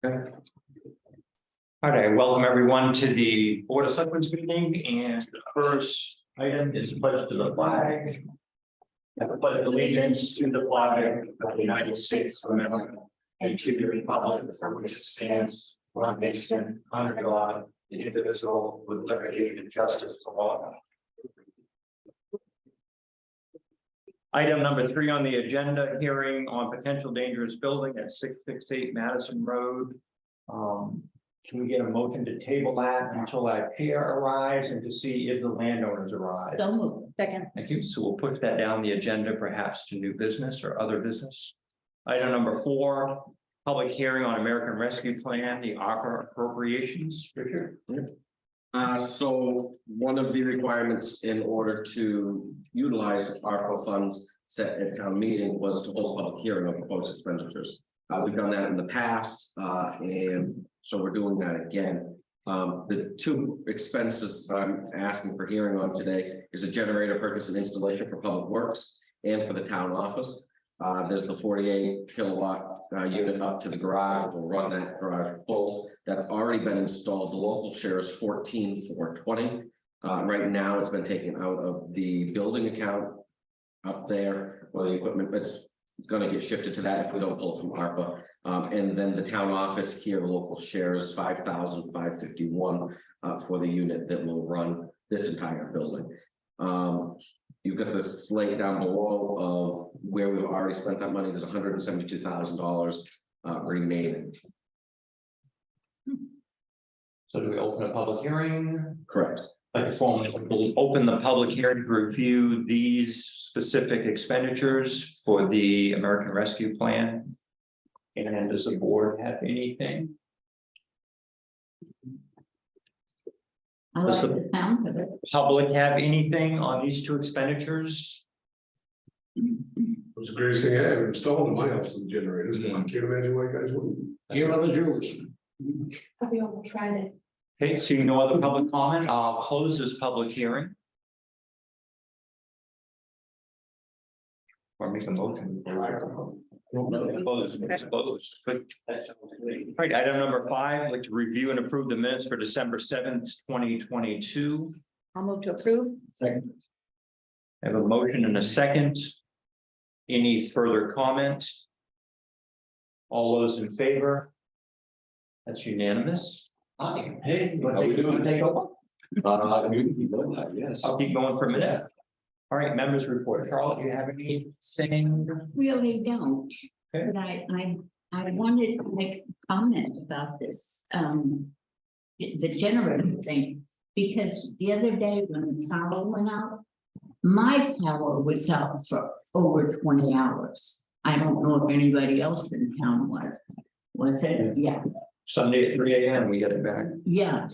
Okay. All right, welcome everyone to the Board of Selectmen's meeting, and the first item is pledge to the flag. I pledge allegiance to the flag of the United States of America and to the republic for which it stands, one nation, under God, indivisible, with liberty and justice for all. Item number 3 on the agenda, hearing on potential dangerous building at 668 Madison Road. Can we get a motion to table that until our pair arrives and to see if the landowners arrive? So moved. Second. Thank you. So we'll push that down the agenda, perhaps to new business or other business. Item number 4, public hearing on American Rescue Plan, the ARPA appropriations. Richard? So one of the requirements in order to utilize ARPA funds set at town meeting was to hold a public hearing on proposed expenditures. We've done that in the past, and so we're doing that again. The 2 expenses I'm asking for hearing on today is a generator purchase and installation for public works and for the town office. There's the 48 kilowatt unit up to the garage. We'll run that garage full. That's already been installed. The local share is 14,420. Right now, it's been taken out of the building account up there, or the equipment, but it's going to get shifted to that if we don't pull it from ARPA. And then the town office here, the local share is 5,551 for the unit that will run this entire building. You've got the slate down below of where we've already spent that money. There's $172,000 remaining. So do we open a public hearing? Correct. Like to formally open the public hearing to review these specific expenditures for the American Rescue Plan. And does the board have anything? I like the sound of it. Public have anything on these 2 expenditures? It was the greatest thing I ever installed in my house, the generators. I can't imagine why you guys wouldn't. Here are the Jews. Have you all tried it? Okay, seeing no other public comment, I'll close this public hearing. Or make a motion. Closed. Good. All right, item number 5, I'd like to review and approve the minutes for December 7th, 2022. I'll move to approve. Second. I have a motion and a second. Any further comment? All those in favor? That's unanimous. Hi. Hey, what are we doing? Take over. Yes. I'll keep going for a minute. All right, members report. Charlotte, do you have anything? Really don't. Okay. But I wanted to make a comment about this, the generator thing. Because the other day when the power went out, my power was out for over 20 hours. I don't know if anybody else in town was. Was it? Yeah. Sunday at 3 a.m. we get it back. Yeah.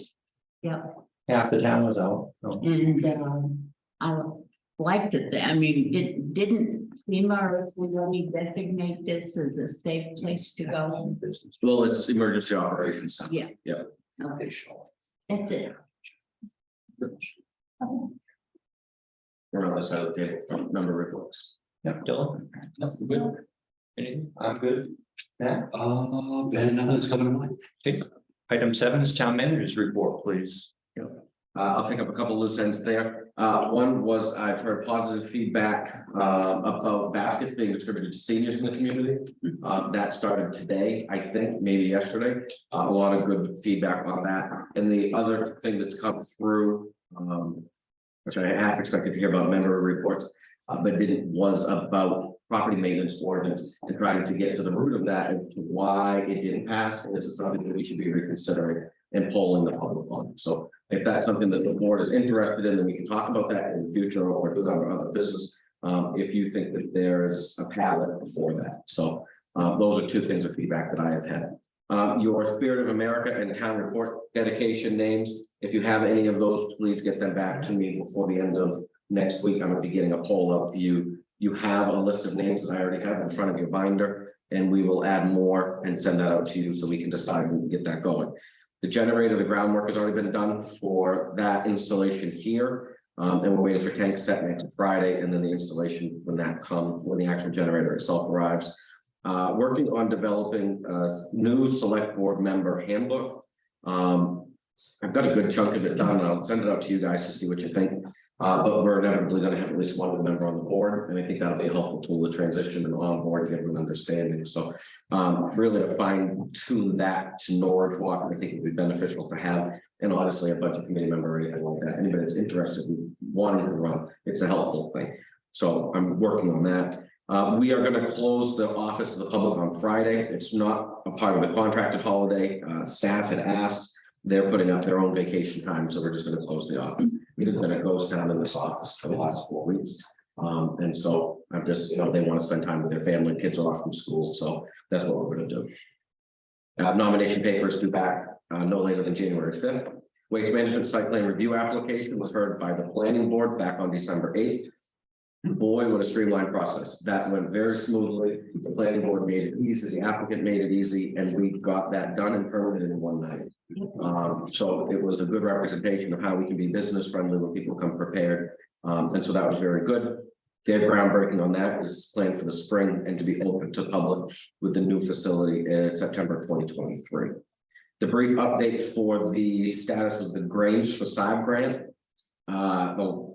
Yeah. Half the town was out. So. And I liked it. I mean, didn't FEMA or somebody designate this as a safe place to go? Well, it's emergency operations center. Yeah. Yeah. Okay. That's it. We're on the side of the table. Number reports. Yep, Dylan. Yep, good. Anything? I'm good. Yeah. Ben and others coming on. Okay. Item 7 is town manager's report, please. I'll pick up a couple loose ends there. One was I've heard positive feedback about baskets being distributed to seniors in the community. That started today, I think, maybe yesterday. A lot of good feedback on that. And the other thing that's come through, which I half expected to hear about member reports, but didn't, was about property maintenance ordinance and trying to get to the root of that and to why it didn't pass. And this is something that we should be reconsidering and polling the public on. So if that's something that the board is interested in, then we can talk about that in the future or do our other business. If you think that there's a palette for that. So those are 2 things of feedback that I have had. Your Spirit of America and town report dedication names. If you have any of those, please get them back to me before the end of next week. I'm going to be getting a poll up for you. You have a list of names that I already have in front of your binder, and we will add more and send that out to you so we can decide and get that going. The generator, the groundwork has already been done for that installation here. And we're waiting for tank set next Friday, and then the installation when that comes, when the actual generator itself arrives. Working on developing a new select board member handbook. I've got a good chunk of it done, and I'll send it out to you guys to see what you think. But we're inevitably going to have at least one member on the board, and I think that'll be a helpful tool to transition and on board, get an understanding. So really to fine tune that to Norridgewock, I think it would be beneficial to have, and honestly, a budget committee member or anything like that. Anybody that's interested in wanting to run, it's a helpful thing. So I'm working on that. We are going to close the office to the public on Friday. It's not a part of the contracted holiday. Staff had asked. They're putting up their own vacation time, so we're just going to close the office. It has been a ghost town in this office for the last 4 weeks. And so I'm just, they want to spend time with their family, kids are off from school, so that's what we're going to do. Nomination papers due back no later than January 5th. Waste management site plan review application was heard by the planning board back on December 8th. Boy, what a streamlined process. That went very smoothly. The planning board made it easy, the applicant made it easy, and we got that done and permitted in one night. So it was a good representation of how we can be business friendly when people come prepared. And so that was very good. Their groundbreaking on that is planned for the spring and to be open to public with the new facility in September 2023. The brief update for the status of the Grange facade grant. The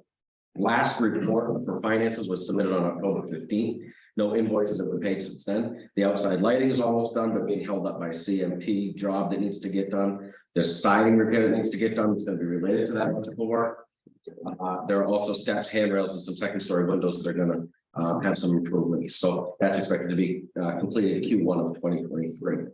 last report for finances was submitted on October 15th. No invoices have been paid since then. The outside lighting is almost done, but being held up by a CMP job that needs to get done. There's siding repair that needs to get done. It's going to be related to that electrical work. There are also steps, handrails, and some second-story windows that are going to have some improvements. So that's expected to be completed Q1 of 2023.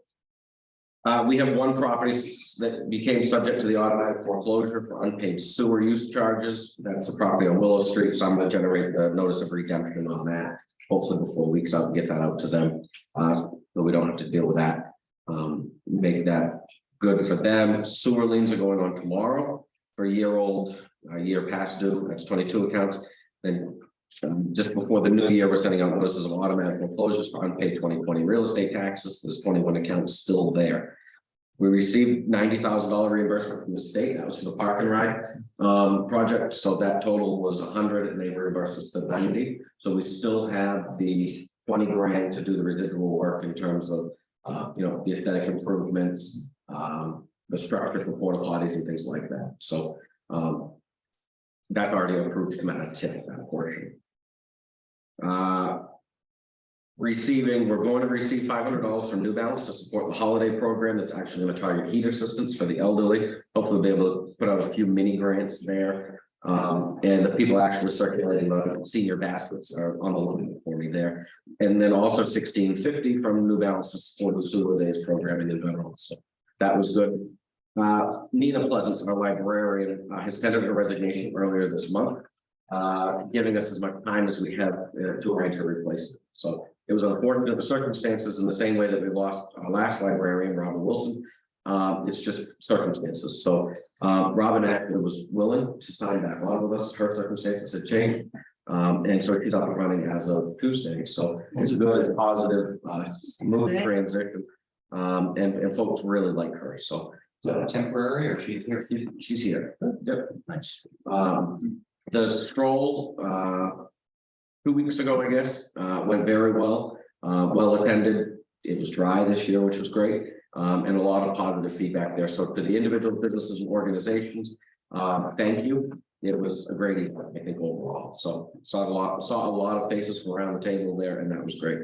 We have one property that became subject to the automatic foreclosure for unpaid sewer use charges. That's a property on Willow Street. So I'm going to generate the notice of redemption on that. Hopefully before weeks out and get that out to them. But we don't have to deal with that. Make that good for them. Sewer liens are going on tomorrow for a year past due. That's 22 accounts. Then just before the new year, we're sending out notices of automatic foreclosures for unpaid 2020 real estate taxes. There's 21 accounts still there. We received $90,000 reimbursement from the state. That was for the park and ride project. So that total was 100 and they reimbursed us the 90. So we still have the 20 grand to do the residual work in terms of the aesthetic improvements, the structure for porta potties and things like that. So that's already approved to come out of TIF, that portion. We're going to receive $500 from New Balance to support the holiday program. That's actually going to target heater systems for the elderly. Hopefully we'll be able to put out a few mini grants there. And the people actually circulating the senior baskets are on the line for me there. And then also $16.50 from New Balance to support the sewer days programming in general. So that was good. Nina Pleasance, our librarian, has tendered her resignation earlier this month, giving us as much time as we have to arrange her replacement. So it was unfortunate the circumstances in the same way that we lost our last librarian, Robin Wilson. It's just circumstances. So Robin actually was willing to sign back on with us. Her circumstances had changed. And so she's up and running as of Tuesday. So it's a good, positive, smooth transition. And folks really like her. So Is that temporary or she's here? she's here. Yep. Nice. The stroll 2 weeks ago, I guess, went very well. Well attended. It was dry this year, which was great. And a lot of positive feedback there. So to the individual businesses and organizations, thank you. It was a great evening, I think, overall. So saw a lot of faces from around the table there, and that was great.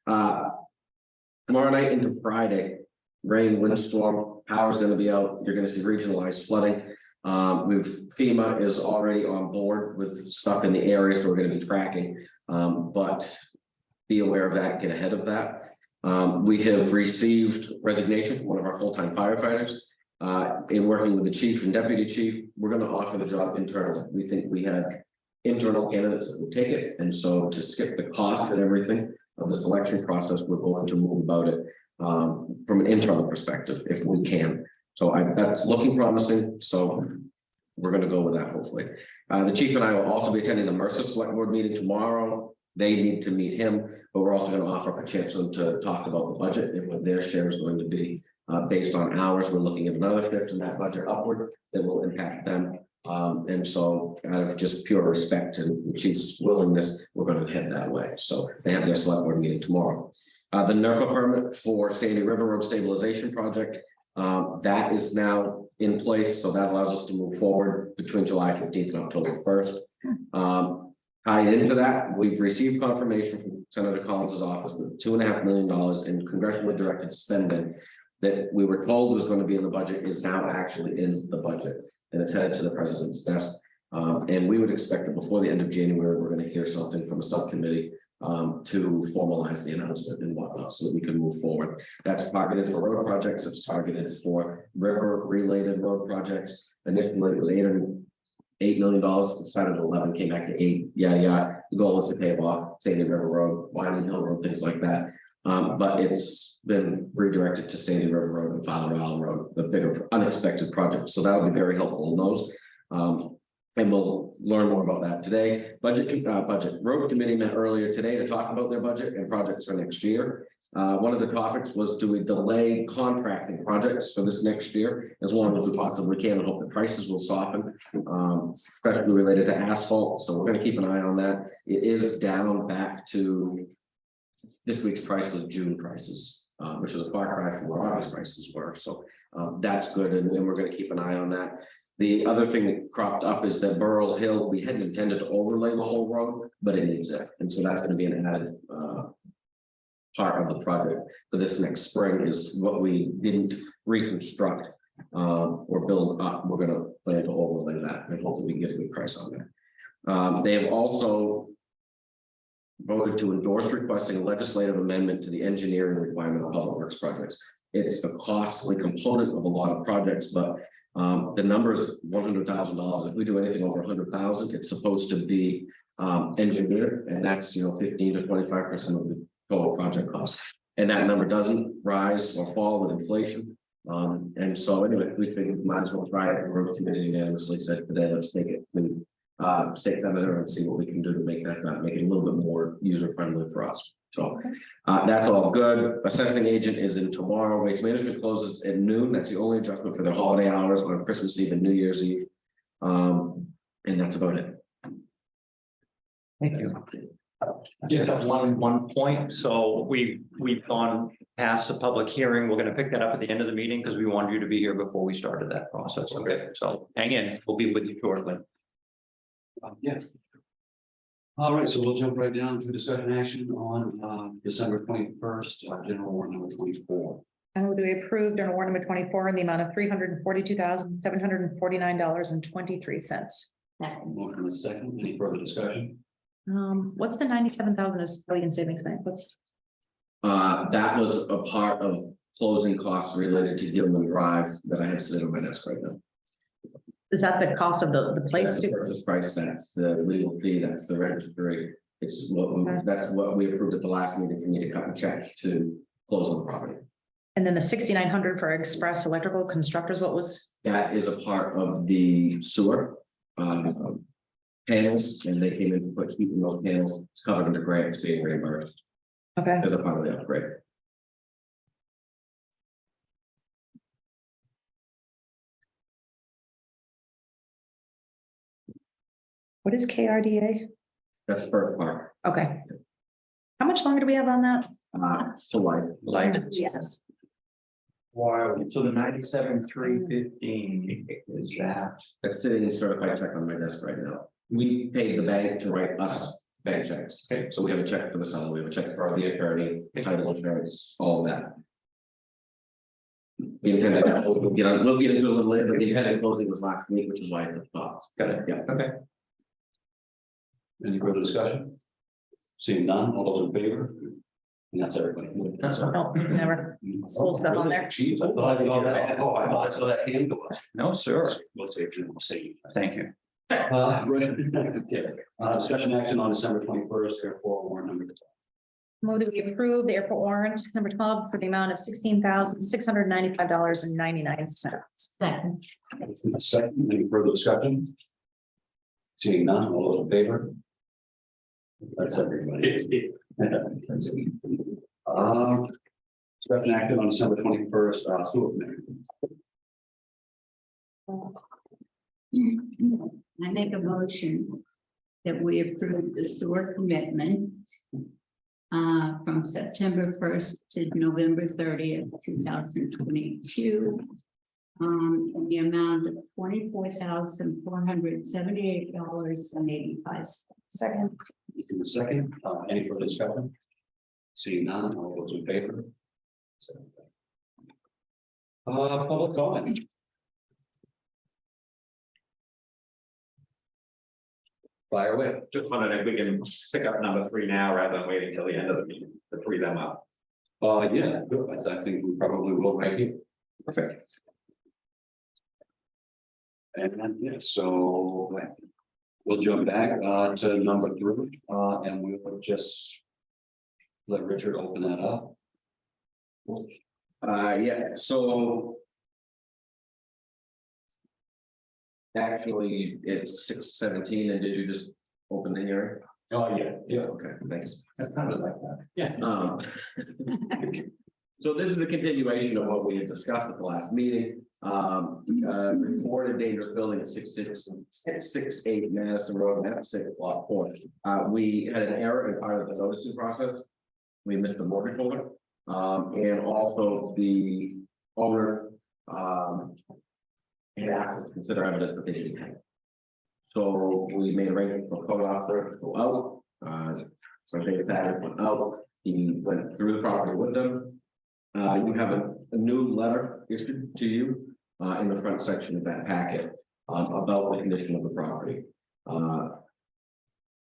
Tomorrow night into Friday, rain, windstorm, power's going to be out. You're going to see regionalized flooding. FEMA is already on board with stuff in the area, so we're going to be tracking. But be aware of that, get ahead of that. We have received resignation from one of our full-time firefighters. In working with the chief and deputy chief, we're going to offer the job internally. We think we have internal candidates that will take it. And so to skip the cost and everything of the selection process, we're going to move about it from an internal perspective, if we can. So that's looking promising. So we're going to go with that, hopefully. The chief and I will also be attending the Mercer Select Board meeting tomorrow. They need to meet him, but we're also going to offer up a chance for them to talk about the budget and what their share is going to be based on ours. We're looking at another shift in that budget upward that will impact them. And so out of just pure respect and the chief's willingness, we're going to head that way. So they have their select board meeting tomorrow. The NERPA permit for Sandy River Road Stabilization Project, that is now in place, so that allows us to move forward between July 15th and October 1st. Tied into that, we've received confirmation from Senator Collins's office that $2.5 million in congressionally directed spending that we were told was going to be in the budget is now actually in the budget, and it's headed to the president's desk. And we would expect that before the end of January, we're going to hear something from a subcommittee to formalize the announcement and whatnot, so that we can move forward. That's targeted for road projects. It's targeted for river-related road projects. Initially, it was $8 million. It started at 11, came back to 8. Yeah. The goal is to pay off Sandy River Road, Wyoming Hill Road, things like that. But it's been redirected to Sandy River Road and Father Isle Road, the bigger unexpected projects. So that'll be very helpful in those. And we'll learn more about that today. Budget road committee met earlier today to talk about their budget and projects for next year. One of the topics was, do we delay contracting projects for this next year as long as we possibly can, and hope the prices will soften, especially related to asphalt. So we're going to keep an eye on that. It is down back to this week's price was June prices, which was a far cry from what August prices were. So that's good, and we're going to keep an eye on that. The other thing that cropped up is that Burrell Hill, we hadn't intended to overlay the whole road, but it needs it. And so that's going to be an added part of the project for this next spring, is what we didn't reconstruct or build up. We're going to plan to overlay that and hope that we can get a good price on that. They have also voted to endorse requesting a legislative amendment to the engineering requirement of public works projects. It's a costly component of a lot of projects, but the number is $100,000. If we do anything over 100,000, it's supposed to be engineered, and that's 15 to 25% of the total project cost. And that number doesn't rise or fall with inflation. And so anyway, we think we might as well try it. The road committee unanimously said today, let's take it with state senator and see what we can do to make that make it a little bit more user friendly for us. So that's all good. Assessing agent is in tomorrow. Waste management closes at noon. That's the only adjustment for their holiday hours on Christmas Eve and New Year's Eve. And that's about it. Thank you. Yeah, one point. So we've gone past the public hearing. We're going to pick that up at the end of the meeting because we wanted you to be here before we started that process. Okay, so hang in. We'll be with you shortly. Yeah. All right, so we'll jump right down to discussion action on December 21st, general warrant number 24. I move that we approved general warrant number 24 in the amount of $342,749.23. Motion and a second. Any further discussion? What's the 97,000 is civilian savings bank? What's That was a part of closing costs related to Gilman Drive that I have sitting on my desk right now. is that the cost of the place? That's the purchase price, that's the legal fee, that's the registry. It's what that's what we approved at the last meeting for me to cut a check to close on the property. And then the 6,900 for express electrical constructors, what was? That is a part of the sewer panels, and they came in to put heat in those panels. It's covered under grants being reimbursed Okay. as a part of the upgrade. What is KRDA? That's the first part. Okay. How much longer do we have on that? So life. Yes. Wow. So the 97,315 is that? That's sitting in certified check on my desk right now. We paid the bank to write us bank checks. Okay. So we have a check for the seller, we have a check for the attorney, title insurance, all of that. The intended, we'll get into it a little later, but the intended closing was last week, which is why I thought. Got it. Yeah. Okay. Any further discussion? Seeing none, all those in favor? And that's everybody. That's all. No, never. Full stuff on there. Jeez, I thought I saw that. Oh, I thought I saw that hand go up. No, sir. Let's say, say. Thank you. Discussion action on December 21st, airport warrant number 12. Move that we approve the airport warrant number 12 for the amount of $16,695.99. Second. Second, any further discussion? Seeing none, all those in favor? That's everybody. Discussion action on December 21st, sewer committee. I make a motion that we approve the sewer commitment from September 1st to November 30th, 2022. In the amount of $24,478.85. Second. In the second, any further discussion? Seeing none, all those in favor? Public comment. Fire away. Just wondering if we can pick up number 3 now rather than waiting till the end of the meeting to free them up. Yeah, good. I think we probably will right here. Perfect. And then, yeah, so we'll jump back to number 3, and we will just let Richard open that up. Yeah, so. Actually, it's 6:17, and did you just open the hearing? Oh, yeah. Okay, thanks. That kind of like that. Yeah. So this is a continuation of what we had discussed at the last meeting. Reported dangerous building at 668 Madison Road, map 6, lot 4. We had an error as part of the noticing process. We missed the mortgage holder, and also the owner, and asked us to consider evidence that they didn't have. So we made arrangements for code officer to go out, so they went out, he went through the property with them. You have a new letter issued to you, in the front section of that packet, about the condition of the property.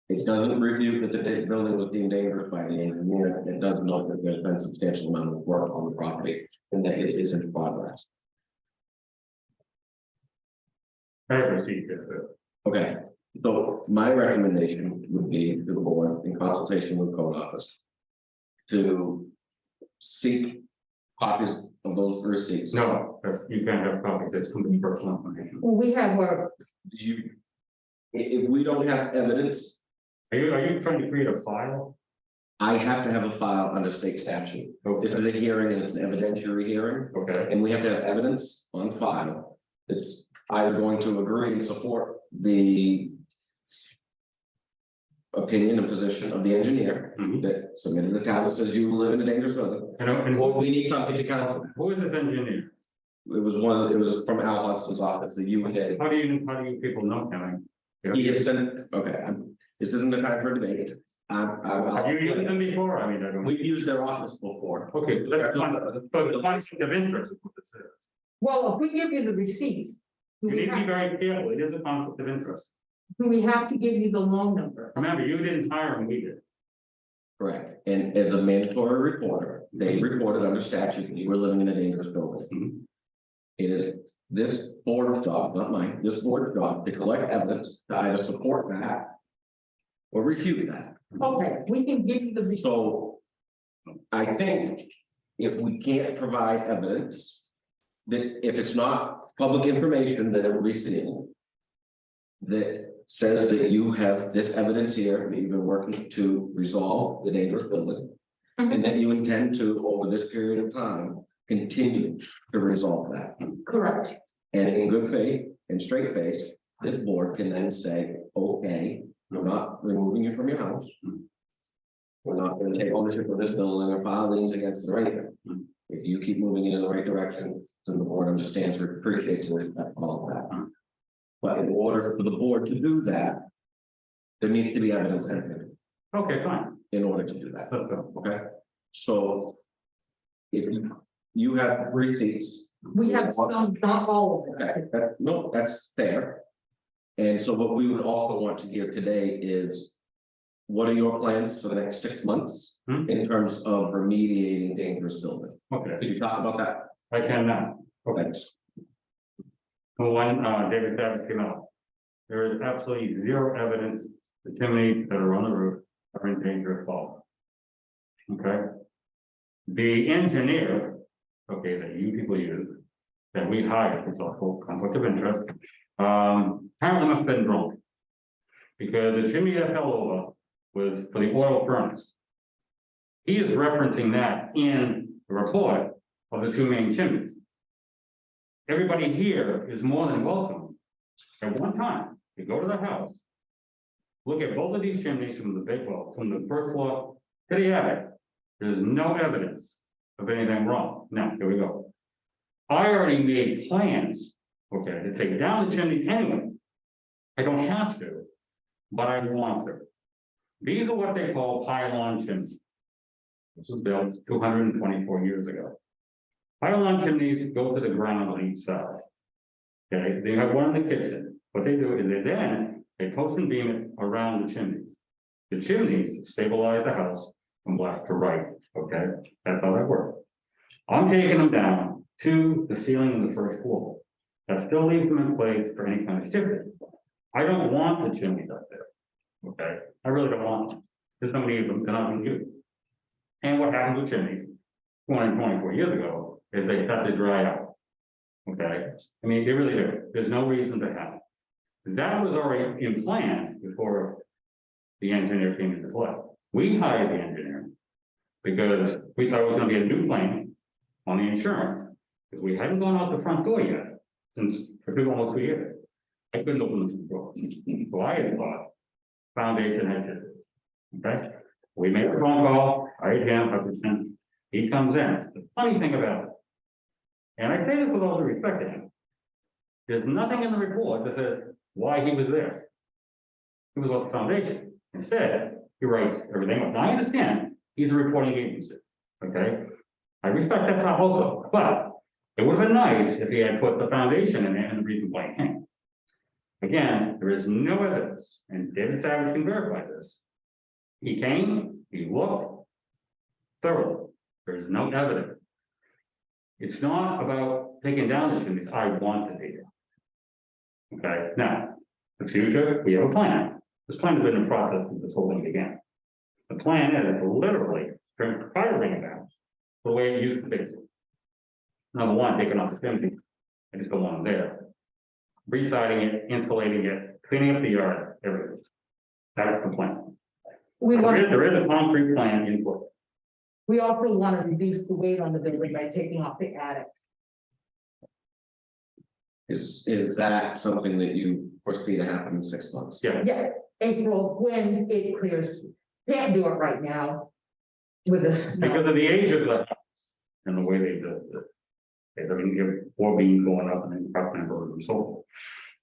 It doesn't review that the building was deemed dangerous by the engineer. It does note that there's been substantial amount of work on the property and that it is in progress. I have received it. Okay, so my recommendation would be to the board in consultation with code office to seek copies of those receipts. No, you can't have copies, it's company personal information. Well, we have our, You, if we don't have evidence, Are you trying to create a file? I have to have a file under state statute. This is a hearing and it's an evidentiary hearing, Okay, and we have to have evidence on file. It's either going to agree and support the opinion and position of the engineer Mhm. that submitted the tablet says you live in a dangerous building. and Or we need something to counter. who is this engineer? It was from Al Hudson's office that you had. How do you people know him? He has sent, okay, this isn't the time for debate. Have you used them before? I mean, I don't. We've used their office before. Okay, let's find out. So the conflict of interest is what this is. well, if we give you the receipts, do You we need to be have, very careful, it is a conflict of interest. do we have to give you the loan number? Remember, you didn't hire him, we did. Correct. And as a mandatory reporter, they reported under statute that you were living in a dangerous building. Mhm. It is this board's job, not mine, this board's job to collect evidence to either support that or refute that. Okay, we can give you the receipts. So I think if we can't provide evidence, that if it's not public information that it will be sealed, that says that you have this evidence here, that you've been working to resolve the dangerous building, and that you intend to, over this period of time, continue to resolve that. Correct. And in good faith and straight face, this board can then say, okay, we're not removing you from your house. We're not gonna take ownership of this building or file liens against it or anything. If you keep moving in the right direction, then the board understands, appreciates and respects all of that. But in order for the board to do that, there needs to be evidence entered Okay, fine. in order to do that, Let's go. okay? So if you have receipts. We have some, not all of it. Okay, no, that's fair. And so what we would also want to hear today is, what are your plans for the next 6 months in terms of remediating dangerous building? Okay, Could you talk about that? I can now. Okay. Well, when David Savage came out, there is absolutely zero evidence the chimneys that are on the roof are in danger of fall. Okay? The engineer, okay, that you people use, that we hired, it's a full conflict of interest, apparently must have been drunk. Because the chimney that fell over was for the oil furnace. He is referencing that in the report of the 2 main chimneys. Everybody here is more than welcome at one time to go to the house. Look at both of these chimneys from the big well, from the first floor There you have it. There's no evidence of anything wrong. Now, here we go. I already made plans, okay, to take down the chimneys anyway. I don't have to, but I want to. These are what they call pylon chimneys. This was built 224 years ago. Pylon chimneys go to the ground on each side. Okay, they have one in the kitchen. What they do is they post and beam it around the chimneys. The chimneys stabilize the house from left to right, okay? That's how that works. I'm taking them down to the ceiling of the first floor. That still leaves them in place for any kind of shifting. I don't want the chimneys up there, okay? I really don't want them. There's no need of them, they're not being used. And what happens with chimneys 224 years ago is they start to dry out, okay? I mean, they really do. There's no reason to have it. That was already in plan before the engineer came into play. We hired the engineer because we thought it was gonna be a new plan on the insurance, because we hadn't gone out the front door yet since for almost 2 years. I couldn't open this door, so I had thought foundation had to, okay? We made a phone call, I had him, he comes in. The funny thing about it, and I say this with all due respect to him, there's nothing in the report that says why he was there. It was about the foundation. Instead, he writes everything up. Now, I understand he's a reporting agency, okay? I respect that also, but it would have been nice if he had put the foundation in there and the reason why he came. Again, there is no evidence, and David Savage can verify this. He came, he looked thoroughly. There is no evidence. It's not about taking down the chimneys. I want to take it. Okay, now, the future, we have a plan. This plan has been in process since this whole thing began. The plan is literally trying to bring it down the way it used to be. Number one, taking off the chimney. I just don't want them there. Residing it, insulating it, cleaning up the yard, everything. That's the plan. There is a concrete plan in place. We also want to reduce the weight on the building by taking off the attic. Is that something that you foresee to happen in 6 months? Yeah, Yeah, April, when it clears, can't do it right now. With the snow. because of the age of the house and the way they did it. They didn't give 4 beams going up and then up and so forth.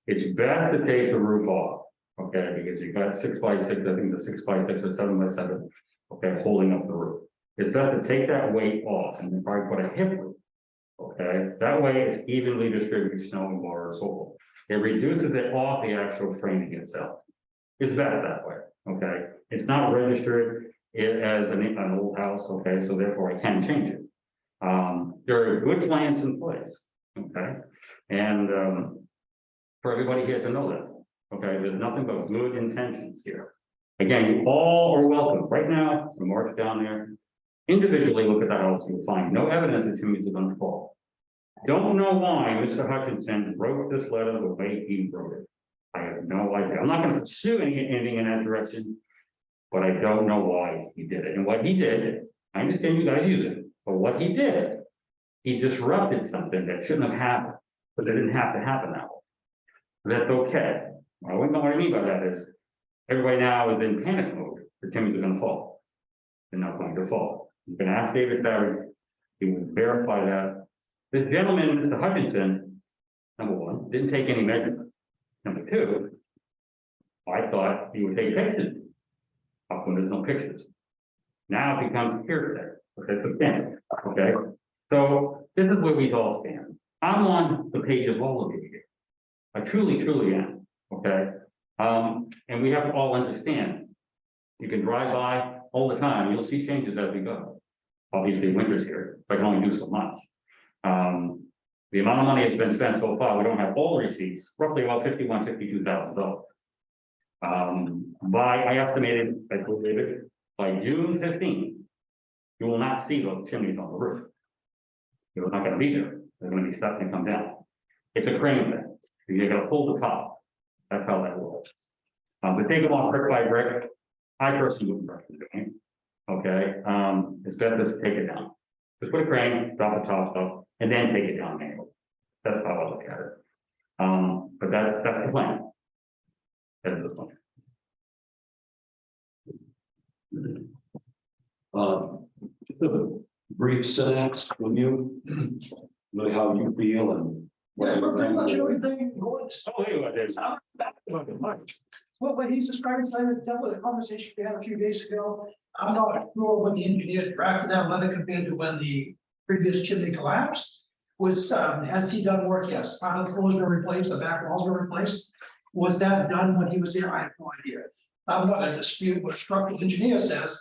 It's best to take the roof off, okay, because you got 6 by 6, I think the 6 by 6 or 7 by 7, okay, holding up the roof. It's best to take that weight off and then probably put a hip roof. Okay, that way it's evenly distributed snow and water and so forth. It reduces it off the actual framing itself. It's better that way, okay? It's not registered as an old house, okay, so therefore I can change it. There are good plans in place, okay? And for everybody here to know that, okay, there's nothing but good intentions here. Again, you all are welcome. Right now, the march down there, individually look at the house, you'll find no evidence that chimneys are gonna fall. Don't know why Mr. Hutchinson wrote this letter the way he wrote it. I have no idea. I'm not gonna pursue anything in that direction, but I don't know why he did it. And what he did, I understand you guys use it, but what he did, he disrupted something that shouldn't have happened, but it didn't have to happen that way. That's okay. What I mean by that is, everybody now is in panic mode. The chimneys are gonna fall. They're not going to fall. You can ask David Savage, he will verify that. This gentleman, Mr. Hutchinson, number one, didn't take any measurement. Number two, I thought he would take pictures. How come there's no pictures? Now it becomes hearsay. Okay, so this is where we all stand. I'm on the page of all of you here. I truly, truly am, okay? And we have to all understand. You can drive by all the time, you'll see changes as we go. Obviously, winter's here, but I can only do so much. The amount of money that's been spent so far, we don't have all the receipts, roughly about $52,000. I estimated, I told David, by June 15th, you will not see those chimneys on the roof. They're not gonna be there, they're gonna be stuck and come down. It's a crane thing, you gotta pull the top, that's how that works. But take them off brick by brick, I personally wouldn't recommend doing it. Okay, it's better to take it down. Just put a crane, drop the top stuff, and then take it down manually. That's how I look at it. But that's the plan. That is the plan. Just a brief synopsis from you, really how you feel and. Yeah, we're pretty much everything going. Oh, wait, what is- What he's describing tonight is definitely the conversation we had a few days ago. I'm not sure when the engineer drafted that letter compared to when the previous chimney collapsed. Has he done work? Yes, part of the floors were replaced, the back walls were replaced. Was that done when he was there? I have no idea. I'm not gonna dispute what a structural engineer says.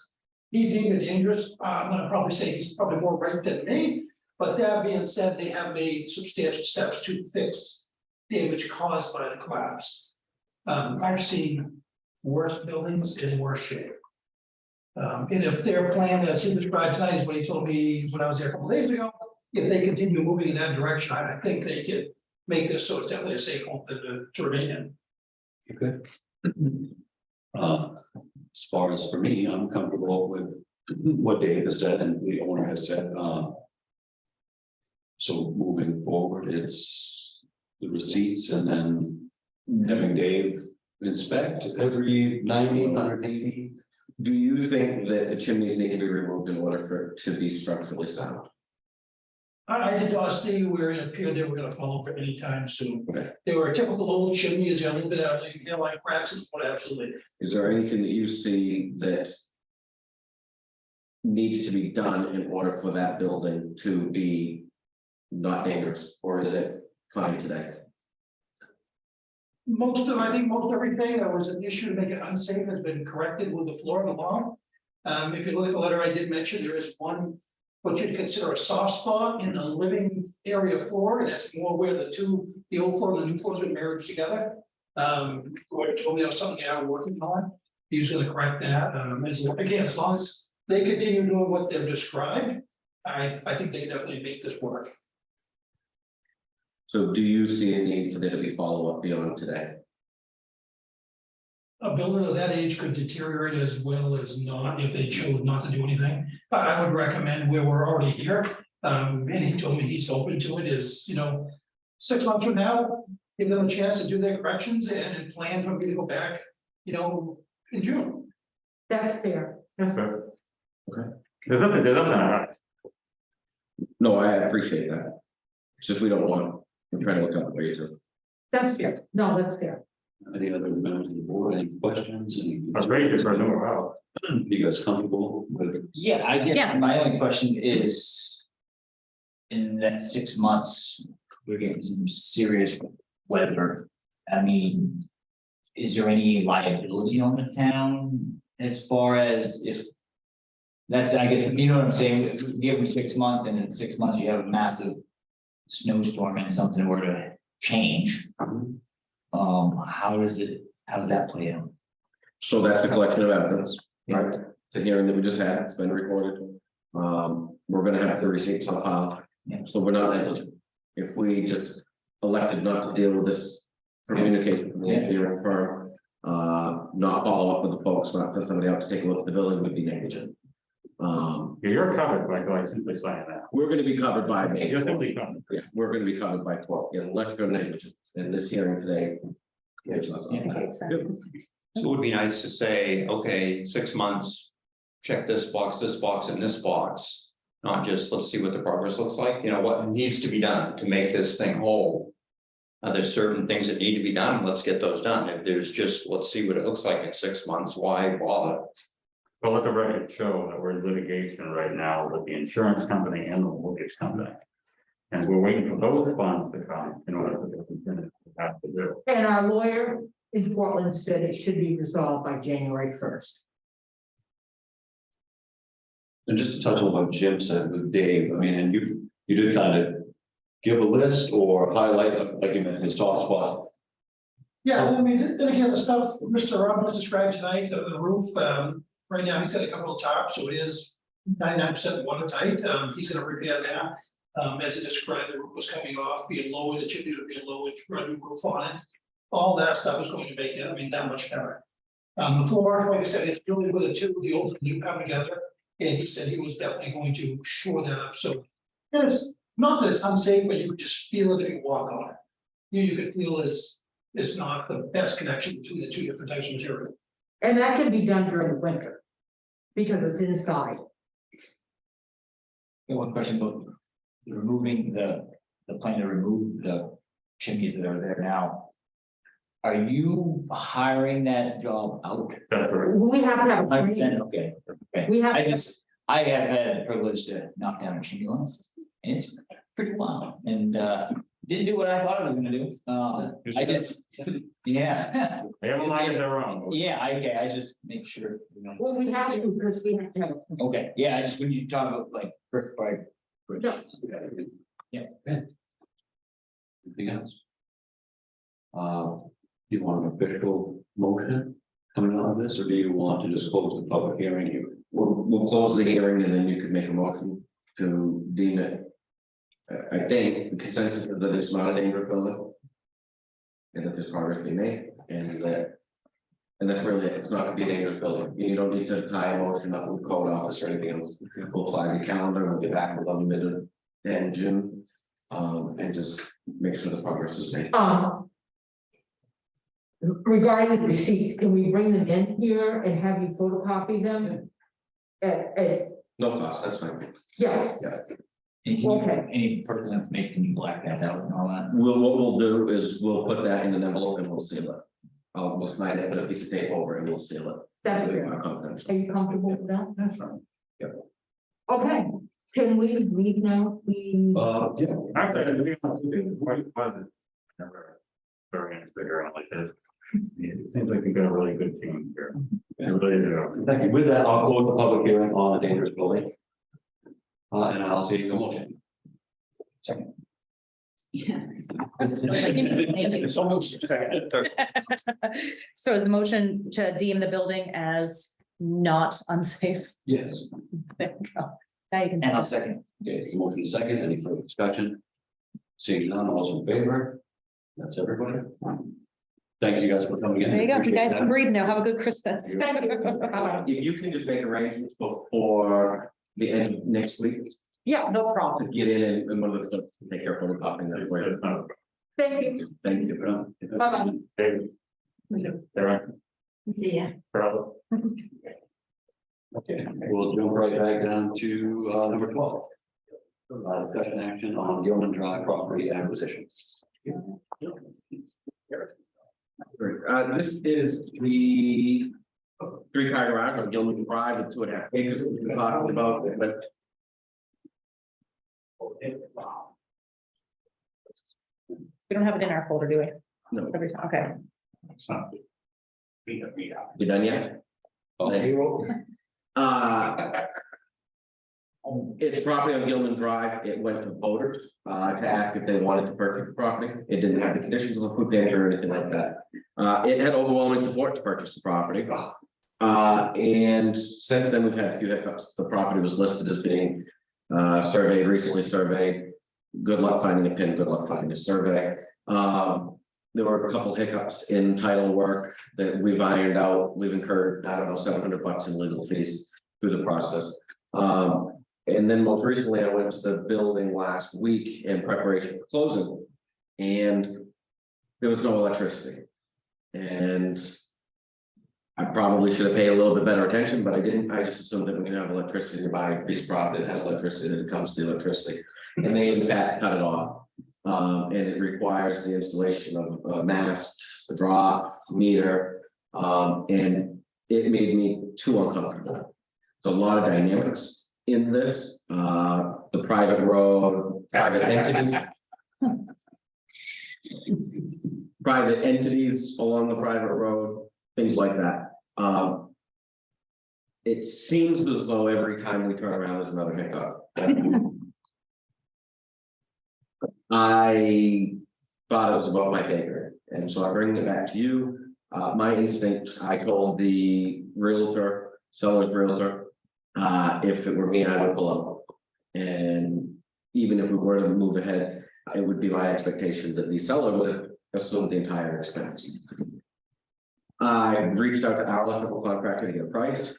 He deemed it dangerous. I'm gonna probably say he's probably more right than me. But that being said, they have made substantial steps to fix damage caused by the collapse. I've seen worse buildings in worse shape. And if their plan, as he described tonight, is what he told me when I was there a couple days ago, if they continue moving in that direction, I think they could make this so it's definitely a safe home to remain in. Okay. As far as for me, I'm comfortable with what Dave has said and the owner has said. So moving forward, it's the receipts and then having Dave inspect every 90, 180. Do you think that the chimneys need to be removed in order for it to be structurally sound? I did not see where it appeared they were gonna fall over anytime soon. Okay. They were a typical old chimneys, a little bit of, like cracks and what absolutely. Is there anything that you see that needs to be done in order for that building to be not dangerous, or is it fine today? I think most everything that was an issue to make it unsafe has been corrected with the floor and the wall. If you look at the letter, I did mention there is one, what you'd consider a soft spot in the living area floor, and that's more where the old floor and the new floor has been married together. Gordon told me that was something they are working on. He's gonna correct that. As long as they continue doing what they've described, I think they can definitely make this work. So do you see a need for there to be follow-up beyond today? A building of that age could deteriorate as well as not if they chose not to do anything. But I would recommend where we're already here. And he told me he's open to it is, 6 months from now, give them a chance to do their corrections and plan for me to go back, in June. That's fair. That's fair. Okay. There's nothing. No, I appreciate that. It's just we don't want, we're trying to look out for you too. That's fair. No, that's fair. Any other members of the board, any questions? That's great, just for a number of hours. You guys comfortable with? Yeah, I Yeah. guess my only question is. In that 6 months, we're getting some serious weather. I mean. Is there any liability on the town as far as if? That's, I guess, you know what I'm saying, give them 6 months and in 6 months you have a massive. Snowstorm and something were to change. How does that play out? So that's the collection of evidence, right? It's a hearing that we just had, it's been recorded. We're gonna have the receipts on file, Yeah. so we're not negligent. If we just elected not to deal with this communication from the engineering firm, not follow up with the folks, not send somebody out to take a look at the building, would be negligent. You're covered by simply saying that. We're gonna be covered by, You're simply covered. yeah, we're gonna be covered by 12, unless you're negligent, and this hearing today. gives us on that. So So it would be nice to say, okay, 6 months, check this box, and this box. Not just, let's see what the progress looks like, what needs to be done to make this thing whole. There's certain things that need to be done, let's get those done. If there's just, let's see what it looks like in 6 months, why bother? But let the record show that we're in litigation right now with the insurance company and the mortgage company. And we're waiting for those funds to come in order to continue to have to do. And our lawyer in Portland said it should be resolved by January 1st. And just to touch on what Jim said with Dave, I mean, and you did kind of give a list or highlight, like you mentioned, his soft spot. Yeah, I mean, then again, the stuff Mr. Robbins described tonight, the roof, right now he's got a couple of tops, so it is 99% watertight. He's gonna repair that. As he described, the roof was coming off, being lowered, the chimneys were being lowered, put a new roof on it. All that stuff is going to make it, that much better. The floor, like I said, it's really with the old and new come together. And he said he was definitely going to shore that up, so. It's not that it's unsafe, but you could just feel it if you walk on it. You could feel it's not the best connection between the two different types of material. And that can be done during the winter. Because it's inside. One question about removing the plan to remove the chimneys that are there now. Are you hiring that job out? That's right. We have to have a Okay, training. okay. We have. I have had the privilege to knock down a chimney once, and it's pretty wild, and didn't do what I thought I was gonna do. I just, yeah. They have a mind of their own. Yeah, I just make sure, you know. Well, we have to, because we have to have. Okay, yeah, I just, when you talk about like brick by brick. Yeah. Anything else? Do you want an official motion coming out of this, or do you want to just close the public hearing here? We'll close the hearing and then you can make a motion to deem it. I think the consensus is that it's not a dangerous building. And that there's progress being made, and that's really it. It's not gonna be a dangerous building. You don't need to tie a motion up with code office or anything else. We'll flag the calendar, we'll get back with them mid and June. And just make sure the progress is made. Regarding the receipts, can we bring them in here and have you photocopy them? No cost, that's fine. Yeah, And can you, Okay. any personal information, can you black that out and all that? What we'll do is we'll put that in an envelope and we'll seal it. We'll slide it, put a piece of tape over and we'll seal it. that's So we good. are confidential. Are you comfortable with that? That's fine. Okay, can we leave now? We, Yeah. Actually, I think it's quite pleasant. Never very nice figure out like this. It seems like you've got a really good team here. You really do. Thank you. With that, I'll close the public hearing on the dangerous building. And I'll see you motion. Second. Yeah. It's almost. So is the motion to deem the building as not unsafe? Yes. There you go. Now you can. And I'll second. Okay, motion second, any further discussion? Seeing none, all those in favor? That's everybody. Thanks you guys for coming in. There you go. You Appreciate guys that. can breathe now. Have a good Christmas. If you can just make arrangements before the end of next week yeah, no problem. to get in and one of the, take care of photocopying that for you. Thank you. Thank you. Bye-bye. David. There, See ya. problem. Okay, we'll jump right back down to number 12. Discussion action on Gilman Drive property acquisition. This is the 3-car garage on Gilman Drive, the 2.5 acres that we've been talking about, but. We don't have it in our folder, do we? No. Every time, okay. It's not. You done yet? Okay. It's property on Gilman Drive. It went to voters to ask if they wanted to purchase the property. It didn't have the conditions of a food pantry or anything like that. It had overwhelming support to purchase the property. And since then, we've had a few hiccups. The property was listed as being surveyed, recently surveyed. Good luck finding a pin, good luck finding a survey. There were a couple hiccups in title work that we've ironed out. We've incurred, I don't know, $700 in legal fees through the process. And then most recently, I went to the building last week in preparation for closing. And there was no electricity. And I probably should have paid a little bit better attention, but I didn't. I just assumed that when you have electricity, you buy a piece of property that has electricity, that it comes to the electricity. And they in fact cut it off. And it requires the installation of masts, the drop, meter, and it made me too uncomfortable. It's a lot of dynamics in this, the private road, private entities. Private entities along the private road, things like that. It seems as though every time we turn around, there's another hiccup. I thought it was above my pay grade, and so I bring it back to you. My instinct, I told the realtor, seller's realtor, if it were me, I would pull up. And even if we were to move ahead, it would be my expectation that the seller would assume the entire expense. I reached out to our electrical contractor to get a price.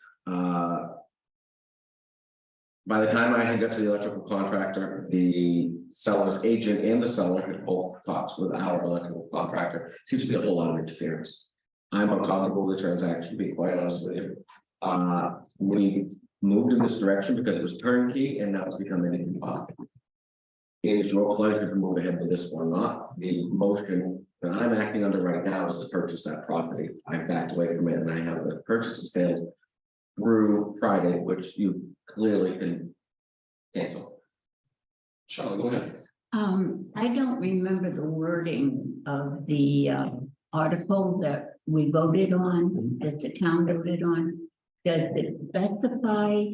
By the time I had got to the electrical contractor, the seller's agent and the seller had both talked with our electrical contractor. Seems to be a whole lot of interference. I'm uncomfortable with the transaction, to be quite honest with you. We moved in this direction because it was turnkey and now it's become anything but. It is your pleasure to move ahead with this or not. The motion that I'm acting under right now is to purchase that property. I backed away from it and I have the purchase and sales through Friday, which you clearly can cancel. Charlotte, go ahead. I don't remember the wording of the article that we voted on, that the town voted on. Does it specify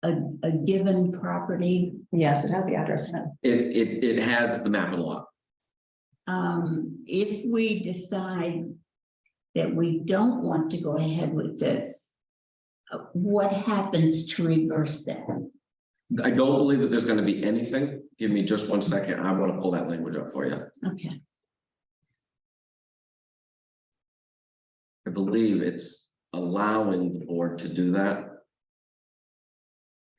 a given property? Yes, it has the address in it. It has the map and lot. If we decide that we don't want to go ahead with this, what happens to reverse that? I don't believe that there's gonna be anything. Give me just 1 second. I want to pull that language up for you. Okay, I believe it's allowing the board to do that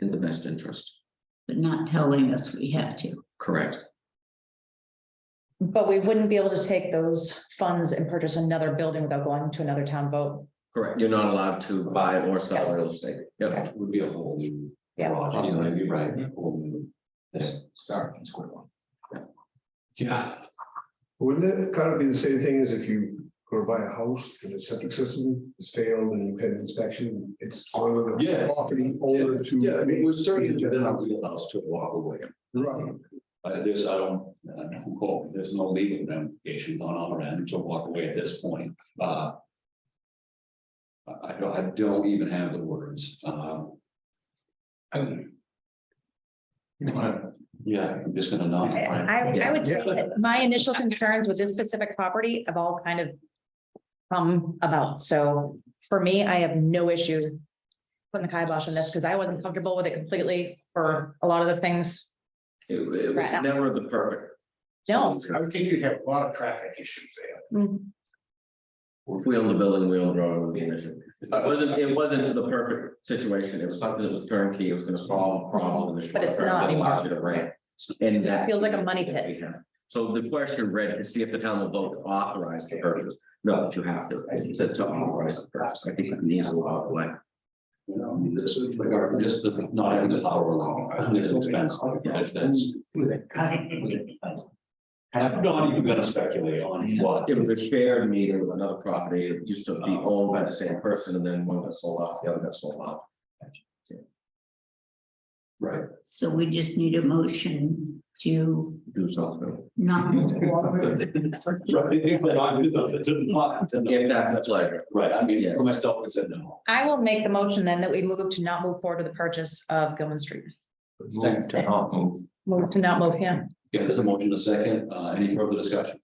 in the best interest. but not telling us we have to. Correct. But we wouldn't be able to take those funds and purchase another building without going to another town vote. Correct. You're not allowed to buy or sell real estate. Yep. It would be a whole new Yeah. project, you know, you're right, a whole new. This start in square one. Yeah. Wouldn't it kind of be the same thing as if you go to buy a house and the septic system has failed and you had an inspection, it's on the Yeah. property owner to. Yeah, I mean, we're certainly within our wheelhouse to walk away. Right. There's, I don't, quote, there's no legal ramifications on our end to walk away at this point. I don't even have the words. Yeah, I'm just gonna not. I would say that my initial concerns with this specific property have all kind of come about. So for me, I have no issue putting the kibosh on this because I wasn't comfortable with it completely for a lot of the things. It was Right now. never the perfect. No. solution. I would think you'd have a lot of traffic issues there. If we own the building, we own the road, it would be an issue. It wasn't the perfect situation. It was something that was turnkey. It was gonna solve a problem. in the But it's short term, not that anymore. allowed you to rent. And This that feels like a money pit. So the question read to see if the town will vote to authorize the purchase. No, but you have to. It said to authorize the purchase. I think it needs a lot of way. You know, I mean, this is regard, just the not having the power alone, it's an expense. That's. I'm not even gonna speculate on what. It was a shared meeting with another property. It used to be owned by the same person and then one got sold off, the other got sold off. Right. So we just need a motion to Do something. not move forward. If that's the pleasure. Right, I mean, Yes. for myself, I said no. I will make the motion then that we move to not move forward with the purchase of Gilman Street. Move to not move. Move to not move, yeah. Yeah, there's a motion, a second, any further discussion?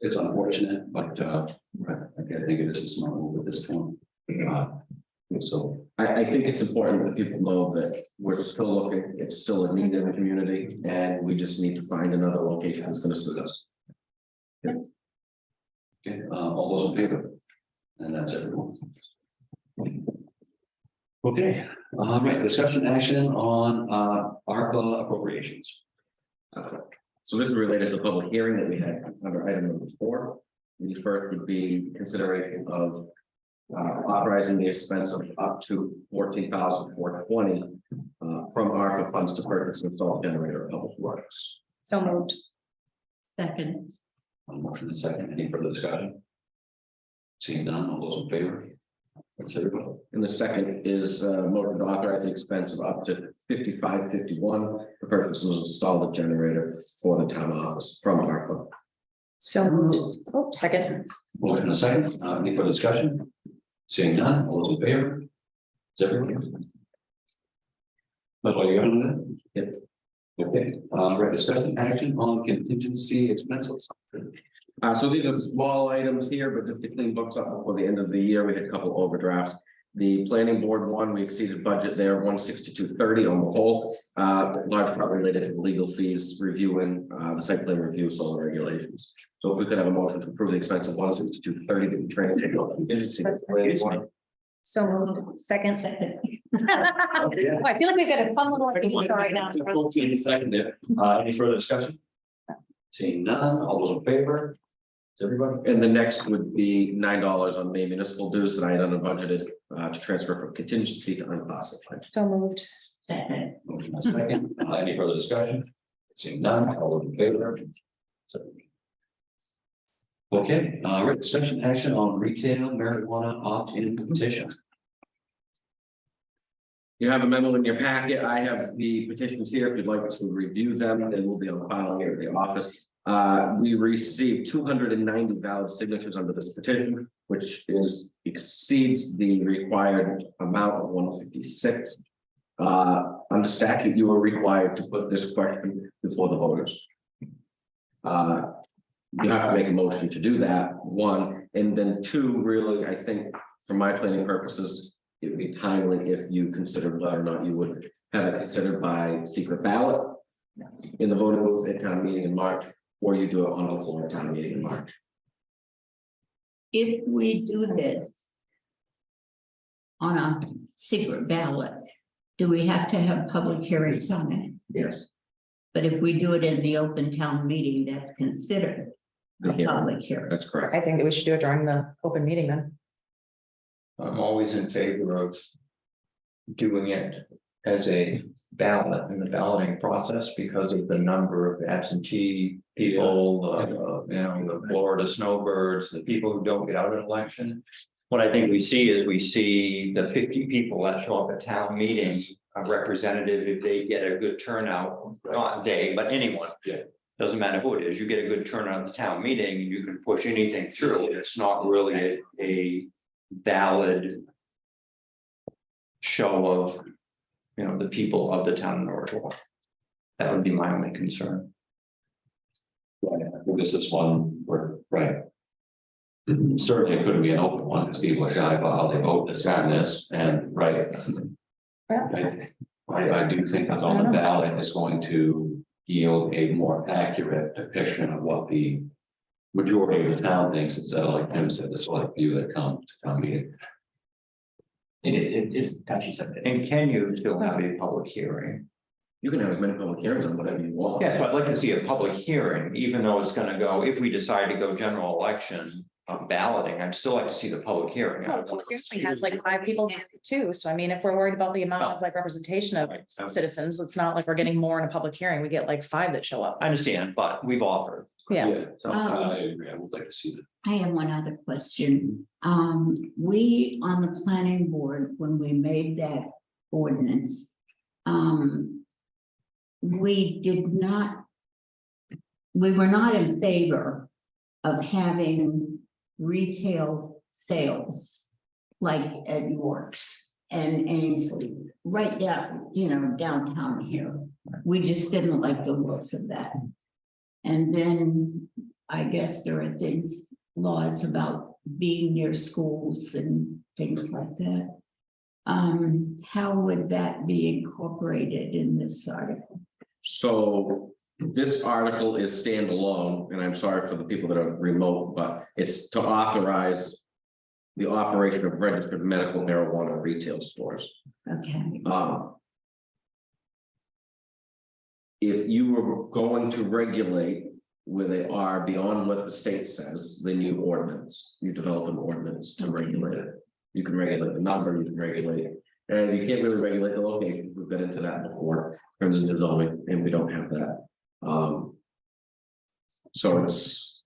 It's unfortunate, but, right, I think it is a smart move at this point. So, I think it's important that people know that we're still looking, it's still a need in the community, and we just need to find another location that's gonna suit us. okay, all those in favor? And that's everyone. Okay, all right, discussion action on, ARPA appropriations. So this is related to the public hearing that we had under item number 4. The first would be consideration of authorizing the expense of up to $14,420 from ARPA funds to purchase and install generator of public works. So moved. Second, On motion, a second, any further discussion? Seeing none, all those in favor? That's everybody. And the second is motion to authorize the expense of up to $55.51 to purchase and install the generator for the town office from ARPA. So moved. Oh, second. Motion, a second, any further discussion? Seeing none, all those in favor? That's everybody. That's all you got on that? Yep. Okay, right, discussion action on contingency expenses. So these are small items here, but just to clean books up before the end of the year, we had a couple overdrafts. The planning board one, we exceeded budget there, 162.30 on the whole. Large part related to legal fees, reviewing the site plan review, solar regulations. So if we could have a motion to approve the expense of 162.30 to be transferred to contingency. So moved. Second. I feel like we've got a fun little game right now. Second, any further discussion? Seeing none, all those in favor? everybody? And the next would be $9 on May municipal dues that I had unbudgeted to transfer from contingency to unclassified. So moved. Second. Motion and a second. Any further discussion? Seeing none, all those in favor? So- Okay, right, discussion action on retail marijuana opt-in petition. You have a memo in your packet. I have the petitions here. If you'd like to review them, they will be on file here at the office. We received 290 valid signatures under this petition, which exceeds the required amount of 156. Under statute, you are required to put this question before the voters. You have to make a motion to do that, one, and then two, really, I think, for my planning purposes, it would be timely if you considered whether or not you would have it considered by secret ballot in the voting booth at town meeting in March, or you do it on the floor at town meeting in March. If we do this on a secret ballot, do we have to have public hearings on it? Yes. But if we do it in the open town meeting, that's considered The a hearing. public hearing. That's correct. I think that we should do it during the open meeting then. I'm always in favor of doing it as a ballot in the balloting process because of the number of absentee people, the Florida snowbirds, the people who don't get out in election. What I think we see is we see the 50 people that show up at town meetings, a representative, if they get a good turnout, not they, but anyone. Yeah. Doesn't matter who it is, you get a good turnout at the town meeting, you can push anything through. It's not really a valid show of, the people of the town of Norridgewock. That would be my only concern. Right, I think this is one where, right. Certainly it couldn't be an open one because people are shy about how they vote this and this, and right. I do think that on the ballot is going to yield a more accurate depiction of what the majority of the town thinks, instead of like Tim said, the select few that come to town meeting. It's touchy subject. And can you still have a public hearing? You can have as many public hearings on whatever you want. Yes, but I'd like to see a public hearing, even though it's gonna go, if we decide to go general election balloting, I'd still like to see the public hearing. I don't want to- It has like 5 people too, so I mean, if we're worried about the amount of like representation of citizens, it's not like we're getting more in a public hearing, we get like 5 that show up. I understand, but we've offered. Yeah. So, I agree, I would like to see that. I have one other question. We on the planning board, when we made that ordinance, we were not in favor of having retail sales like at York's and Ainsley, right down, downtown here. We just didn't like the looks of that. And then I guess there are laws about being near schools and things like that. How would that be incorporated in this article? So this article is standalone, and I'm sorry for the people that are remote, but it's to authorize the operation of registered medical marijuana retail stores. Okay, If you were going to regulate where they are beyond what the state says, then you develop an ordinance to regulate it. You can regulate the number, you can regulate it, and you can't really regulate the location. We've got into that before, in terms of zoning, and we don't have that. So it's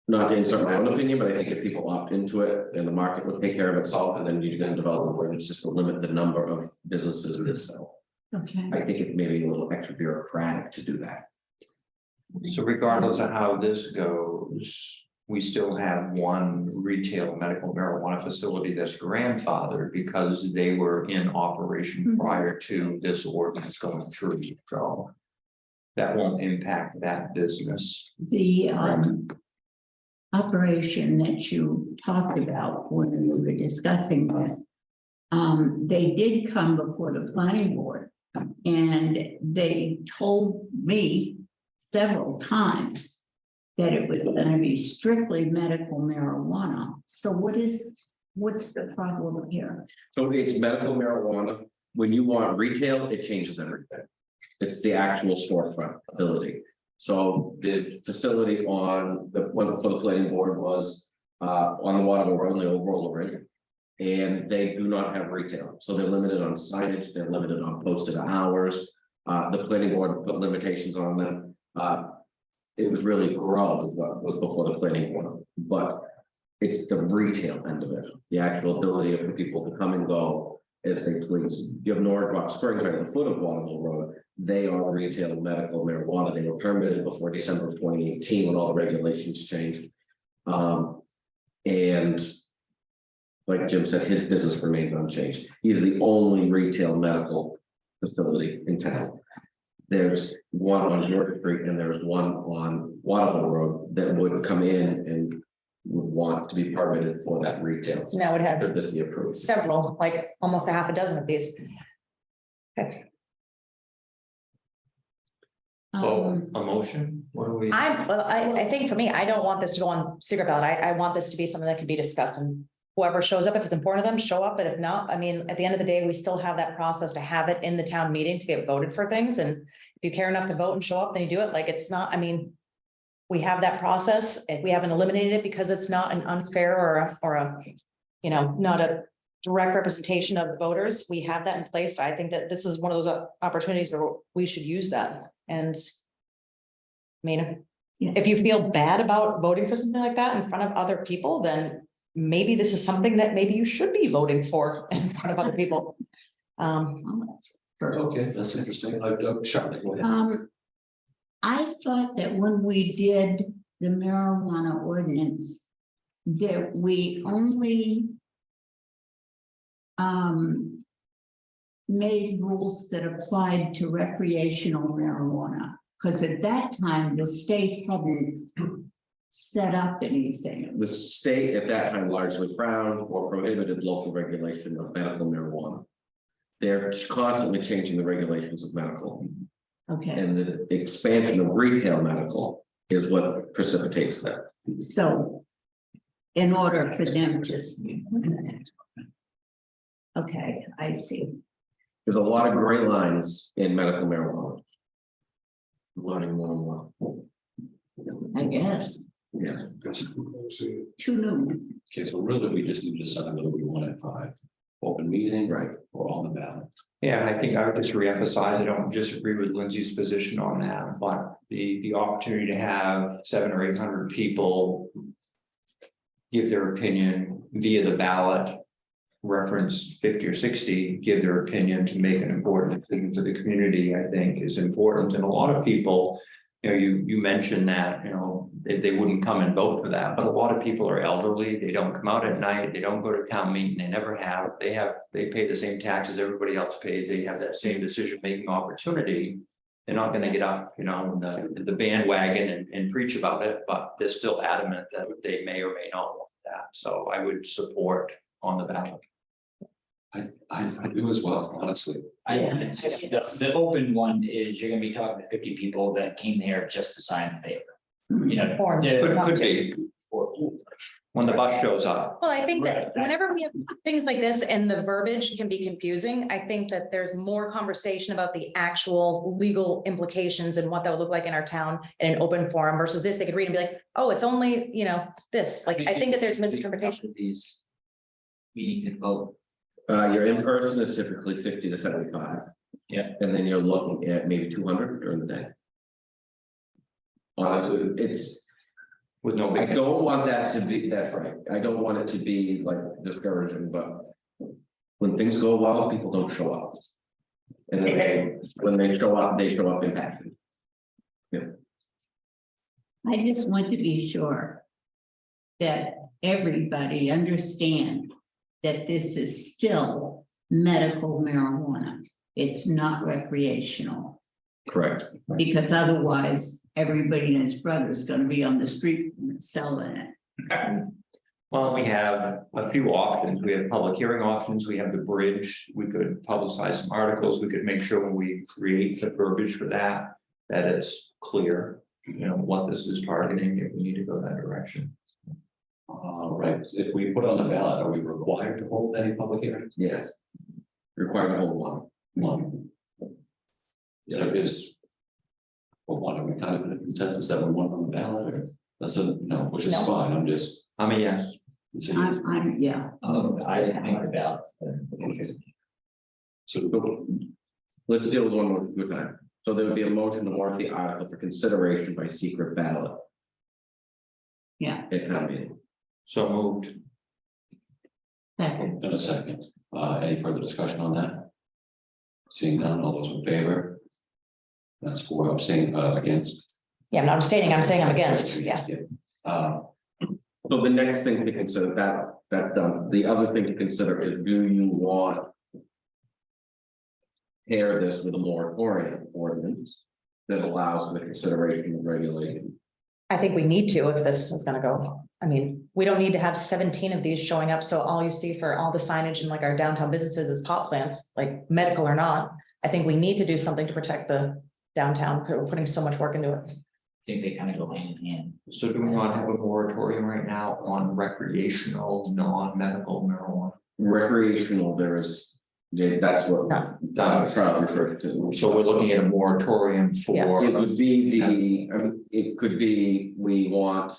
not to insert my own opinion, but I think if people opt into it, then the market will take care of itself, and then you're going to develop an ordinance just to limit the number of businesses that sell. okay. I think it may be a little extra bureaucratic to do that. So regardless of how this goes, we still have one retail medical marijuana facility that's grandfathered because they were in operation prior to this ordinance going through. So that won't impact that business. The operation that you talked about when we were discussing this, they did come before the planning board and they told me several times that it was going to be strictly medical marijuana. So what's the problem here? So it's medical marijuana. When you want retail, it changes everything. It's the actual storefront ability. So the facility on the one for the planning board was on the Waterville Road, on the old roller ring. And they do not have retail, so they're limited on signage, they're limited on posted hours. The planning board put limitations on them. It was really grow is what was before the planning board, but it's the retail end of it, the actual ability for people to come and go as they please. You have Norridgewock Springs right at the foot of Waterville Road. They are retail medical marijuana. They were permitted before December of 2018 when all the regulations changed. And like Jim said, his business remains unchanged. He's the only retail medical facility in town. There's one on Georgia Street and there's one on Waterville Road that would come in and would want to be permitted for that retail. So now would have Should this be approved? several, like almost a half a dozen of these. Okay. So a motion, what do we? I think for me, I don't want this to go on secret ballot. I want this to be something that can be discussed and whoever shows up, if it's important to them, show up. But if not, I mean, at the end of the day, we still have that process to have it in the town meeting to get voted for things. And if you care enough to vote and show up, then you do it. Like, it's not, I mean, we have that process. If we haven't eliminated it because it's not an unfair or a, you know, not a direct representation of the voters, we have that in place. So I think that this is one of those opportunities where we should use that. And I mean, if you feel bad about voting for something like that in front of other people, then maybe this is something that maybe you should be voting for in front of other people. Okay, that's interesting. Charlotte, go ahead. I thought that when we did the marijuana ordinance, that we only made rules that applied to recreational marijuana, because at that time, the state hadn't set up anything. The state at that time largely frowned or prohibited local regulation of medical marijuana. They're constantly changing the regulations of medical. Okay, And the expansion of retail medical is what precipitates that. so in order for them to. Okay, I see. There's a lot of gray lines in medical marijuana. Learning more and more. I guess, Yeah. too new. Okay, so really, we just need to decide whether we want it 5 open meeting, Right. or on the ballot. Yeah, and I think I would just reemphasize, I don't disagree with Lindsay's position on that, but the opportunity to have 700 or 800 people give their opinion via the ballot, reference 50 or 60, give their opinion to make an important decision for the community, I think is important. And a lot of people, you know, you mentioned that, you know, they wouldn't come and vote for that, but a lot of people are elderly, they don't come out at night, they don't go to town meeting, they never have, they pay the same taxes everybody else pays, they have that same decision-making opportunity. They're not gonna get up, you know, in the bandwagon and preach about it, but they're still adamant that they may or may not want that. So I would support on the ballot. I do as well, honestly. The open one is you're gonna be talking to 50 people that came here just to sign the paper. You know, Or- Could be, when the bus shows up. Well, I think that Right. whenever we have things like this and the verbiage can be confusing, I think that there's more conversation about the actual legal implications and what that would look like in our town in an open forum versus this, they could read and be like, oh, it's only, you know, this, like, I think that there's misinterpretation. These meetings and vote. Your in-person is typically 50 to 75. Yeah. And then you're looking at maybe 200 during the day. Honestly, it's, With no I big. don't want that to be, that's right. I don't want it to be like discouraging, but when things go well, people don't show up. And then when they show up impacted. I just want to be sure that everybody understand that this is still medical marijuana. It's not recreational, Correct. because otherwise everybody and his brother is gonna be on the street selling it. Well, we have a few options. We have public hearing options. We have the bridge. We could publicize some articles. We could make sure when we create the verbiage for that, that it's clear, you know, what this is targeting, if we need to go that direction. Right, if we put on the ballot, are we required to hold any public hearings? Yes. Required to hold one. One. So it is. Well, one, are we kind of in a consensus that we want on the ballot or that's a, no, which is No. fine, I'm just. I mean, yes. Yeah. I didn't think about. So let's deal with one more good time. So there would be a motion to warrant the article for consideration by secret ballot. Yeah. At town meeting. So moved. Second. In a second, any further discussion on that? Seeing none, all those in favor? That's 4 abstaining, against. Yeah, I'm not abstaining, I'm saying I'm against, yeah. So the next thing to consider, that's done. The other thing to consider is, do you want pair this with a moratorium ordinance that allows for the consideration of regulation? I think we need to if this is gonna go. I mean, we don't need to have 17 of these showing up, so all you see for all the signage in like our downtown businesses is pot plants, like medical or not. I think we need to do something to protect the downtown, because we're putting so much work into it. I think they kind of go hand in hand. So do we want to have a moratorium right now on recreational, non-medical marijuana? Recreational, there is, that's what Charlotte referred to. So we're looking at a moratorium for. It would be the, I mean, it could be, we want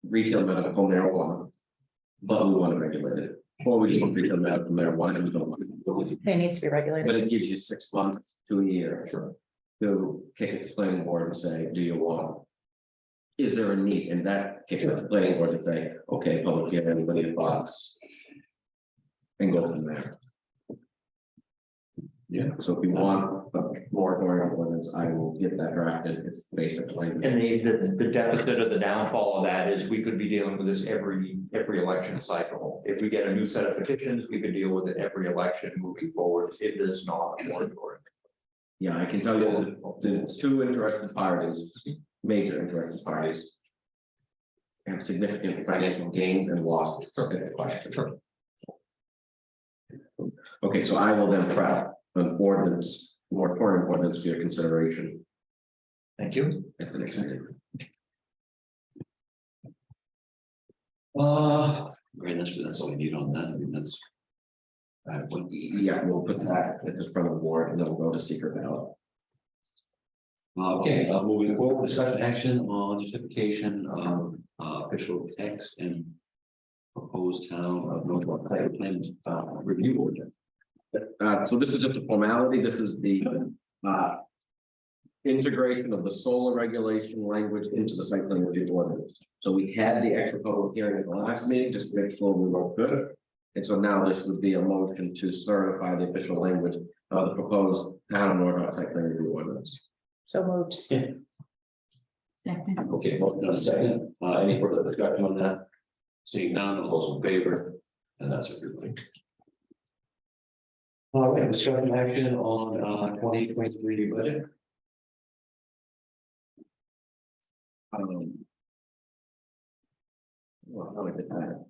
retail medical marijuana, but we want to regulate it. Or we just want retail medical marijuana and we don't want it. It needs to be But regulated. it gives you 6 months to a year. Sure. To kick it to planning board and say, do you want? Is there a need? And that kicks it to planning board to say, okay, public, give anybody thoughts? And go from there. Yeah, so if you want a moratorium ordinance, I will get that drafted. It's basic language. And the deficit or the downfall of that is we could be dealing with this every election cycle. If we get a new set of petitions, we could deal with it every election moving forward if there's not a moratorium. Yeah, I can tell you that the 2 interested parties, major interested parties, have significant financial gains and losses. Okay, so I will then draft an ordinance, moratorium ordinance for your consideration Thank you. at the next meeting. Right, that's all we need on that, I mean, that's. Yeah, we'll put that at the front of the board and then we'll go to secret ballot. Okay, moving forward, discussion action on certification of official text and proposed town of Norridgewock site plans review order. So this is just a formality. This is the integration of the solar regulation language into the site plan review ordinance. So we had the extra public hearing at the last meeting, just to make sure we were good. And so now this would be a motion to certify the official language of the proposed town of Norridgewock site plan review ordinance. So moved. Second. Okay, motion on a second, any further discussion on that? Seeing none, all those in favor, and that's everybody. All right, discussion action on 2023 budget. Well, I like that.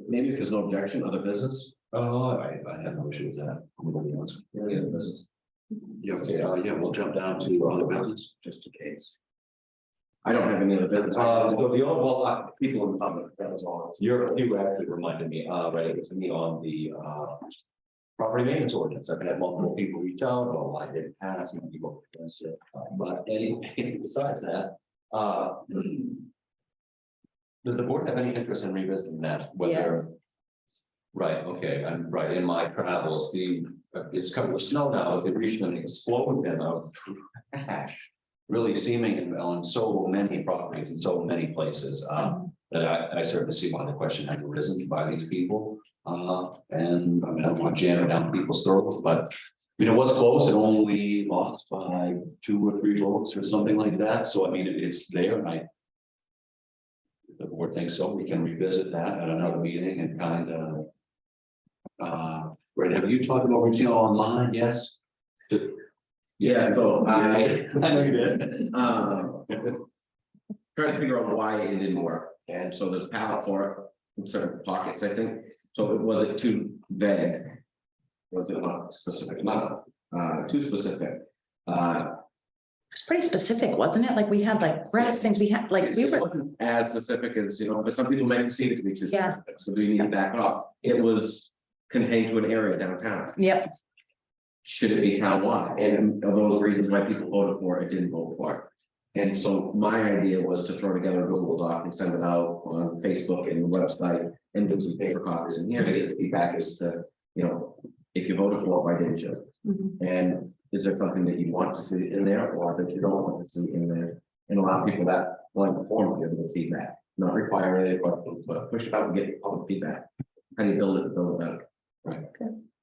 Maybe if there's no objection, other business. I have no issue with that. Anybody else? Any other business, Yeah, okay, yeah, we'll jump down to other business. just in case. I don't have any other business. So the overall, people in public, that was all. You actually reminded me, right, it was me on the, property maintenance ordinance. I've had multiple people reach out, well, I didn't pass, and people against it. But anyway, besides that, does the board have any interest in revisiting that? Whether. Right, okay, I'm right, in my travels, it's covered with snow now, they reached an explosion of trash. Really seeming on so many properties in so many places, that I certainly see why the question had arisen by these people. And I mean, I don't want to jam it down people's throats, but I mean, it was close, it only lost by 2 or 3 votes or something like that, so I mean, it's there, and if the board thinks so, we can revisit that at another meeting and kind of. Right, have you talked about routine online? Yes. Yeah, so I know you did. Trying to figure out why it didn't work, and so there's a palette for it in certain pockets, I think. So was it too vague? Was it not specific enough? Too specific? It's pretty specific, wasn't it? Like we had like grass things, we had like we It were, wasn't as specific as, but some people may perceive it to be too Yeah. specific, so do you need to back it up? It was contained to an area downtown. yep, Should it be townwide? And of those reasons why people voted for it, didn't vote for it. And so my idea was to throw together a Google Doc and send it out on Facebook and the website and do some paper copies in here to get the feedback as to, you know, if you voted for it, why didn't you? And is there something that you want to see in there or that you don't want to see in there? And a lot of people that want to form give the feedback, not require it, but push it out and get public feedback. How do you build it better? Right.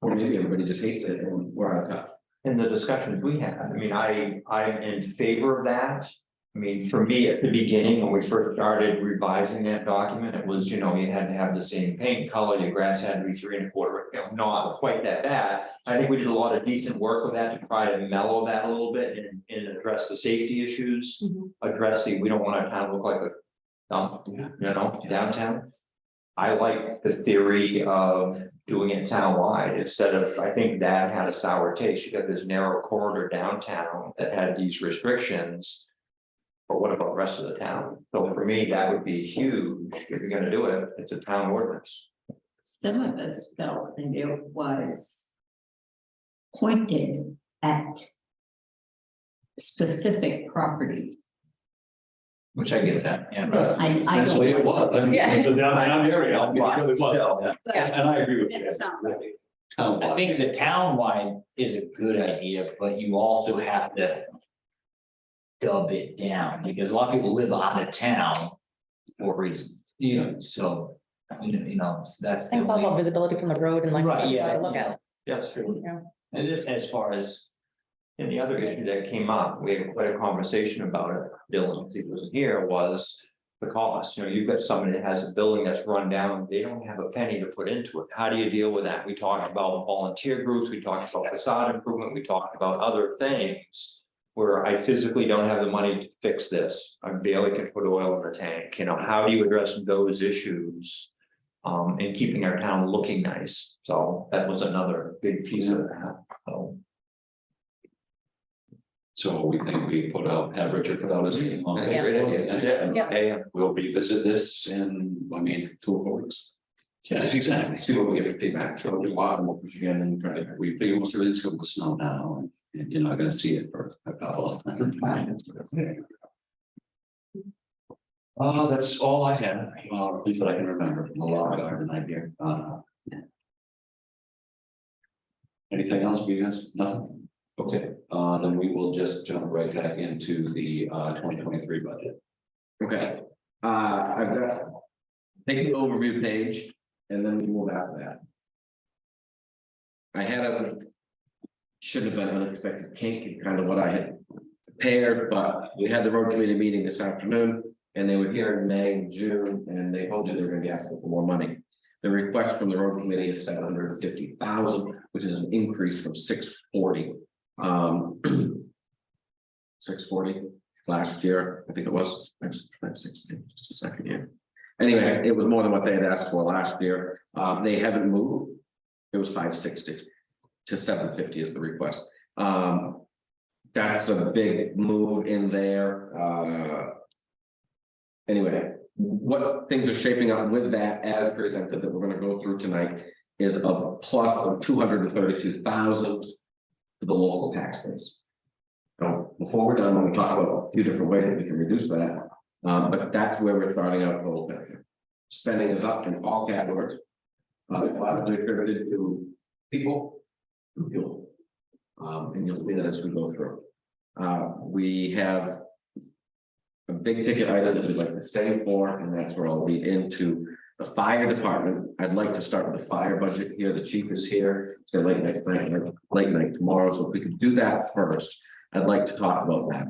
Or maybe everybody just hates it and we're out of touch. In the discussions we had, I mean, I'm in favor of that. I mean, for me, at the beginning, when we first started revising that document, it was, you know, you had to have the same paint color, your grass had to be 3 1/4, you know, not quite that bad. I think we did a lot of decent work with that to try to mellow that a little bit and address the safety issues. Addressing, we don't want our town to look like a dump, you know, downtown. I like the theory of doing it townwide instead of, I think that had a sour taste. You got this narrow corridor downtown that had these restrictions. But what about the rest of the town? So for me, that would be huge. If you're gonna do it, it's a town ordinance. Some of us felt that it was pointed at specific properties. Which I get that, yeah. But I Essentially, it was. I mean, Yeah. it's a downtown area. It Right, really was. still, And I agree with you. It's not right. I think the townwide is a good idea, but you also have to dub it down, because a lot of people live out of town for a reason, you know, so, you know, that's. I think it's all about visibility from the road and like. Right, yeah. Look at it. That's true. And as far as, And the other issue that came up, we had quite a conversation about it, Dylan, he wasn't here, was the cost. You know, you've got somebody that has a building that's run down, they don't have a penny to put into it. How do you deal with that? We talked about volunteer groups, we talked about facade improvement, we talked about other things. Where I physically don't have the money to fix this, I barely can put oil in the tank, you know, how do you address those issues? And keeping our town looking nice, so that was another big piece of that, so. So we think we have Richard put out his. Great idea. Yeah. We'll revisit this in, I mean, 2 or 4 weeks. Yeah, exactly. See what we get for feedback. So we'll bottom, we'll push again and try to. We figure most everything's going to snow now and you're not gonna see it for a couple of times. That's all I have, at least that I can remember from the law garden idea. Anything else, you guys? Nothing? Okay, then we will just jump right back into the 2023 budget. Okay, I've got. Take the overview page and then we move after that. I had should have been unexpected kink, kind of what I had prepared, but we had the road committee meeting this afternoon. And they were here in May and June, and they told you they were gonna be asking for more money. The request from the road committee is 750,000, which is an increase from 640. 640 last year, I think it was, 660, just a second here. Anyway, it was more than what they had asked for last year. They haven't moved. It was 560 to 750 is the request. That's a big move in there. Anyway, what things are shaping up with that as presented that we're going to go through tonight is a plus of 232,000 for the local tax base. So before we're done, I'm going to talk about a few different ways that we can reduce that. But that's where we're starting out total picture. Spending is up in all categories. Attributed to people and fuel. And you'll see that as we go through. We have a big ticket item that we'd like to save for, and that's where I'll lead into the fire department. I'd like to start with the fire budget here. The chief is here. It's gonna late night tomorrow. So if we could do that first, I'd like to talk about that.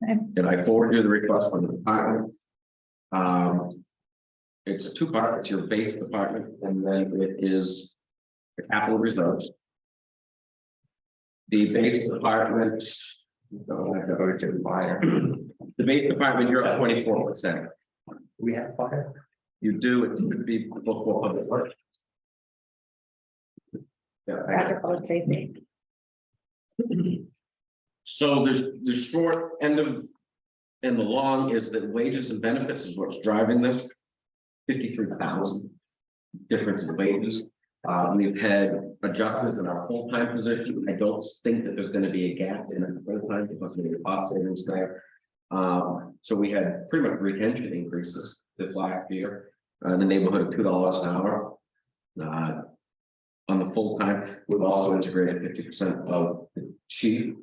Okay. Did I forward you the request from the department? It's a 2-part, it's your base department, and then it is the capital reserves. The base department. The base department, you're up 24%. We have fire. You do, it should be before public works. Yeah, After public safety. so there's the short end of, and the long is that wages and benefits is what's driving this. 53,000 difference in wages. We've had adjustments in our full-time position. I don't think that there's gonna be a gap in the full-time because of the cost savings there. So we had pretty much retention increases this last year, in the neighborhood of $2 an hour. On the full-time, we've also integrated 50% of the chief,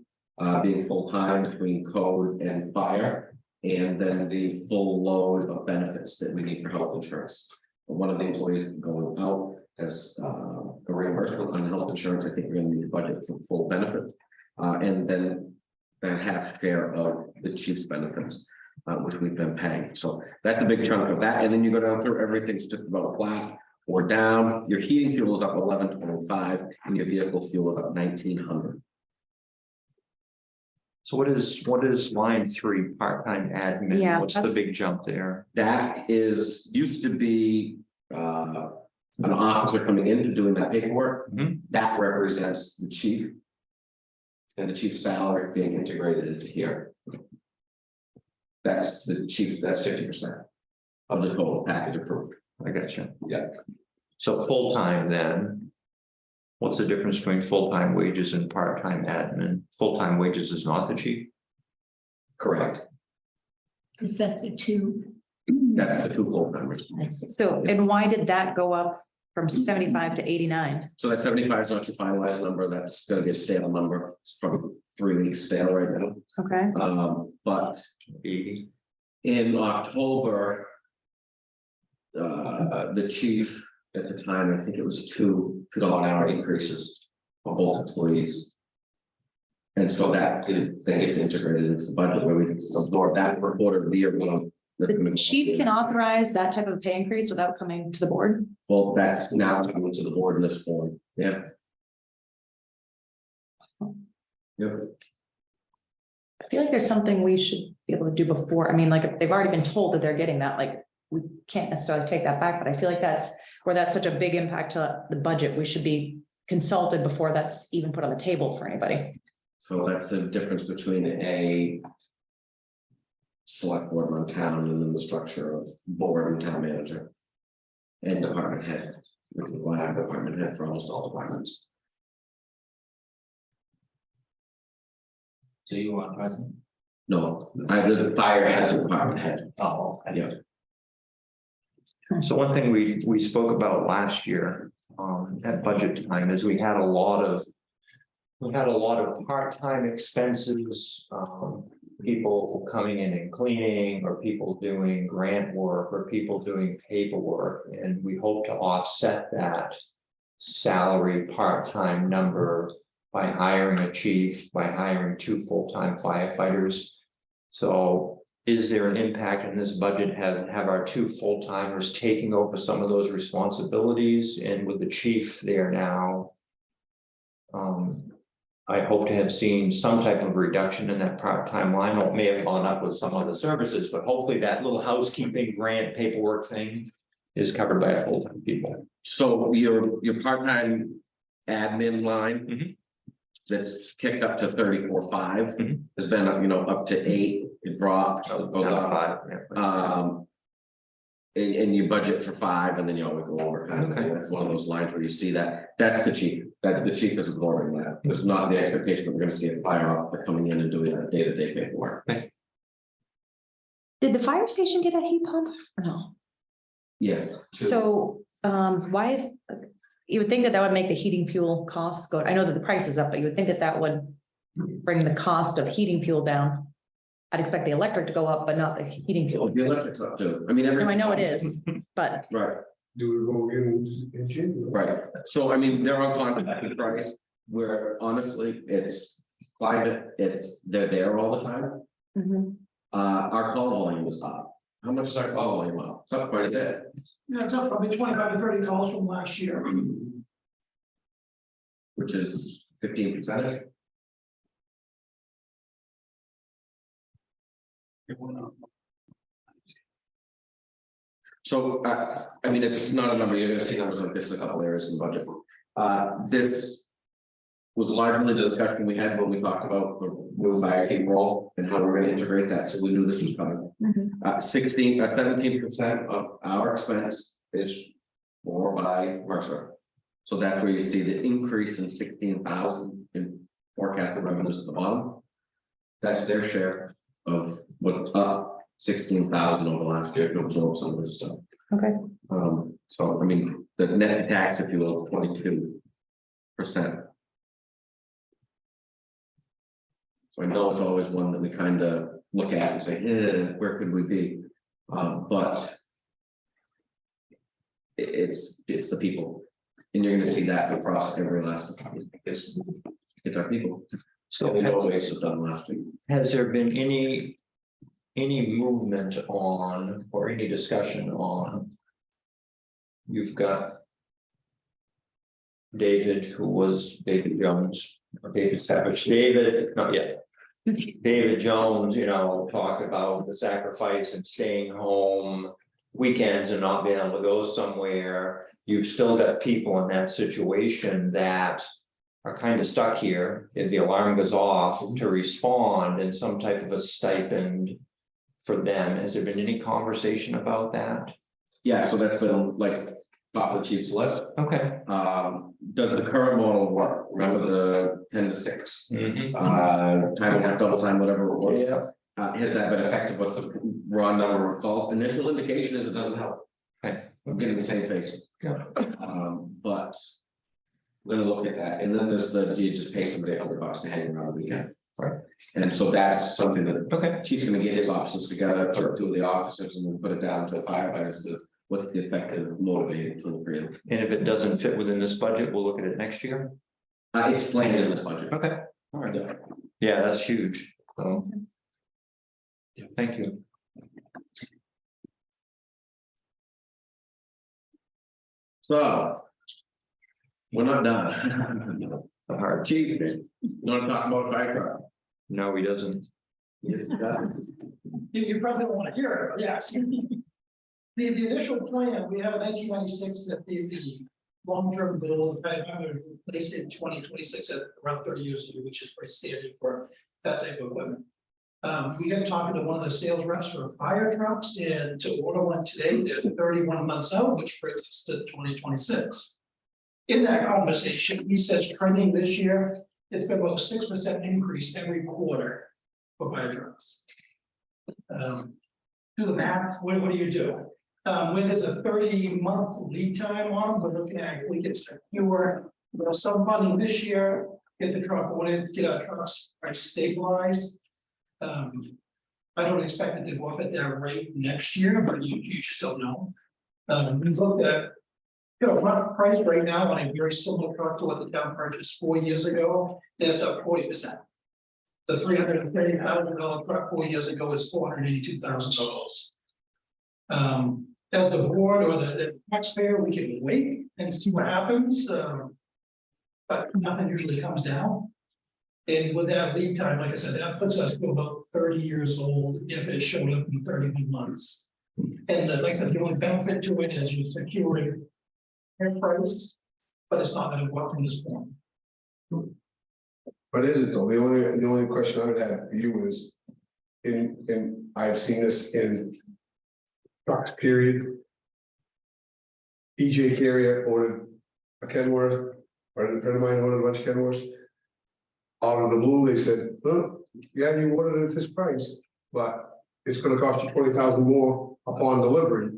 being full-time between code and fire. And then the full load of benefits that we need for health insurance. One of the employees going out as a reimbursement on health insurance, I think we're gonna need to budget for full benefits. And then that half share of the chief's benefits, which we've been paying. So that's a big chunk of that. And then you go down through, everything's just about flat or down. Your heating fuel is up 11.25 and your vehicle fuel is up 1,900. So what is line 3, part-time admin? Yeah, What's the that's- big jump there? That used to be an officer coming in to doing that paperwork. Mhm. That represents the chief. And the chief's salary being integrated into here. That's the chief, that's 50% of the total package approved. I got you. Yeah. So full-time then, what's the difference between full-time wages and part-time admin? Full-time wages is not the chief? Correct. Is that the two? That's the two full timers. So, and why did that go up from 75 to 89? So that 75 is not your finalized number. That's gonna be a stale number. It's probably 3 weeks stale right now. Okay. But 80? in October. The chief at the time, I think it was $2 an hour increases for both employees. And so that gets integrated into the budget where we absorb that per quarter of the year. The chief can authorize that type of pay increase without coming to the board? Well, that's now coming to the board in this form, yeah. Yep. I feel like there's something we should be able to do before. I mean, like, if they've already been told that they're getting that, like, we can't necessarily take that back, but I feel like that's such a big impact to the budget. We should be consulted before that's even put on the table for anybody. So that's the difference between a select board run town and then the structure of board and town manager. And department head, which is why I have department head for almost all departments. So you want president? No, the fire has a department head, Oh, okay. yeah. So one thing we spoke about last year, at budget time is we had a lot of part-time expenses, people coming in and cleaning, or people doing grant work, or people doing paperwork, and we hope to offset that salary part-time number by hiring a chief, by hiring 2 full-time firefighters. So is there an impact in this budget, have our 2 full-timers taking over some of those responsibilities, and with the chief there now? I hope to have seen some type of reduction in that part-time line. It may have gone up with some other services, but hopefully that little housekeeping grant paperwork thing is covered by full-time people. So your part-time admin line. Mhm. That's kicked up to 34.5, Mhm. has been up, up to 8, it dropped, it goes up. And you budget for 5 and then you always go over kind of thing. That's one of those lines where you see that, that's the chief, that the chief is absorbing that. There's not the expectation that we're gonna see a fire officer coming in and doing that day-to-day paperwork. Did the fire station get a heat pump or no? Yes. So, why is, you would think that would make the heating fuel costs go, I know that the price is up, but you would think that would bring the cost of heating fuel down. I'd expect the electric to go up, but not the heating Well, fuel. the electric's up too. I mean, No, I know it is, but Right, Do we go in January? right. So I mean, they're on contract price where honestly, it's climate, they're there all the time. mhm. Our call volume is up. How much is our call volume up? It's up quite a bit. Yeah, it's up probably 25 to 30 calls from last year. Which is 15%. So, I mean, it's not a number, you're gonna see numbers like this in a couple areas in the budget. This was largely the discussion we had when we talked about the new fire chief role and how we're gonna integrate that, so we knew this was coming. 17% of our expense is more by Mercer. So that's where you see the increase in 16,000 in forecasted revenues at the bottom. That's their share of what's up 16,000 over last year to absorb some of this stuff. Okay. So I mean, the net tax, if you will, 22%. So I know it's always one that we kind of look at and say, where could we be? But it's the people, and you're gonna see that across every last, it's our people. So We always have done last year. has there been any movement on, or any discussion on? You've got David, who was David Jones, or David Savage, David, not yet. David Jones, you know, talk about the sacrifice and staying home weekends and not being able to go somewhere. You've still got people in that situation that are kind of stuck here. If the alarm goes off, to respond in some type of a stipend for them. Has there been any conversation about that? Yeah, so that's been like top of the chief's list. Okay. Does the current model work? Remember the 10 to 6? Mhm. Time and a half, double time, whatever it was. Yeah. Has that been effective? What's the raw number of calls? Initial indication is it doesn't help. Okay. I'm getting the same face. Yeah. But we're gonna look at that. And then there's the, do you just pay somebody $100 to hang around the weekend? Right. And so that's something that Okay. chief's gonna get his options together, put it to the officers and then put it down to the firefighters. What's the effective motivating tool for you? And if it doesn't fit within this budget, we'll look at it next year. It's planned in this budget. Okay. All right. Yeah, that's huge. So. Thank you. So. We're not done. All right. Chief, you wanna talk about fire truck? No, he doesn't. Yes, it does. You probably don't want to hear it, but yes. The initial plan, we have a 1996 that the long-term bill, the Fed was replaced in 2026 at around 30 years old, which is pretty standard for that type of equipment. We got talking to one of the sales reps for fire trucks and to order one today, they're 31 months out, which brings us to 2026. In that conversation, he says trending this year, it's been about 6% increase every quarter for fire trucks. Do the math, what do you do? When there's a 30-month lead time on them, we're looking at, we get fewer, some funding this year, get the truck ordered, get our trucks stabilized. I don't expect it to go up at that rate next year, but you just don't know. We looked at, rough price right now on a very similar truck to what the town purchased 4 years ago, that's up 40%. The $330,000 truck 4 years ago is $482,000. As the board or the taxpayer, we can wait and see what happens. But nothing usually comes down. And with that lead time, like I said, that puts us to about 30 years old if it showed up in 31 months. And like I said, the only benefit to it is you secure a price, but it's not going to work from this point. But is it though? The only question I would have for you is, and I've seen this in trucks, period. EJ Carrier ordered a Kenworth, or a friend of mine ordered a bunch of Kenworths. Out of the blue, they said, well, yeah, you ordered it at this price, but it's gonna cost you 20,000 more upon delivery.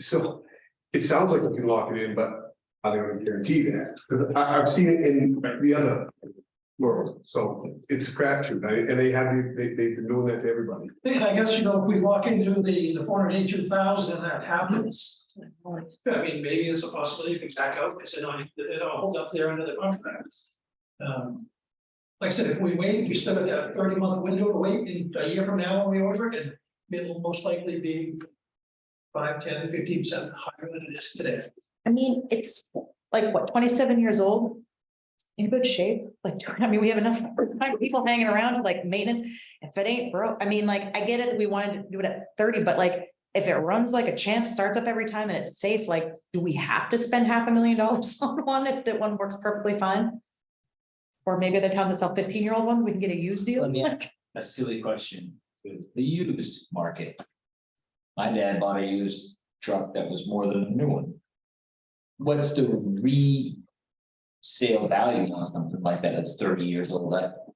So it sounds like we can lock it in, but are they gonna guarantee that? Because I've seen it in the other world, so it's a crapshoot, and they've been doing that to everybody. And I guess, if we lock into the 482,000 and that happens, I mean, maybe it's a possibility you can back out because it'll hold up there under the contract. Like I said, if we wait, we still have that 30-month window to wait, in a year from now when we order it, and it'll most likely be 5, 10, 15% higher than it is today. I mean, it's like, what, 27 years old? In good shape, like, I mean, we have enough people hanging around, like maintenance, if it ain't broke, I mean, like, I get it that we wanted to do it at 30, but like, if it runs like a champ, starts up every time and it's safe, like, do we have to spend $500,000 on one if that one works perfectly fine? Or maybe the towns that sell 15-year-old ones, we can get a used deal. Let me ask a silly question, with the used market. My dad bought a used truck that was more than a new one. what's the resale value on something like that, that's 30 years old, that,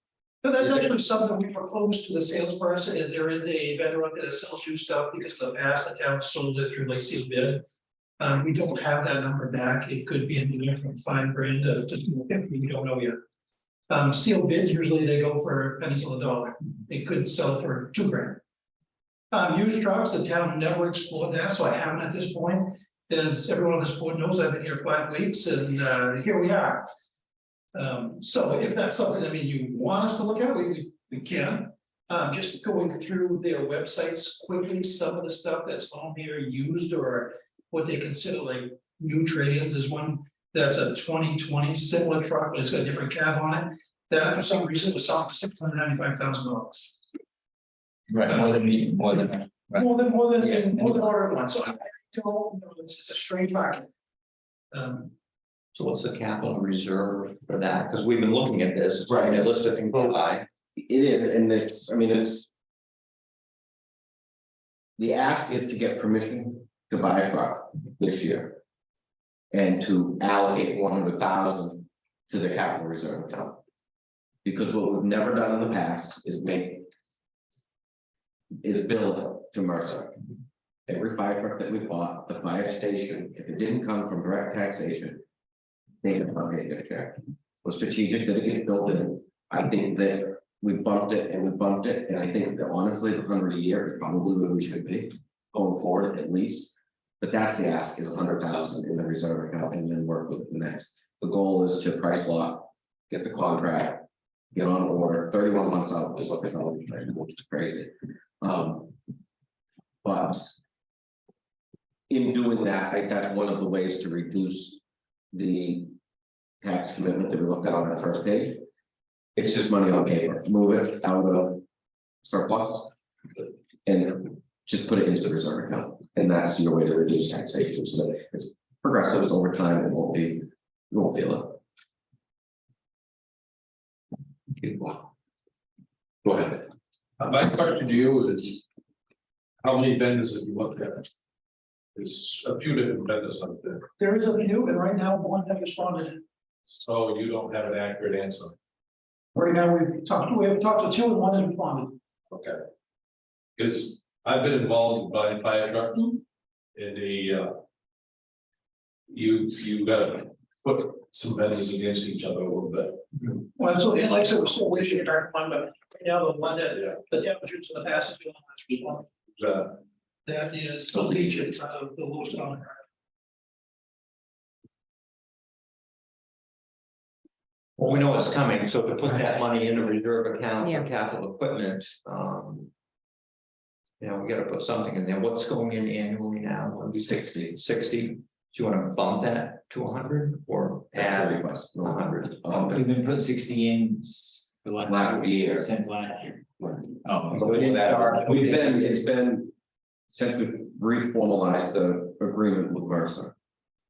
But that's actually something we propose to the salesperson, is there is a vendor out there that sells you stuff, because in the past, the town sold it through like sealed bid. We don't have that number back, it could be anywhere from $5,000 to 50, we don't know yet. Sealed bids, usually they go for pennies on the dollar, it could sell for $2,000. Used trucks, the town never explored that, so I haven't at this point. As everyone on this board knows, I've been here 5 weeks and here we are. So if that's something, I mean, you want us to look at, we can. Just going through their websites quickly, some of the stuff that's on here used or what they consider like new trade-ins is one that's a 2020 similar truck, but it's got a different cab on it. That for some reason was sold for $695,000. right, more than, right. More than ordered one, so I don't know, it's a strange market. So what's the capital reserve for that? Because we've been looking at this, it's Right. on a list of things to buy. It is, and it's, I mean, it's. The ask is to get permission to buy a truck this year. And to allocate 100,000 to the capital reserve account. Because what we've never done in the past is bill it to Mercer. Every fire truck that we bought, the fire station, if it didn't come from direct taxation. They have not get a check. It was strategic that it gets built in. I think that we bumped it and we bumped it, and I think that honestly, the 100 a year is probably where we should be going forward at least. But that's the ask, is 100,000 in the reserve account and then work with the next. The goal is to price lock, get the contract, get on order, 31 months out is what they're going, which is crazy. But in doing that, I think that's one of the ways to reduce the tax commitment that we looked at on the first page. It's just money on paper, move it out of surplus and just put it into the reserve account. And that's your way to reduce taxation, so that it's progressive, it's over time, it won't be, you won't feel it. Okay, wow. Go ahead. My question to you is, how many vendors have you looked at? There's a few different vendors out there, There is a few, and right now, one has responded. so you don't have an accurate answer. Right now, we have talked to two, and one has responded. Okay. Because I've been involved in buying fire trucks. Mhm. And you gotta put some vendors against each other a little bit. Well, so, and like I said, we're still waiting to start one, but right now, the one that, Yeah. the temperatures in the past is the one that's responded. That is the Legion, it's out of the lowest on. Well, we know it's coming, so to put that money in the reserve account Yeah. for capital equipment, we gotta put something in there. What's going in annually now? 60. Do you want to bump that to 100 or That's the add request. 100? We've been putting 60 in for like Last year. since last year. Oh, So it's been, since we've reformalized the agreement with Mercer.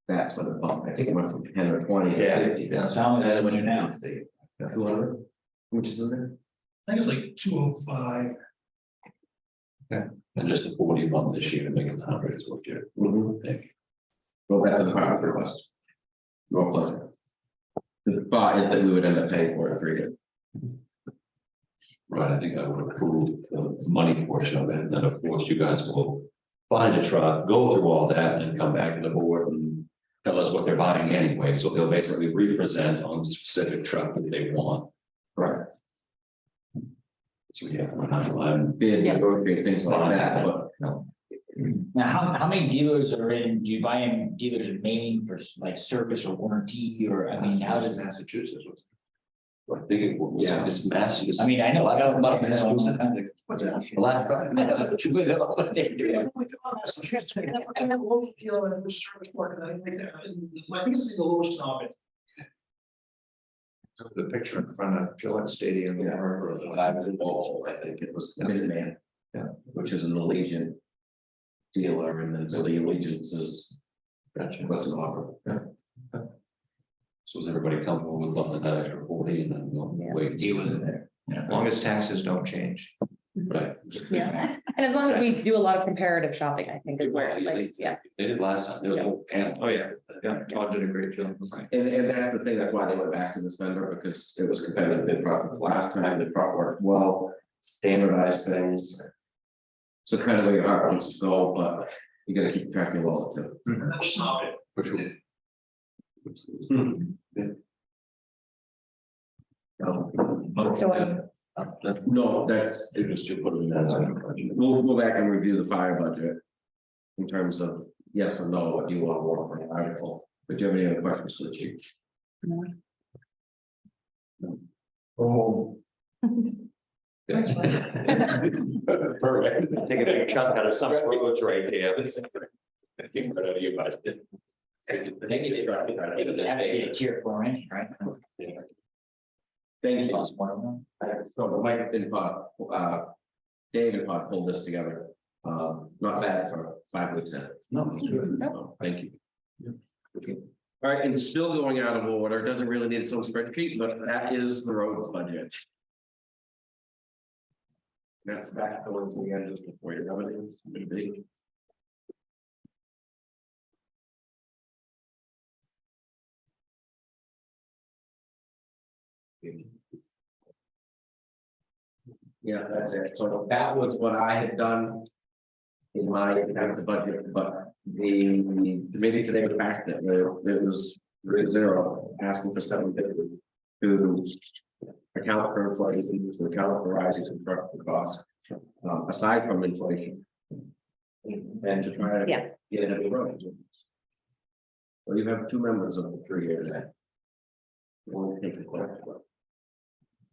That's when it bumped, I think it went from 10 or 20 to 50. so how much is it now? 200, which is in there. I think it's like 205. And just a 40 bump this year to make it 100 is what you think. Well, that's the department request. Your pleasure. The thought is that we would end up paying for it 3 years. Right, I think I would approve the money portion of it, and then of course you guys will find a truck, go through all that, and come back to the board and tell us what they're buying anyway, so they'll basically represent on the specific truck that they want. Right. So yeah, we're not allowed. Bid, negotiate, things like that, but Now, how many dealers are in, do you buy in dealers in Maine for like service or warranty, or, I mean, how does that? Massachusetts? I think it was, Yeah. it's Massachusetts. I mean, I know, I got a lot of Massachusetts. What's that? Black truck. And then we come on, Massachusetts, we have a local dealer in the service market, I think that, I think it's the lowest of it. The picture in front of Gillette Stadium. I was involved, I think it was Minuteman. Yeah. Which is an Allegiant dealer, and then so the Allegiance is, Gotcha. what's an offer. So is everybody comfortable with bumping that extra 40 and then we'll wait? and see Deal with what it there. As long as taxes don't change. Right. Yeah. And as long as we do a lot of comparative shopping, I think is where, like, yeah. They did last time, there was no animal. Oh, yeah, yeah, Todd did a great job. And that's the thing, that's why they went back to this vendor, because it was competitive bid process last time, the product worked well, standardized things. So it's kind of where your heart wants to go, but you gotta keep track of all of it. And that's not it. For sure. So, No, that's, It was to put it in that. we'll go back and review the fire budget. In terms of yes or no, what you want to work for the article, but do you have any other questions for the chief? Oh, Perfect. Take a big chunk out of some roads right there. Take right out of your budget. They have to get a tier 4 in, right? Thank you. That's one of them. So Mike and Dave and Pod pulled this together. Not bad for 5 weeks in. No, it's good. So, thank you. Okay. All right, and still going out of order, doesn't really need its own spreadsheet, but that is the roads budget. That's back towards the end just before your revenues. Big. Yeah, that's it. So that was what I had done. In my kind of the budget, but the committee today was back that it was 3-0, asking for 750 to account for inflation, to account for rising construction costs, aside from inflation. And to try to Yeah. get ahead of the road. Well, you have 2 members of the 3 here today. You want to take the question?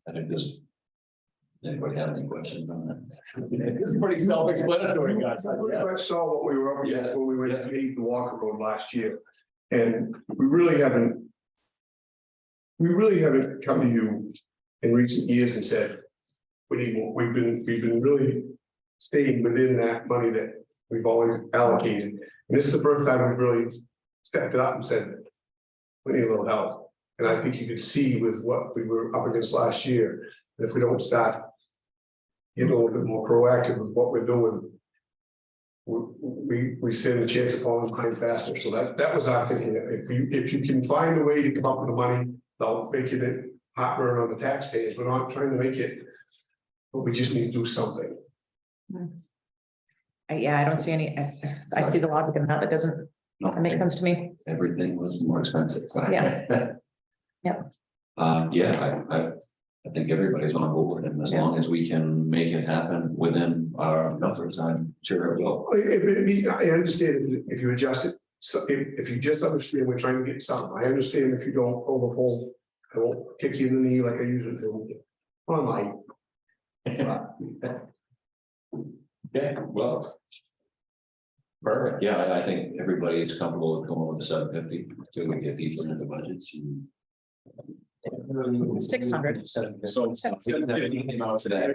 I think this. Anybody have any questions on that? This is pretty self-explanatory, guys. I saw what we were up against when we went to pave the Walker Road last year. And we really haven't come to you in recent years and said, we need more. We've been really staying within that money that we've always allocated. And this is the first time we've really stepped it up and said, we need a little help. And I think you could see with what we were up against last year, that if we don't start getting a little bit more proactive with what we're doing, we stand a chance of falling behind faster. So that was our thinking. If you can find a way to come up with the money, without making it heartburn on the taxpayers, we're not trying to make it, but we just need to do something. yeah, I don't see any, I see the logic in that. That doesn't make sense to me. Everything was more expensive. Yeah. Yeah. Yeah, I think everybody's on board, and as Yeah. long as we can make it happen within our numbers, I'm sure it will. I understand if you adjust it, so if you just understand, we're trying to get something. I understand if you don't overhaul, I won't kick you in the knee like I usually do. I might. Okay, well. Perfect, yeah, I think everybody's comfortable with going with the 750, till we get people into the budgets and. 600. So 750 came out today.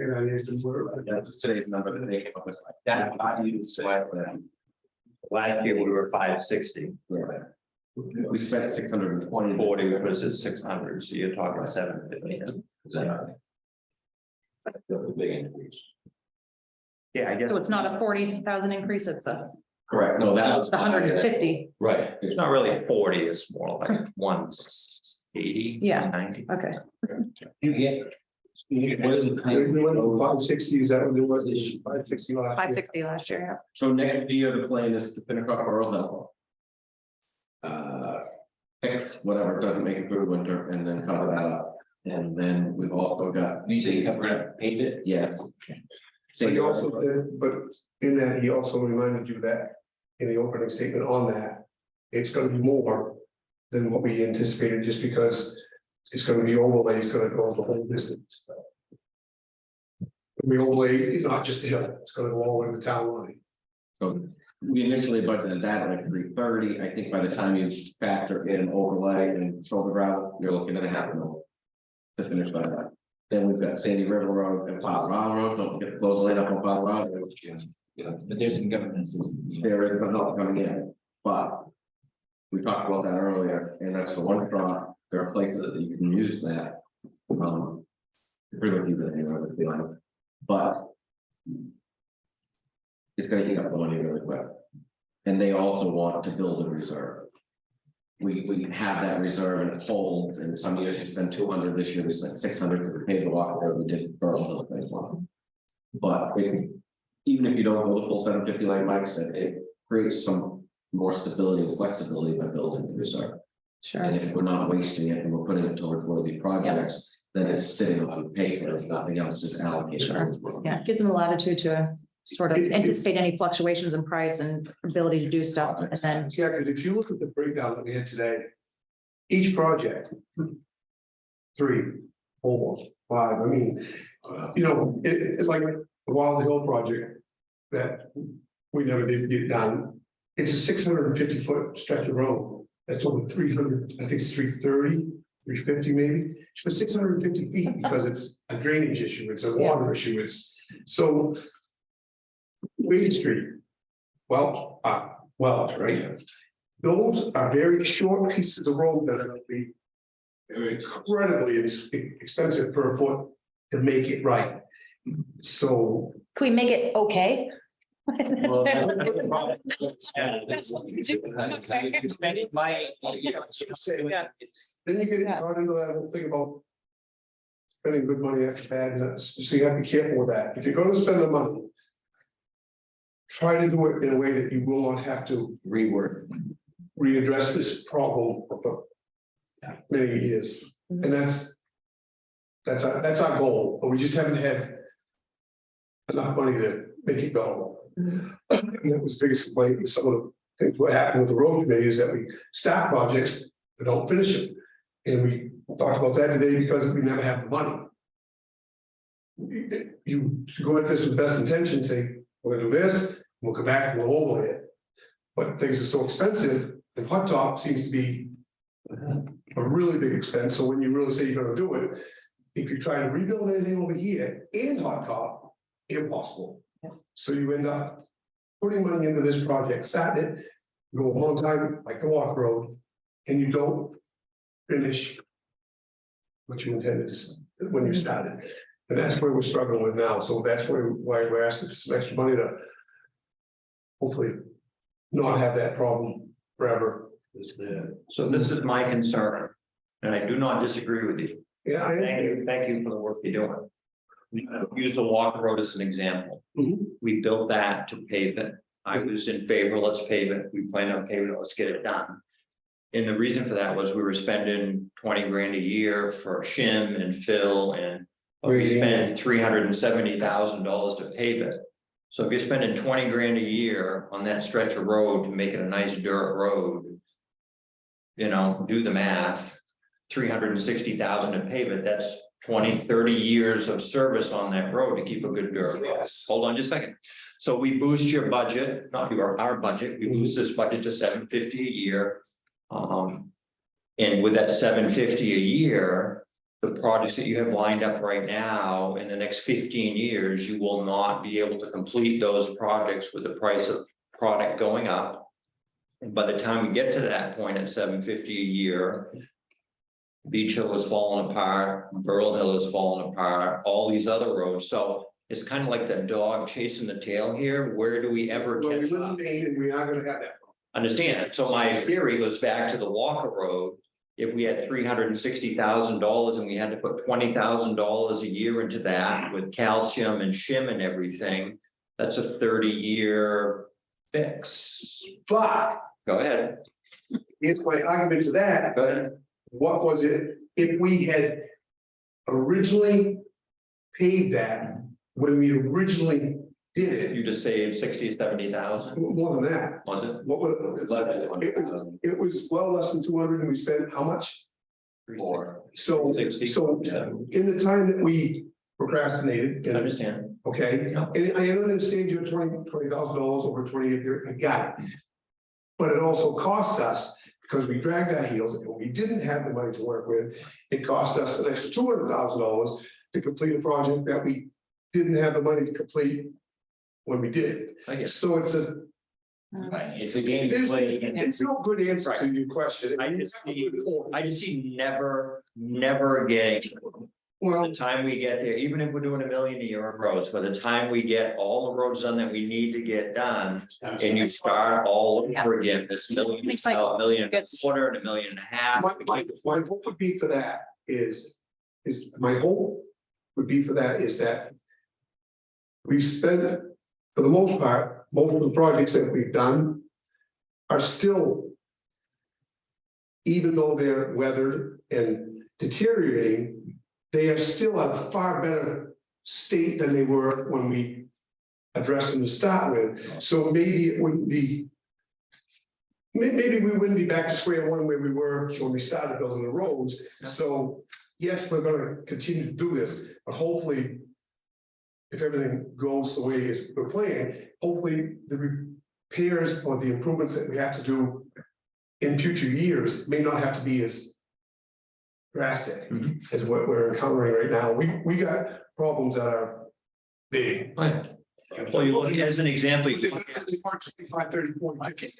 That's today's number that they came up with. That I used to like that. Last year we were 560. We spent 620. 40 was at 600, so you're talking 750. Exactly. That's a big increase. Yeah, I guess. So it's not a 40,000 increase, it's a, Correct, no, that was. it's 150. Right. It's not really 40, it's more like 180. Yeah. 90. Okay. You get. What is it? We went from 560, is that what it was? 560 last year. 560 last year, So next year, the plan is to finish off Earl Hill. Fix whatever doesn't make it through winter and then cover that up. And then we've also got. You say we're gonna paint it? Yeah. So he also did, but in that, he also reminded you that in the opening statement on that, it's gonna be more than what we anticipated, just because it's gonna be overlay, it's gonna go the whole distance. We overlay, not just the hill, it's gonna go all over the town line. So we initially budgeted that at like 330. I think by the time you factor in overlay and shoulder gravel, you're looking at a $500,000 to finish by that. Then we've got Sandy River Road and Flat Rock Road. Don't forget to close the lane up on Flat Rock. But there's some governance. There is not coming in, but we talked about that earlier, and that's the one spot. There are places that you can use that. Pretty much even anywhere, let's be honest. But it's gonna eat up the money really quick. And they also want to build a reserve. We have that reserve and it holds, and some years you spend 200, this year we spent 600 to pay the walk road, we did Burl Hill as well. But even if you don't go the full 750 like Mike said, it creates some more stability and flexibility by building the reserve. Sure. And if we're not wasting it and we're putting it towards worthy projects, then it's sitting on paper, if nothing else, just allocated. Sure. towards work. Yeah, it gives them the latitude to sort of anticipate any fluctuations in price and ability to do stuff, and then, Yeah, because if you look at the breakdown that we had today, each project. 3, 4, 5, I mean, you know, it's like the Wild Hill project. That we never did get done. It's a 650-foot stretch of road. That's over 300, I think it's 330, 350 maybe. It's for 650 feet because it's a drainage issue, it's a water issue, it's so. Wade Street, Welch, right? Those are very short pieces of road that are gonna be incredibly expensive per foot to make it right. So. can we make it okay? Well, Yeah. Then you get Yeah. caught into that whole thing about. Spending good money after bad, and so you have to be careful with that. If you're gonna spend the money. Try to do it in a way that you will not have to readdress this problem for many years. And that's our goal, but we just haven't had enough money to make it go. And that was the biggest complaint with some of the things, what happened with the road committee is that we start projects, but don't finish them. And we talked about that today because we never have the money. You go at this with best intention, say, we're gonna do this, we'll come back, we'll overlay it. But things are so expensive, and hot top seems to be a really big expense, so when you really say you're gonna do it, if you try to rebuild anything over here in hot top, impossible. So you end up putting money into this project, starting it, go a long time, like the walk road, and you don't finish what you intended to when you started. And that's where we're struggling with now, so that's why we're asking for some extra money to hopefully not have that problem forever. So this is my concern, and I do not disagree with you. Yeah, Thank you for the work you're doing. Use the Walker Road as an example. Mhm. We built that to pave it. I was in favor, let's pave it. We plan on paving it, let's get it done. And the reason for that was we were spending 20 grand a year for shim and fill and we spent $370,000 to pave it. So if you're spending 20 grand a year on that stretch of road to make it a nice dirt road. You know, do the math, 360,000 to pave it, that's 20, 30 years of service on that road to keep a good dirt road. Yes. Hold on just a second. So we boost your budget, not our budget, we boost this budget to $750 a year. And with that $750 a year, the projects that you have lined up right now, in the next 15 years, you will not be able to complete those projects with the price of product going up. And by the time we get to that point at $750 a year. Beach Hill is falling apart, Burl Hill is falling apart, all these other roads, so it's kind of like the dog chasing the tail here, where do we ever Well, we catch live up? in Maine and we are gonna have that. Understand, so my theory goes back to the Walker Road. If we had $360,000 and we had to put $20,000 a year into that with calcium and shim and everything, that's a 30-year fix. But Go ahead, here's my argument to that. go ahead. What was it, if we had originally paid that, when we originally did it, You just saved 60, 70,000, more than that, was it? what was it was well less than 200 and we spent how much? So, 60. so Yeah. in the time that we procrastinated, I and, understand. okay, Yeah. and I understand you're $20,000 over 20 a year, I got it. But it also cost us, because we dragged our heels and we didn't have the money to work with, it cost us an extra $200,000 to complete a project that we didn't have the money to complete when we did. I guess. So it's a, Right, it's a game to there's, play. there's no good answer to your question. I just see never getting Well, the time we get there, even if we're doing 1 million a year of roads, by the time we get all the roads done that we need to get done. And you start all over again, this million, It's like- a million and a it's- quarter and 1.5 million. my hope would be for that is my hope would be for that is that. We've spent, for the most part, most of the projects that we've done. Are still. Even though they're weathered and deteriorating, they are still at a far better state than they were when we. Addressed them to start with, so maybe it wouldn't be. Maybe we wouldn't be back to square one where we were when we started building the roads, so yes, we're gonna continue to do this, but hopefully. If everything goes the way we're planning, hopefully the repairs or the improvements that we have to do. In future years may not have to be as. Drastic as what we're encountering right now, we got problems that are big. Well, you look, as an example, you look at, 25, 30, 40.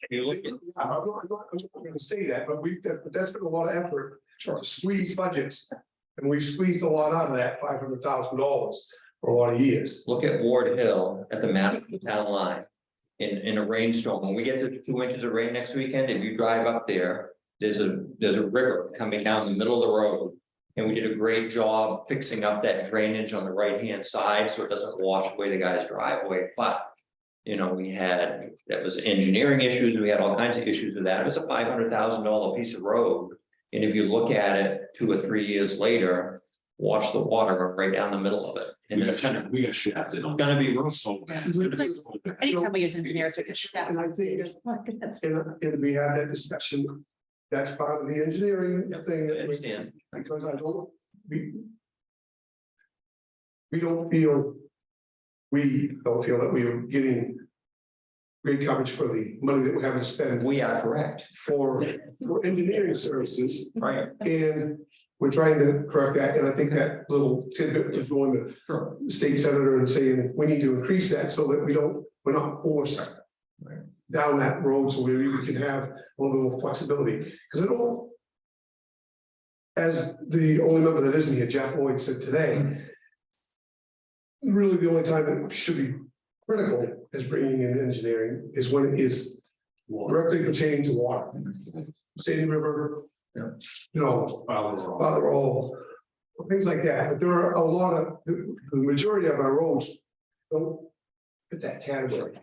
you look at, I'm not gonna say that, but that's been a lot of effort to squeeze budgets. And we've squeezed a lot out of that $500,000 for a lot of years. look at Ward Hill at the Madison town line. In a rainstorm, when we get to 2 inches of rain next weekend, if you drive up there, there's a river coming down the middle of the road. And we did a great job fixing up that drainage on the right-hand side, so it doesn't wash away the guy's driveway, but. You know, that was engineering issues, we had all kinds of issues with that, it was a $500,000 piece of road. And if you look at it 2 or 3 years later, watch the water run right down the middle of it. And it's We got shafted on. gonna be rough. So. It's like, anytime we use engineers, we can shoot that. And I think and we had that discussion, that's part of the engineering thing. I understand. Because we don't feel. We don't feel that we are getting. Great coverage for the money that we have to spend We are correct, for engineering services, right? and we're trying to correct that, and I think that little tidbit is going to Sure. the state senator and saying, we need to increase that so that we're not forced. Right. Down that road, so we can have a little more flexibility, because it all. As the only member that isn't here, Jeff Lloyd said today. Really, the only time it should be critical is bringing in engineering is when it is directly pertaining to water. Sandy River. Yeah. You know, Father Roll, things like that, but there are a lot of, the majority of our roads don't fit that category.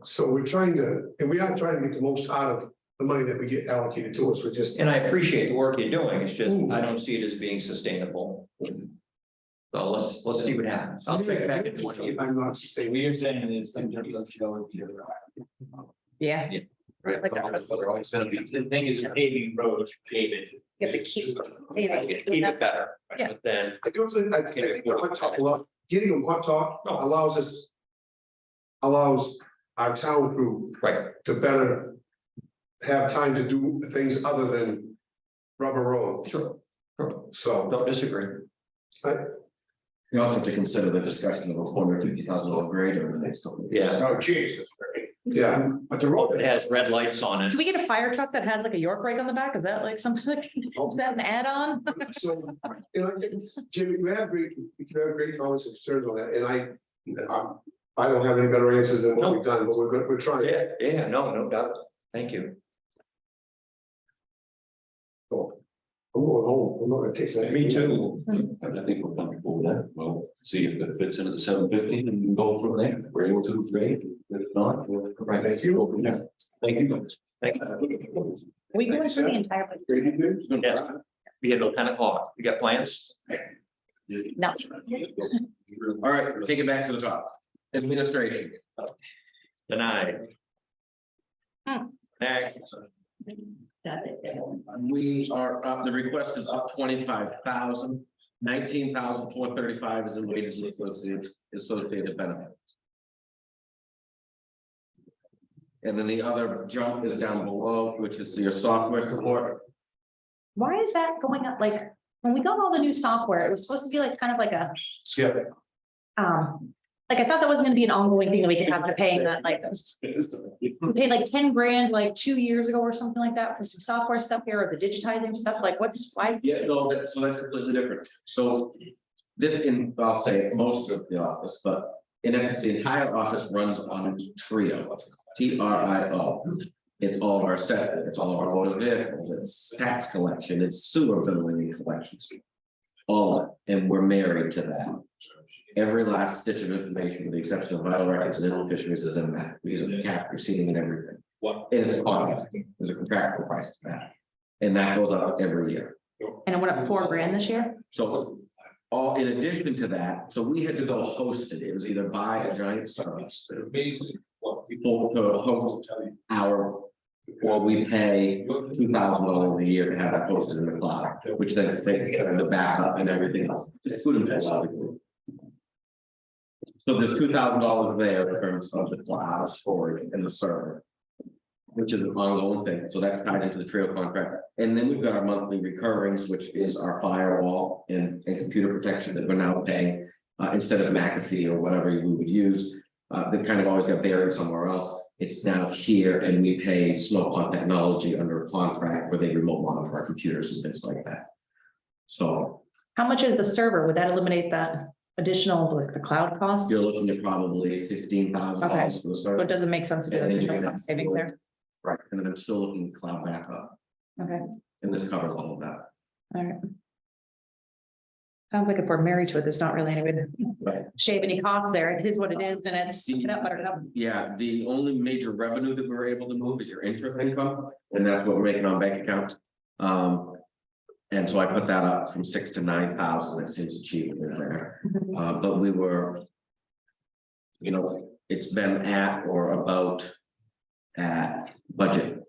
So we're trying to, and we are trying to get the most out of the money that we get allocated to us, we're just. And I appreciate the work you're doing, it's just, I don't see it as being sustainable. So let's see what happens, I'll check back in 20 years. I'm not saying. What you're saying is, let's show it. Yeah, Right. Like that. They're always gonna be. The thing is, paving roads, paving. you have to keep. Keep it better, Yeah. but then, I do think, I think hot top, well, getting them hot top allows us. Allows our town crew right, to better. Have time to do things other than rubber road, sure, so. don't disagree. You also have to consider the discussion of a $450,000 grader in the next couple of years. Yeah, Oh, Jesus. Yeah, but the road that has red lights on it, Can we get a fire truck that has like a York rake on the back? Is that like something like, is that an add-on? so, you know, Jimmy, you have great comments and concerns on that, and I don't have any better answers than what we've done, but we're trying. yeah, no doubt, thank you. I'm going home, I'm not gonna take that. Me too. I think we're comfortable with that. We'll see if it fits into the 750 and go from there. If we're able to, great. If not, we'll. Right, thank Go from there. Thank you. Thank you. We going through the entire. Yeah. Be until 10 o'clock, you got plans? No. All right, take it back to the top. Administration. Denied. Next. Got it. We are up, the request is up 25,000. 19,435 is in wages and associated benefits. And then the other jump is down below, which is your software support. Why is that going up? Like, when we got all the new software, it was supposed to be like, kind of like a, Skip. like, I thought that was gonna be an ongoing thing that we could have to pay that, like, we paid like 10 grand like 2 years ago or something like that for some software stuff here, or the digitizing stuff, like, why? Yeah, no, so that's completely different. So this I'll say most of the office, but in essence, the entire office runs on Trio, TRIO. It's all of our assessment, it's all of our motor vehicles, it's tax collection, it's sewer billing and collections. All of it, and we're married to that. Every last stitch of information, with the exception of vital records and inland fisheries, is in that, because of the cap receiving and everything. And it's a contract, there's a contractual price to that. And that goes up every year. And it went up 4 grand this year? So, all in addition to that, so we had to go host it, it was either buy a giant service. Amazing. What People to host our, or we pay $2,000 a year to have that hosted in the cloud, which then takes care of the backup and everything else. Just put them in the cloud. So there's $2,000 there in terms of the cloud storage and the server, which is an ongoing thing. So that's tied into the Trio contract. And then we've got our monthly recurrings, which is our firewall and computer protection that we're now paying instead of McAfee or whatever we would use. That kind of always got buried somewhere else. It's now here, and we pay Snowpond Technology under a contract where they remote monitor our computers and things like that. So How much is the server? Would that eliminate that additional, like, the cloud cost? you're looking at probably $15,000 for the So server. it doesn't make sense to do And then the you're additional gonna- cost savings there. Right, and then I'm still looking at cloud backup, Okay, and this covers all of that. all right. Sounds like if we're married to it, there's not really any way to Right. shave any costs there. It is what it is, and it's, suck it up, buttercup. Yeah, the only major revenue that we're able to move is your interest income, and that's what we're making on bank accounts. And so I put that up from 6 to 9,000, it seems cheap there. But we were. You know, it's been at or about at budget.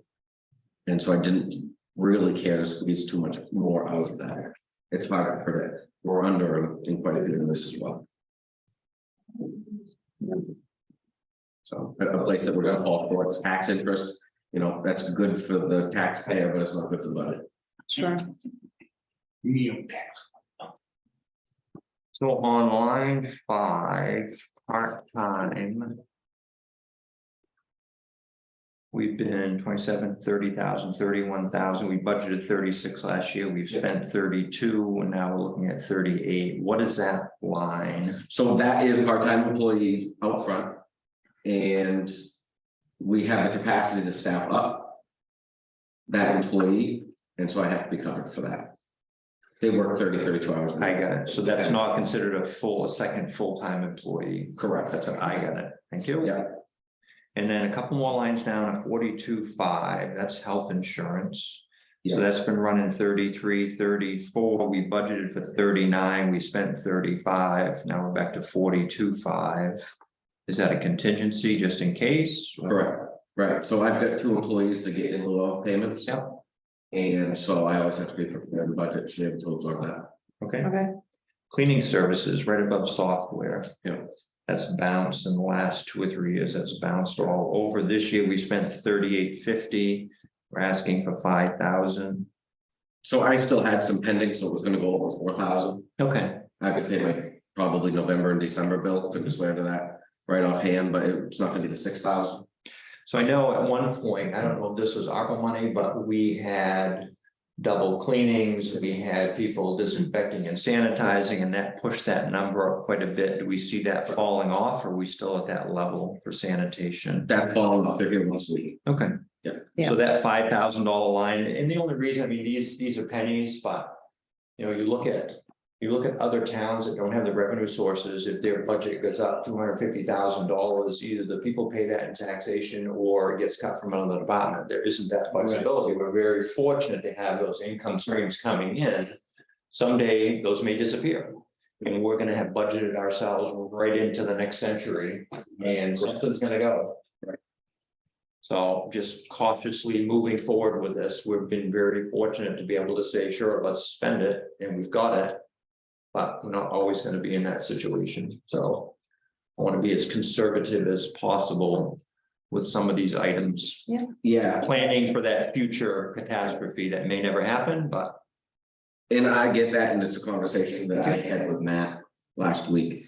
And so I didn't really care to squeeze too much more out of that. It's hard to predict. We're under in quite a bit of this as well. So a place that we're gonna fall for, it's tax interest, you know, that's good for the taxpayer, but it's not good for the budget. Sure. So on line 5, part-time. We've been 27, 30,000, 31,000. We budgeted 36 last year. We've spent 32, and now we're looking at 38. What is that line? So that is part-time employee out front. And we have the capacity to staff up that employee, and so I have to be covered for that. They work 30, 32 hours. a week. I got it. So that's Okay. not considered a second full-time employee. Correct. That's what I got it. Thank you. Yeah. And then a couple more lines down at 42.5, that's health insurance. Yeah. So that's been running 33, 34. We budgeted for 39, we spent 35. Now we're back to 42.5. Is that a contingency just in case? Correct, right, so I've got 2 employees that get in lieu of payments. Yep. And so I always have to be prepared in budget to be able to absorb that. Okay. Okay, Cleaning services right above software. Yeah. That's bounced in the last 2 or 3 years. That's bounced all over. This year we spent 38.50. We're asking for 5,000. So I still had some pending, so it was gonna go over 4,000. Okay. I could pay my probably November and December bill, couldn't swear to that right offhand, but it's not gonna be the 6,000. So I know at one point, I don't know if this was ARPA money, but we had double cleanings, we had people disinfecting and sanitizing, and that pushed that number up quite a bit. Do we see that falling off, or are we still at that level for sanitation? That falling off, they're here once a week. Okay. Yeah. So that $5,000 line, and the only reason, I mean, these are pennies, but. You know, you look at other towns that don't have the revenue sources, if their budget goes up $250,000, either the people pay that in taxation or it gets cut from another department. There isn't that flexibility. We're very fortunate to have those income streams coming in. Someday those may disappear. And we're gonna have budgeted ourselves right into the next century, and something's gonna go. So just cautiously moving forward with this, we've been very fortunate to be able to say, sure, let's spend it, and we've got it. But we're not always gonna be in that situation, so I want to be as conservative as possible with some of these items. Yeah, Planning for that future catastrophe that may never happen, but and I get that, and it's a conversation that I had with Matt last week.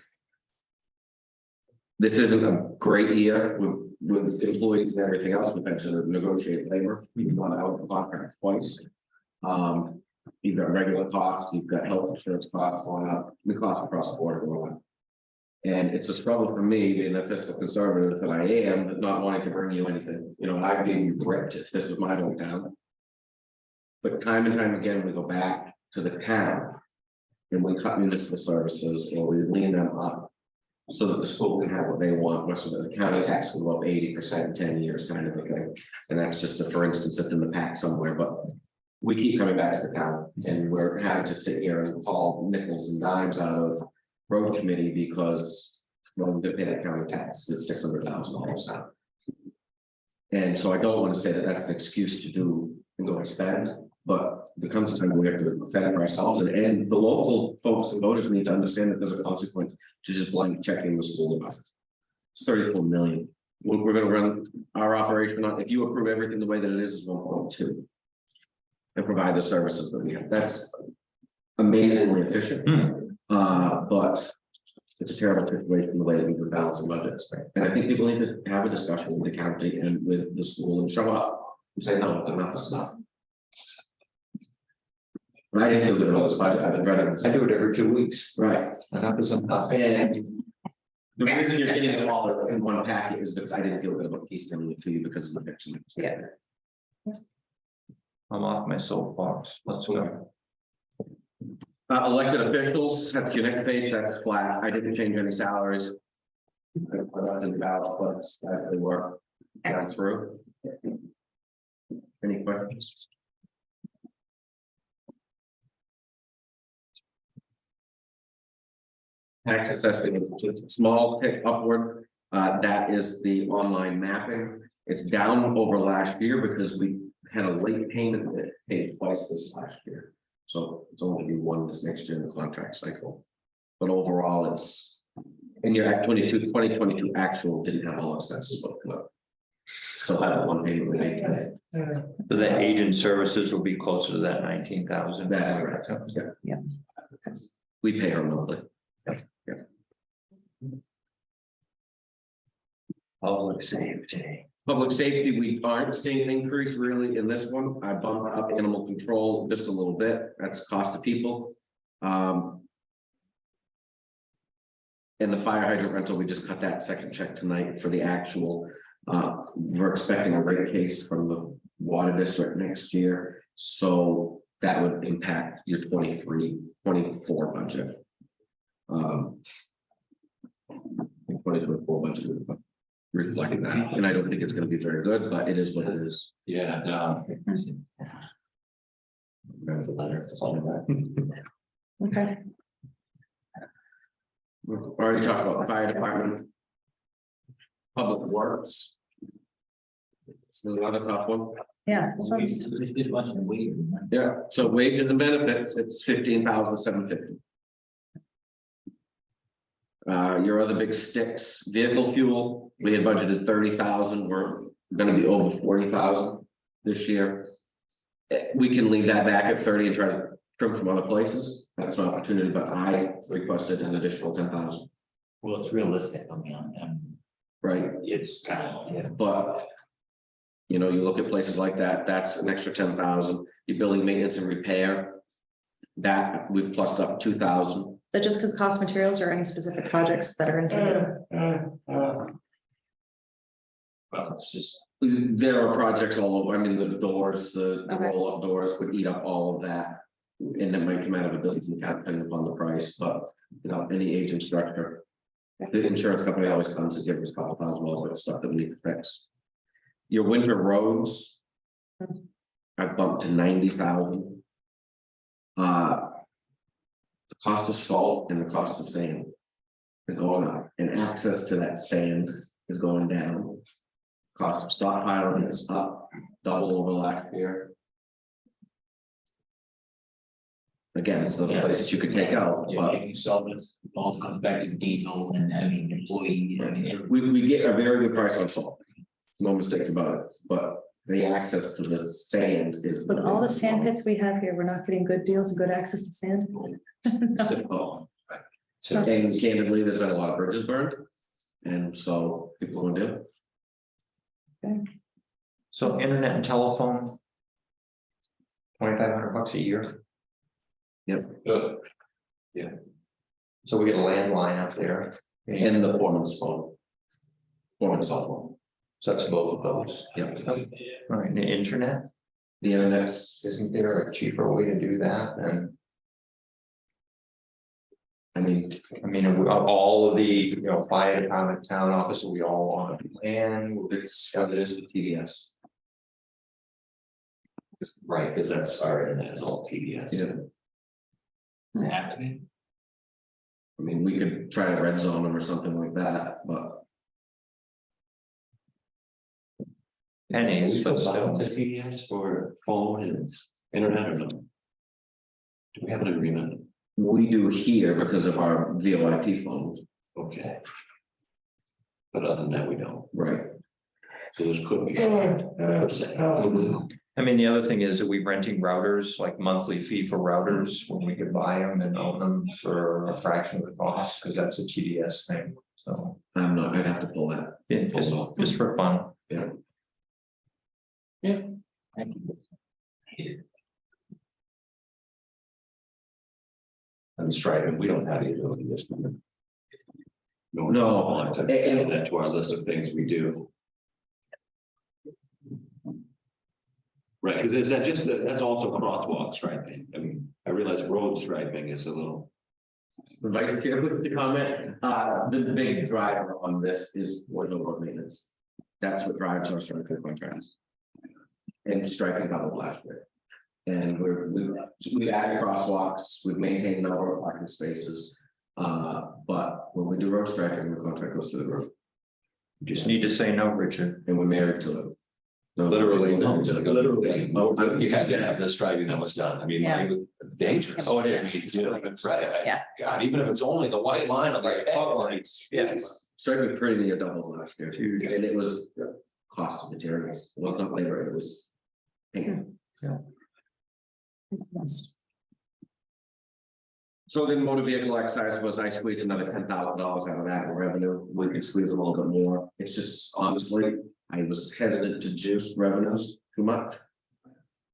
This isn't a great year with employees and everything else. We've had to negotiate labor. We've gone out of contract twice. You've got regular costs, you've got health insurance costs going up, the costs across the board are going up. And it's a struggle for me, being the fiscal conservative that I am, but not wanting to bring you anything, you know, I'd be ripped if this was my hometown. But time and time again, we go back to the town. And we cut municipal services or we lean them up. So that the school can have what they want, which is the county tax will go up 80% in 10 years kind of a thing. And that's just a, for instance, it's in the pack somewhere, but. We keep coming back to the town and we're having to sit here and call nickels and dimes out of road committee because. Well, we pay that county tax, it's $600,000 now. And so I don't want to say that that's an excuse to do and go and spend, but there comes a time we have to fend for ourselves and the local folks and voters need to understand that there's a consequence to just blank checking the school about it. It's 34 million. We're gonna run our operation on, if you approve everything the way that it is 1.2. And provide the services that we have. That's amazingly efficient. But it's a terrible situation the way that we do balancing budgets. And I think people need to have a discussion with the county and with the school and show up and say, no, enough is enough. I didn't feel good about this budget. I've been ready. I do it every 2 weeks. Right. Enough is enough. And the reason you're getting it all in one packet is because I didn't feel good about piecemealing it to you because of the fiction. Yeah. I'm off my soapbox. Let's go. Elected officials, that's your next page, that's flat. I didn't change any salaries. I put out in the ballot, but as they were down through. Any questions? Tax assessment, just a small tick upward. That is the online mapping. It's down over last year because we had a late payment that paid twice this last year. So it's only gonna be one this next year in the contract cycle. But overall, it's in your Act 2022 actual didn't have all expenses, but still had a one payment we made today. So the agent services will be closer to that 19,000. That's correct. Yeah. We pay her monthly. Public safety. Public safety, we aren't seeing an increase really in this one. I bumped up animal control just a little bit. That's cost of people. And the fire hydrant rental, we just cut that second check tonight for the actual. We're expecting a rate case from the water district next year. So that would impact your 23-24 budget. 2024 budget. Reflecting that, and I don't think it's going to be very good, but it is what it is. Yeah, no. There's a letter. It's all in that. Okay. We've already talked about the fire department. Public works. This is another tough one. Yeah. This We one's, just did a bunch of weight. Yeah, so wages and benefits, it's 15,750. Your other big sticks, vehicle fuel, we had budgeted 30,000, we're gonna be over 40,000 this year. We can leave that back at 30 and try to trim from other places, that's an opportunity, but I requested an additional 10,000. Well, it's realistic, I mean, Right, it's kind of, yeah. but. You know, you look at places like that, that's an extra 10,000, your building maintenance and repair. That we've plussed up 2,000. is that just because cost materials or any specific projects that are in? Well, it's just, There are projects all over, I mean, the doors, the Okay. roll-up doors would eat up all of that. And it might come out of a building account depending upon the price, but you know, any aging structure. The insurance company always comes to give us a couple $1,000 worth of stuff that we need to fix. Your winter roads. I bumped to 90,000. The cost of salt and the cost of sand. Is going up and access to that sand is going down. Cost of stockpiling is up, double over last year. Again, it's the place that you could take out, yeah, but if you saw this, all comes back to diesel and I mean, employee, I mean, we get a very good price on salt. No mistakes about it, but the access to the sand is. With all the sand pits we have here, we're not getting good deals and good access to sand. It's difficult. So, and candidly, there's been a lot of bridges burned. And so people want to do it. So internet and telephone. $2,500 a year. Good. So we get a landline up there. In the foreman's phone. Foreman's cell phone. So that's both of those. Yeah. All right, and the internet, The internet's, isn't there a cheaper way to do that than? I mean, All of the, fire department, town office, we all on a plan. it's what it is with TDS. Right, because that's our internet is all TDS. Yeah. Does it have to be? I mean, we could try to red zone them or something like that, but Pennies, but still. To TDS for phone and internet or no? Do we have an agreement? we do here because of our VoIP phones, Okay. But other than that, we don't. right? So this could be. I mean, the other thing is that we're renting routers, like monthly fee for routers, when we could buy them and own them for a fraction of the cost, because that's a TDS thing, so. I'm not, I'd have to pull that. Yeah, just for fun. And striping, we don't have the ability to just. No. To add that to our list of things we do. Right, because is that just, that's also crosswalk striping, I mean, I realize road striping is a little. Right, here with the comment, the big driver on this is road maintenance. That's what drives our striping contracts. And striping double last year. And we've added crosswalks, we've maintained a number of parking spaces. But when we do road striping, the contract goes through the roof, You just need to say no, Richard. and we're married to it. No, Literally, no, literally, Oh, you have to have this striping that was done, I mean, Yeah. dangerous. Oh, it is. I mean, you know, right, Yeah. God, even if it's only the white line of like. Yes. striping pretty near double last year, and it was cost of materials, well, not labor, it was. paint. So then motor vehicle excise was, I squeezed another $10,000 out of that in revenue, we could squeeze a little bit more, it's just honestly, I was hesitant to juice revenues too much.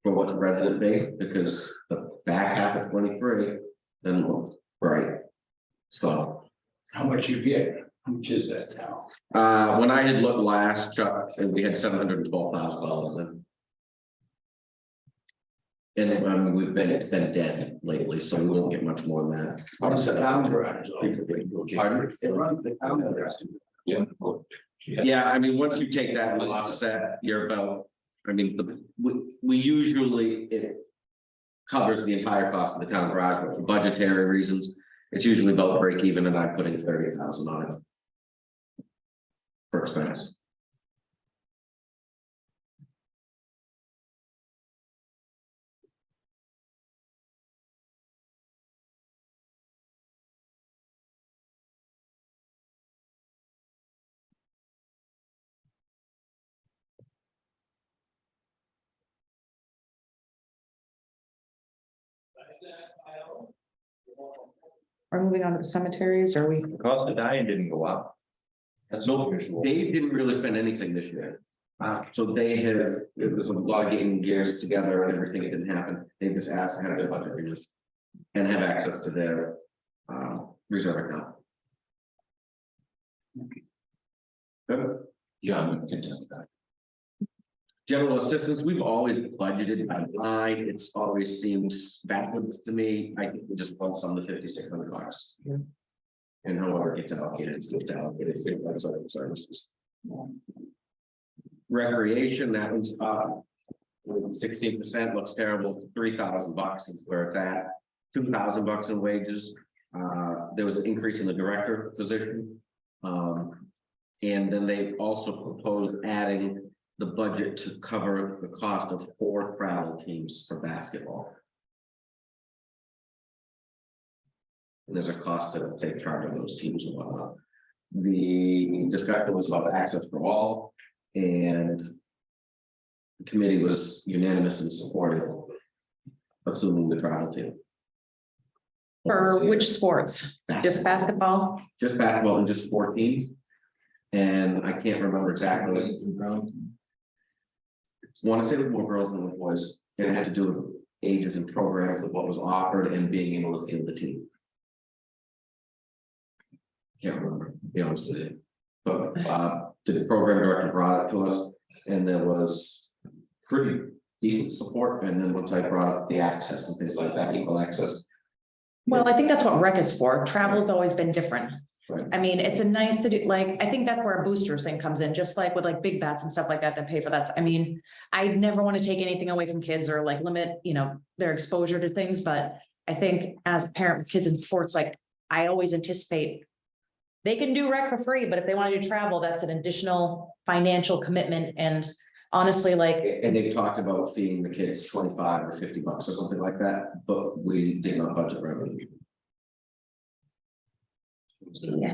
For what's resident based, because the back half of 23 didn't look right. So, How much you get? How much is that now? when I had looked last, Chuck, we had $712,000 in. And it's been dead lately, so we won't get much more than that. How does the town garage? Pardon? It runs the town garage. Yeah. Yeah, I mean, once you take that and offset, you're about, I mean, we usually, it covers the entire cost of the town garage, but for budgetary reasons, it's usually about break even, and I'm putting 30,000 on it. For expense. Are we moving on to the cemeteries, or we? The cost of dying didn't go up. That's No, unusual. they didn't really spend anything this year. So they have, it was a lot of getting gears together and everything, it didn't happen, they just asked to have their budget reduced. And have access to their reserve account. Good. Yeah, I'm content with that. General assistance, we've always budgeted by line, it's always seemed backwards to me, I think we just want some to $5,600. And however it gets allocated, it's allocated, that's other services. Recreation, that one's up. 16% looks terrible, $3,000 is where it's at, $2,000 in wages. There was an increase in the director position. And then they also proposed adding the budget to cover the cost of 4 travel teams for basketball. And there's a cost to take charge of those teams and whatnot. The discussion was about access for all, and the committee was unanimous in supporting assuming the travel team. For which sports? Just basketball? Just basketball and just 14. And I can't remember exactly. Want to say with more girls than with boys, and it had to do with ages and programs of what was offered and being able to field the team. Can't remember, to be honest with you. But the program director brought it to us, and there was pretty decent support, and then once I brought up the access and things like that, equal access. Well, I think that's what rec is for. Travel's always been different. Right. I mean, it's a nice to do, like, I think that's where a boosters thing comes in, just like with like big bats and stuff like that pay for that. I mean, I never want to take anything away from kids or like limit, you know, their exposure to things, but I think as a parent with kids in sports, like, I always anticipate they can do rec for free, but if they want to do travel, that's an additional financial commitment. And honestly, like, And they've talked about feeding the kids 25 or 50 bucks or something like that, but we did not budget revenue. yeah,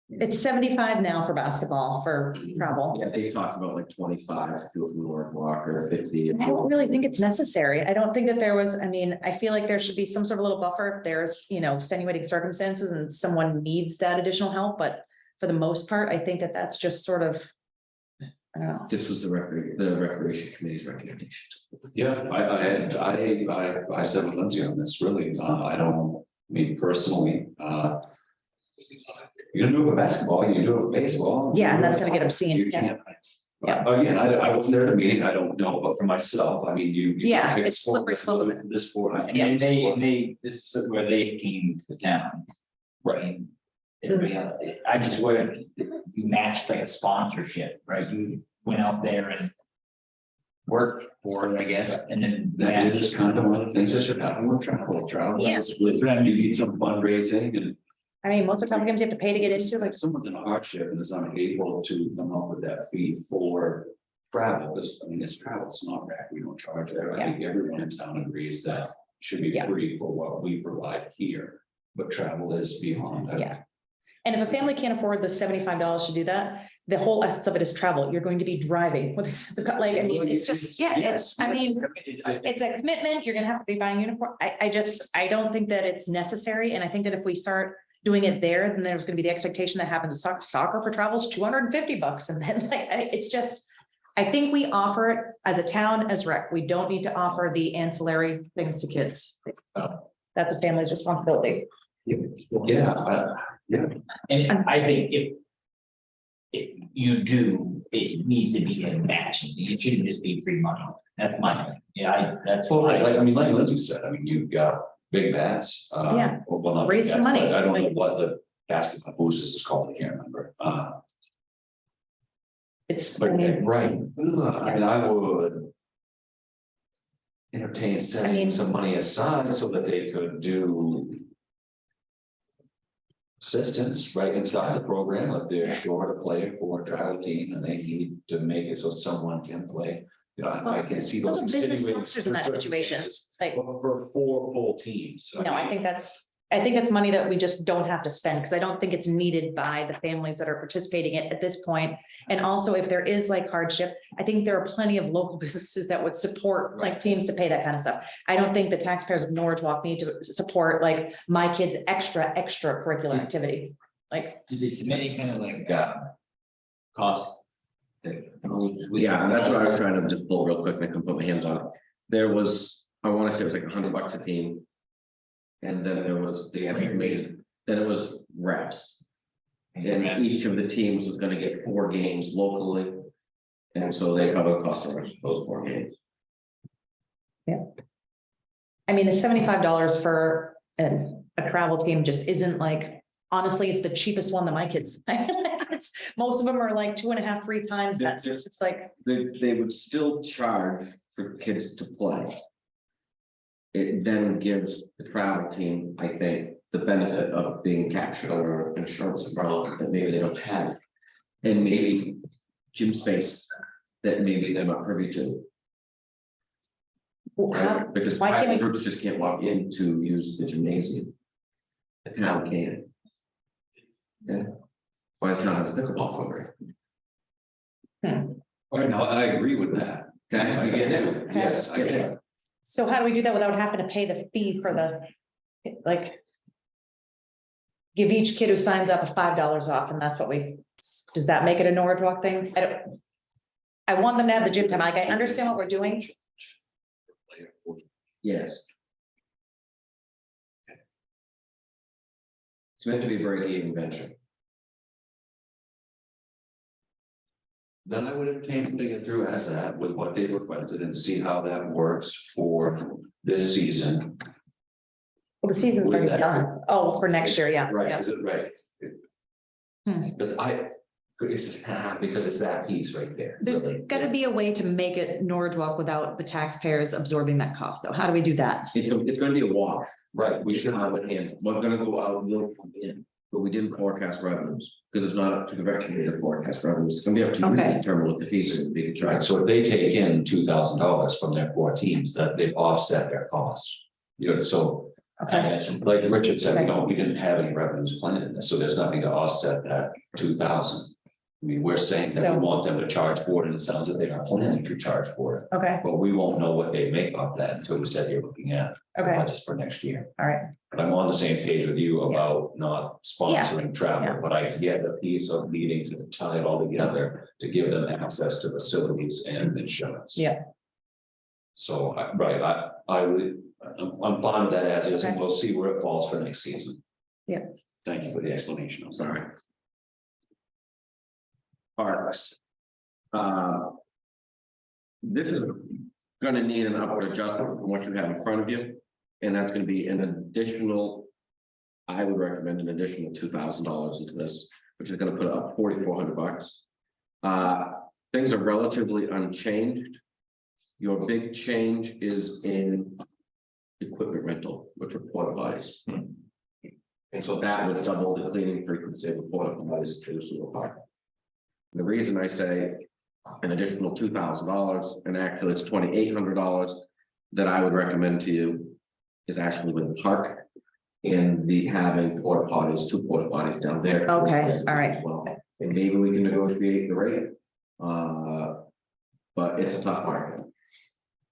it's 75 now for basketball for travel. Yeah, they've talked about like 25 if you go from Norridgewock or 50. I don't really think it's necessary. I don't think that there was, I mean, I feel like there should be some sort of little buffer if there's, you know, extenuating circumstances and someone needs that additional help, but for the most part, I think that that's just sort of, I don't know. This was the recreation committee's recommendation. Yeah, I said with Lindsay on this, really, I don't, I mean, personally, you can do it with basketball, you can do it with baseball. Yeah, and that's gonna get obscene, You yeah. can't. Again, I wasn't there at the meeting, I don't know, but for myself, I mean, you. Yeah, pick a it's sport, slippery slope. This sport. And this is where they came to town. Right. Everybody else, I just would have, you matched like a sponsorship, right? You went out there and worked for it, I guess, and then. That is kind of one of the things that should happen with travel. Yeah. With them, you need some fundraising and. I mean, most of the travel games you have to pay to get into, like, If someone's in a hardship and is unable to come up with that fee for travel, because, I mean, it's travel, it's not rec, we don't charge that. I think everyone in town agrees that it should be Yeah. free for what we provide here, but travel is beyond that. Yeah. And if a family can't afford the $75 to do that, the whole essence of it is travel. You're going to be driving with this, like, I mean, it's just, yeah, it's, I mean, it's a commitment. You're gonna have to be buying uniform. I don't think that it's necessary. And I think that if we start doing it there, then there's gonna be the expectation that happens in soccer for travel is $250. And then like, it's just, I think we offer it as a town, as rec. We don't need to offer the ancillary things to kids. That's a family's responsibility. Yeah. And I think if you do, it needs to be a match. It shouldn't just be free money. That's my thing. Yeah, that's. Well, right, like, I mean, like Lindsay said, I mean, you've got big bats. Yeah. Well, not Raise big some bats, money. but I don't know Like- what the basketball boosters is called, I can't remember. It's, I But, mean, right, I mean, I would. Entertain setting some money aside so that they could do. Assistance right inside the program, if they're short a player for a travel team and they need to make it so someone can play. You know, I can see Well, those. it's also business extenuating sponsors in that situation, circumstances, like- but for 4 full teams. no, I think that's money that we just don't have to spend, because I don't think it's needed by the families that are participating at this point. And also, if there is like hardship, I think there are plenty of local businesses that would support like teams to pay that kind of stuff. I don't think the taxpayers of Norridgewock need to support like my kids' extracurricular activity. Like, Did they submit any kind of like, cost? Yeah, and that's what I was trying to just pull real quick and I can put my hands on it. There was, I want to say it was like $100 a team. And then there was the estimated, then it was refs. And each of the teams was gonna get 4 games locally. And so they cover the cost of those 4 games. I mean, the $75 for a travel team just isn't like, honestly, it's the cheapest one that my kids. It's, most of them are like 2.5, 3 times. That's just like, They would still charge for kids to play. It then gives the travel team, I think, the benefit of being captured under insurance umbrella that maybe they don't have. And maybe gym space that maybe they're not privy to. Right? Because why can't private we- groups just can't log in to use the gymnasium. The town can. Yeah. Why the town has a pickleball program. Right now, I agree with that. Okay, I get it. Yes, I get it. so how do we do that without having to pay the fee for the, like, give each kid who signs up a $5 off, and that's what does that make it a Norridgewock thing? I want them to have the gym time, like, I understand what we're doing. Yes. It's meant to be a very even venture. Then I would entertain putting it through as that with what they requested and see how that works for this season. Well, the season's already done. Oh, for next year, yeah. Right, yeah. is it right? Because because it's that piece right there. There's really. gotta be a way to make it Norridgewock without the taxpayers absorbing that cost, though. How do we do that? It's gonna be a walk. Right, we We should should, have it in. We're gonna go out and we'll come in, but we didn't forecast revenues, because it's not up to the regulator to forecast revenues. It's gonna be up to you Okay. to determine what the fees are gonna be to right, charge. so if they take in $2,000 from their 4 teams, that they've offset their costs. You know, so. Okay, Like Richard said, we didn't have any revenues planned in this, so there's nothing to offset that 2,000. I mean, we're saying that So- we want them to charge for it, and it sounds like they are planning to charge for it, okay, but we won't know what they make off that until we said you're looking at okay, budgets for next year. all right. But I'm on the same page with you about not sponsoring travel, Yeah. but I get the piece of needing to tie it all together to give them access to facilities and insurance. Yeah. So, I would, I'm fine with that as is, and Okay. we'll see where it falls for next season. Yeah. Thank you for the explanation, I'm sorry. Sorry. Parks. This is gonna need an upward adjustment from what you have in front of you, and that's gonna be an additional. I would recommend an additional $2,000 into this, which is gonna put up $4,400. Things are relatively unchanged. Your big change is in equipment rental, which are porta potties. And so that would double the cleaning frequency of the porta potties to the sewer park. The reason I say an additional $2,000, and actually it's $2,800 that I would recommend to you is actually with the park and the having porta potties, 2 porta potties down there. Okay, all right. as well. And maybe we can negotiate the rate. But it's a tough market.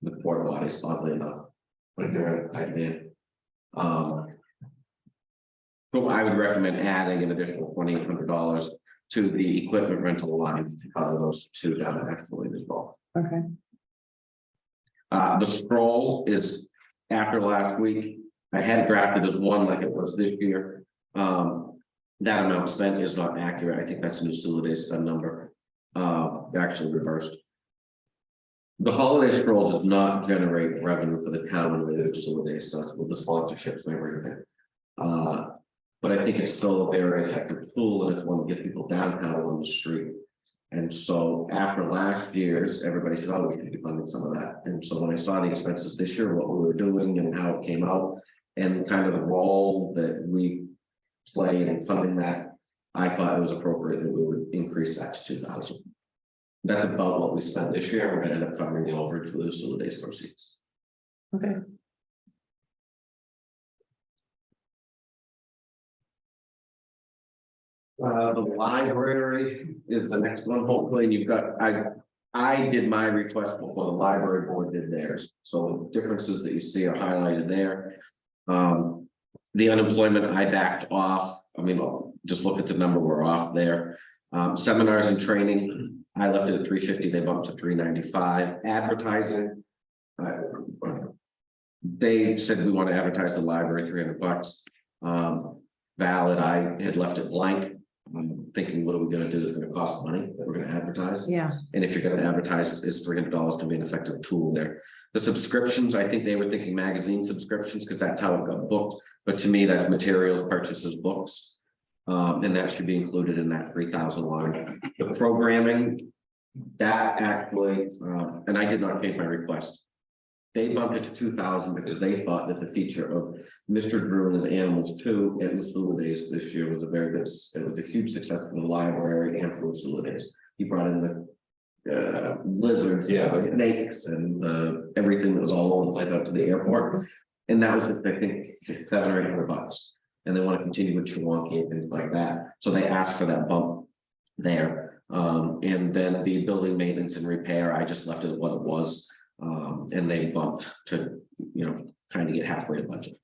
The porta potties, oddly enough, but they're in high demand. So I would recommend adding an additional $2,800 to the equipment rental line to cover those 2 down actually as well. Okay, The scroll is after last week. I had drafted as 1 like it was this year. That amount spent is not accurate. I think that's a new Sula spend number. Actually reversed. The holiday scroll does not generate revenue for the town when they do Sula stuff with the sponsorships and everything. But I think it's still a very effective tool, and it's one to get people downtown on the street. And so after last year's, everybody said, oh, we should be funding some of that. And so when I saw the expenses this year, what we were doing and how it came out, and kind of the role that we played in funding that, I thought it was appropriate that we would increase that to 2,000. That's about what we spent this year. We're gonna end up covering the overage for the Sula Days proceeds. okay. The library is the next one, hopefully, and you've got, I did my request before the library board did theirs, so the differences that you see are highlighted there. The unemployment, I backed off, I mean, just look at the number, we're off there. Seminars and training, I left it at 350, they bumped to 395, advertising. They said we want to advertise the library $300. Valid, I had left it blank. I'm thinking, what are we gonna do that's gonna cost money that we're gonna advertise? Yeah, And if you're gonna advertise, it's $300 can be an effective tool there. The subscriptions, I think they were thinking magazine subscriptions, because that's how it got booked. But to me, that's materials, purchases, books. And that should be included in that 3,000 line. The programming, that actually, and I did not change my request. They bumped it to 2,000 because they thought that the feature of Mr. Drew and his Animals 2 at Sula Days this year was a very good, it was a huge success for the library and for Sula Days. He brought in the lizards, snakes, and everything that was all over the place out to the airport. And that was, I think, $700 or $800. And they want to continue with Chewonki and things like that. So they asked for that bump there. And then the building maintenance and repair, I just left it at what it was. And they bumped to, kind of get halfway to budget.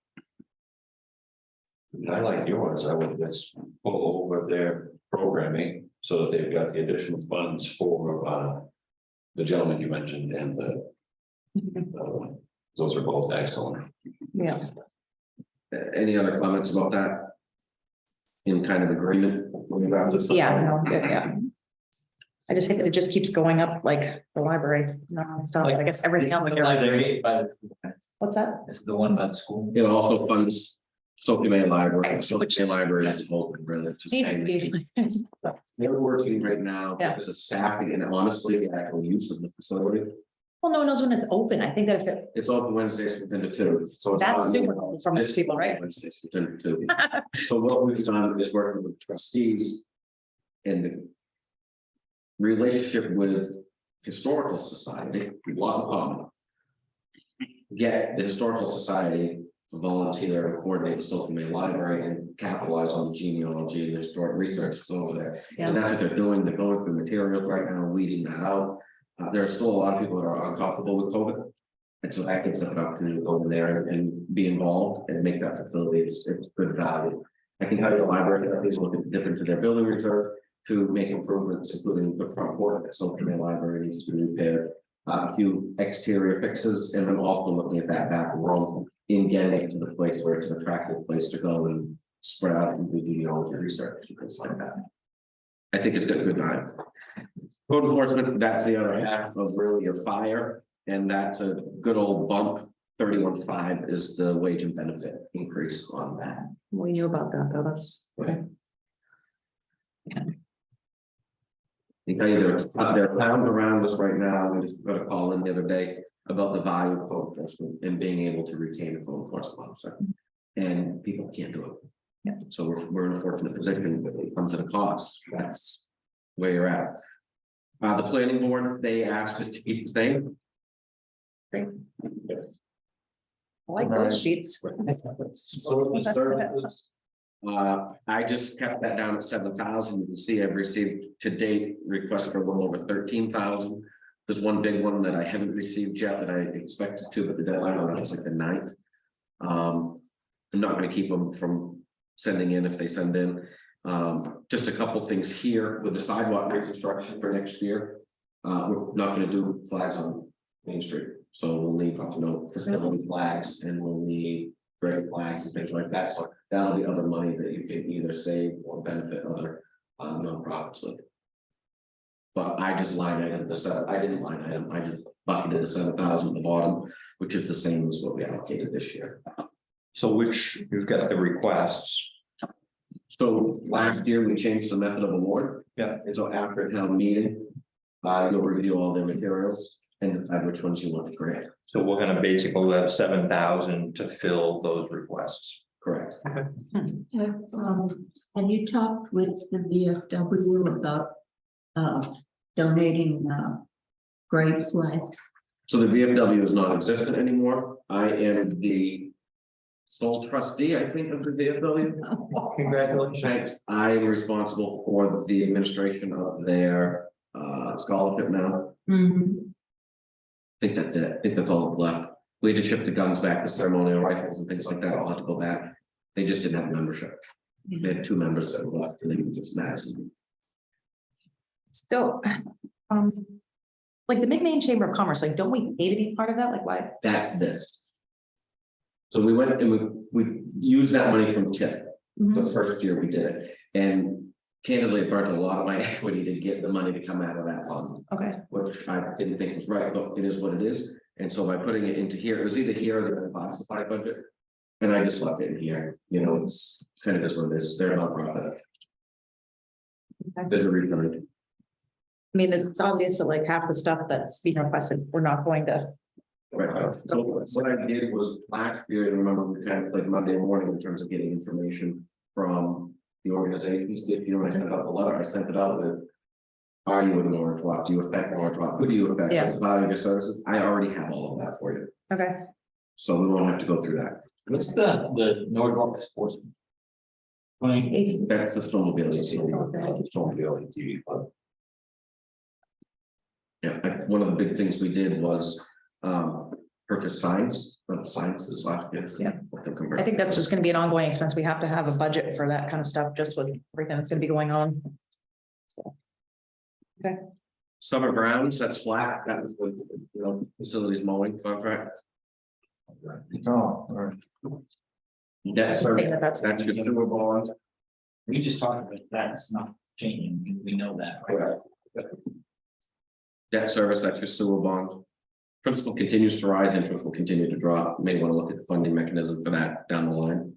I like yours, I would just pull over their programming so that they've got the additional funds for the gentleman you mentioned and those are both excellent. Yeah. Any other comments about that? In kind of agreement? when we wrap this up? Yeah, no, good, yeah. I just think that it just keeps going up like the library, non-stop. I guess everything else. The library, but What's that? it's the one by the school. It also funds Sophie May Library, Sophie May Library is open, really, it's just Needs to paying. be. They're working right now Yeah. because of staffing and honestly, the actual use of the facility. Well, no one knows when it's open. I think that if it, It's open Wednesdays from 10 to 2. So it's that's not- super cool for most It's people, right? Wednesdays from 10 to 2. So what we've done is working with trustees and the relationship with Historical Society, we want to get the Historical Society to volunteer and coordinate the Sophie May Library and capitalize on the genealogy and historic research that's over there. Yeah. And that's what they're doing. They're going through materials right now, weeding that out. There are still a lot of people that are uncomfortable with COVID. And so that gives them an opportunity to go in there and be involved and make that facility, it's good value. I can tell you the library is looking different to their building reserve to make improvements, including the front porch at Sophie May Library needs to be repaired. A few exterior fixes, and I'm also looking at that back room in getting it to the place where it's an attractive place to go and spread out and do genealogy research and things like that. I think it's got good time. Code enforcement, that's the other half of really your fire, and that's a good old bump. 31.5 is the wage and benefit increase on that. We knew about that, though. That's okay. I tell you, there are towns around us right now, we just got a call in the other day about the value of code enforcement and being able to retain a code enforcement officer. And people can't do it. Yeah. So we're in a fortunate position, but it comes at a cost, that's where you're at. The planning board, they asked us to keep the same. Great. I like those sheets. Facility services. I just kept that down at 7,000. You can see I've received to date requests for a little over 13,000. There's one big one that I haven't received yet that I expected to, but the deadline on it was like the 9th. I'm not going to keep them from sending in if they send in. Just a couple things here with the sidewalk reconstruction for next year. We're not going to do flags on Main Street, so we'll need facility flags and we'll need great flags and things like that. So that'll be other money that you can either save or benefit other nonprofits with. But I just I didn't line item, I just bucketed the 7,000 at the bottom, which is the same as what we allocated this year. So which, you've got the requests. So last year we changed the method of award. Yeah. And so after a town meeting, you'll review all their materials and decide which ones you want to grant. So we're gonna basically have 7,000 to fill those requests. Correct. Have you talked with the VFW about donating gray flags? So the VFW is non-existent anymore. I am the sole trustee, I think, of the VFW. Congratulations. Thanks. I am responsible for the administration of their scholarship now. Mhm. I think that's it. I think that's all that's left. We had to ship the guns back, the ceremonial rifles and things like that. All had to go back. They just didn't have membership. They had 2 members that were left and they were just massive. So, like the McMain Chamber of Commerce, like, don't we pay to be part of that? Like, why? That's this. So we went and we used that money from TIP. The first year we did it, and candidly, it burnt a lot of my equity to get the money to come out of that fund, Okay, which I didn't think was right, but it is what it is. And so by putting it into here, it was either here or the classified budget. And I just left it in here, you know, it's kind of is what it is, they're not profit. There's a return. I mean, it's obvious that like half the stuff that's being requested, we're not going to. Right, so what I did was last year, I remember we kind of like Monday morning in terms of getting information from the organizations. If you know, when I sent out the letter, I sent it out with. Are you in Norridgewock? Do you affect Norridgewock? Who do you affect? Yeah. What's the value of your services? I already have all of that for you, Okay. so we won't have to go through that. What's the Norridgewock sports? Right. That's the snowmobile. TV club. Yeah, one of the big things we did was purchase signs, not signs this last year. Yeah. Let them convert. I think that's just gonna be an ongoing expense. We have to have a budget for that kind of stuff, just with everything that's gonna be going on. Summer grounds, that's flat, that was the, facilities mowing contract. Oh, or Debt service, Saying that that's. that's your sewer bond. we just talked about that's not changing, we know that, right? Debt service, that's your sewer bond. Principal continues to rise, interest will continue to drop. May want to look at the funding mechanism for that down the line.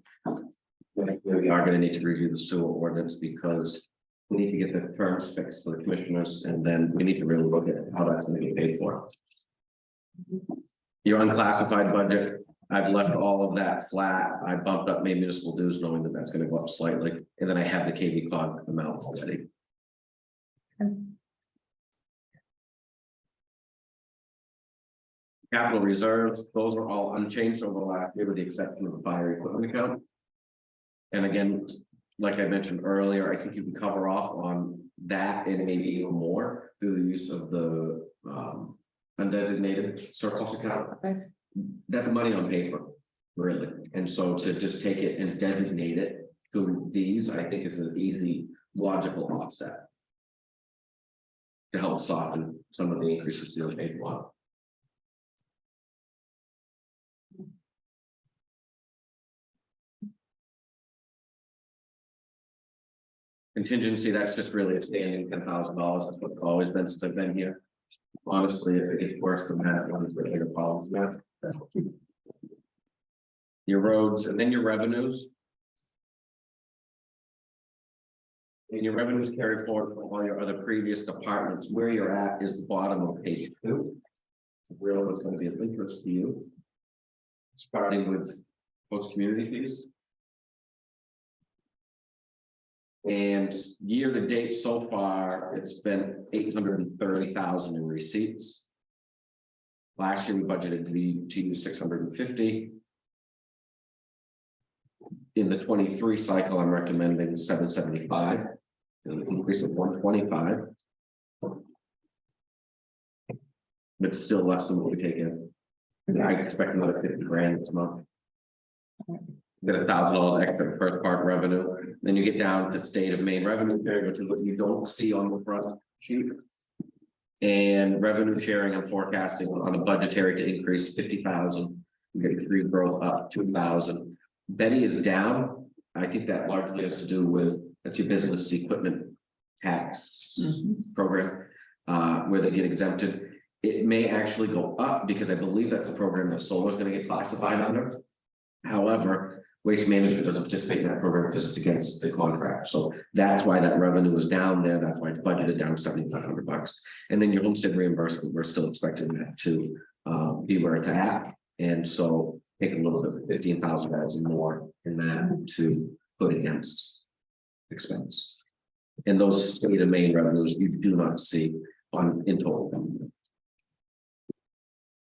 We are gonna need to review the sewer ordinance because we need to get the terms fixed for the commissioners, and then we need to really look at how that's gonna get paid for. Your unclassified budget, I've left all of that flat. I bumped up Maine municipal dues knowing that that's gonna go up slightly, and then I have the KV cog amount already. Capital reserves, those are all unchanged over the last year with the exception of the fire equipment account. And again, like I mentioned earlier, I think you can cover off on that and maybe even more through the use of the undesignated surplus account. Okay. That's money on paper, really. And so to just take it and designate it to these, I think is an easy, logical offset. To help soften some of the increases in the page one. Contingency, that's just really a standing $10,000. That's what it's always been since I've been here. Honestly, if it gets worse than that, one of the bigger problems now. Your roads and then your revenues. And your revenues carry forward from all your other previous departments. Where you're at is the bottom of page 2. Really what's going to be of interest to you. Starting with post community fees. And year to date so far, it's been 830,000 in receipts. Last year we budgeted to use 650. In the 23 cycle, I'm recommending 775, an increase of 125. But still less than what we take in. I expect another 50 grand this month. Get $1,000 extra in first part revenue. Then you get down to state of Maine revenue share, which is what you don't see on the front sheet. And revenue sharing and forecasting on a budgetary to increase 50,000. You get free growth up 2,000. Betty is down. I think that largely has to do with that's your business equipment tax program, where they get exempted. It may actually go up because I believe that's a program that solar is going to get classified under. However, Waste Management doesn't participate in that program because it's against the contract. So that's why that revenue is down there. That's why it's budgeted down to $7,500. And then your homestead reimbursement, we're still expecting that to be where it's at. And so take a little bit, $15,000 more in that to put against expense. And those state of Maine revenues you do not see on in total.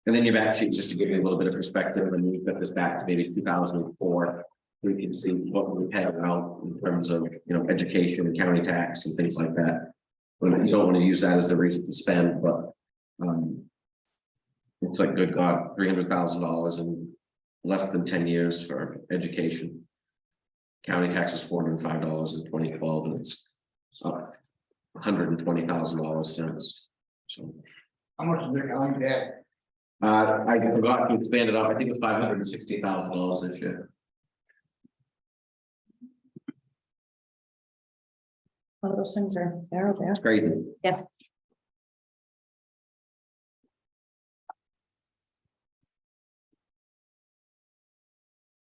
And then your back sheet, just to give you a little bit of perspective, and we've got this back to maybe 2004. We can see what we have out in terms of, education and county tax and things like that. But you don't want to use that as the reason to spend, but it's like, good God, $300,000 in less than 10 years for education. County tax was $405 in 2012, and it's up $120,000 since. So How much is their county debt? I forgot to expand it up. I think it's $560,000 this year. One of those things are there. It's crazy. Yeah.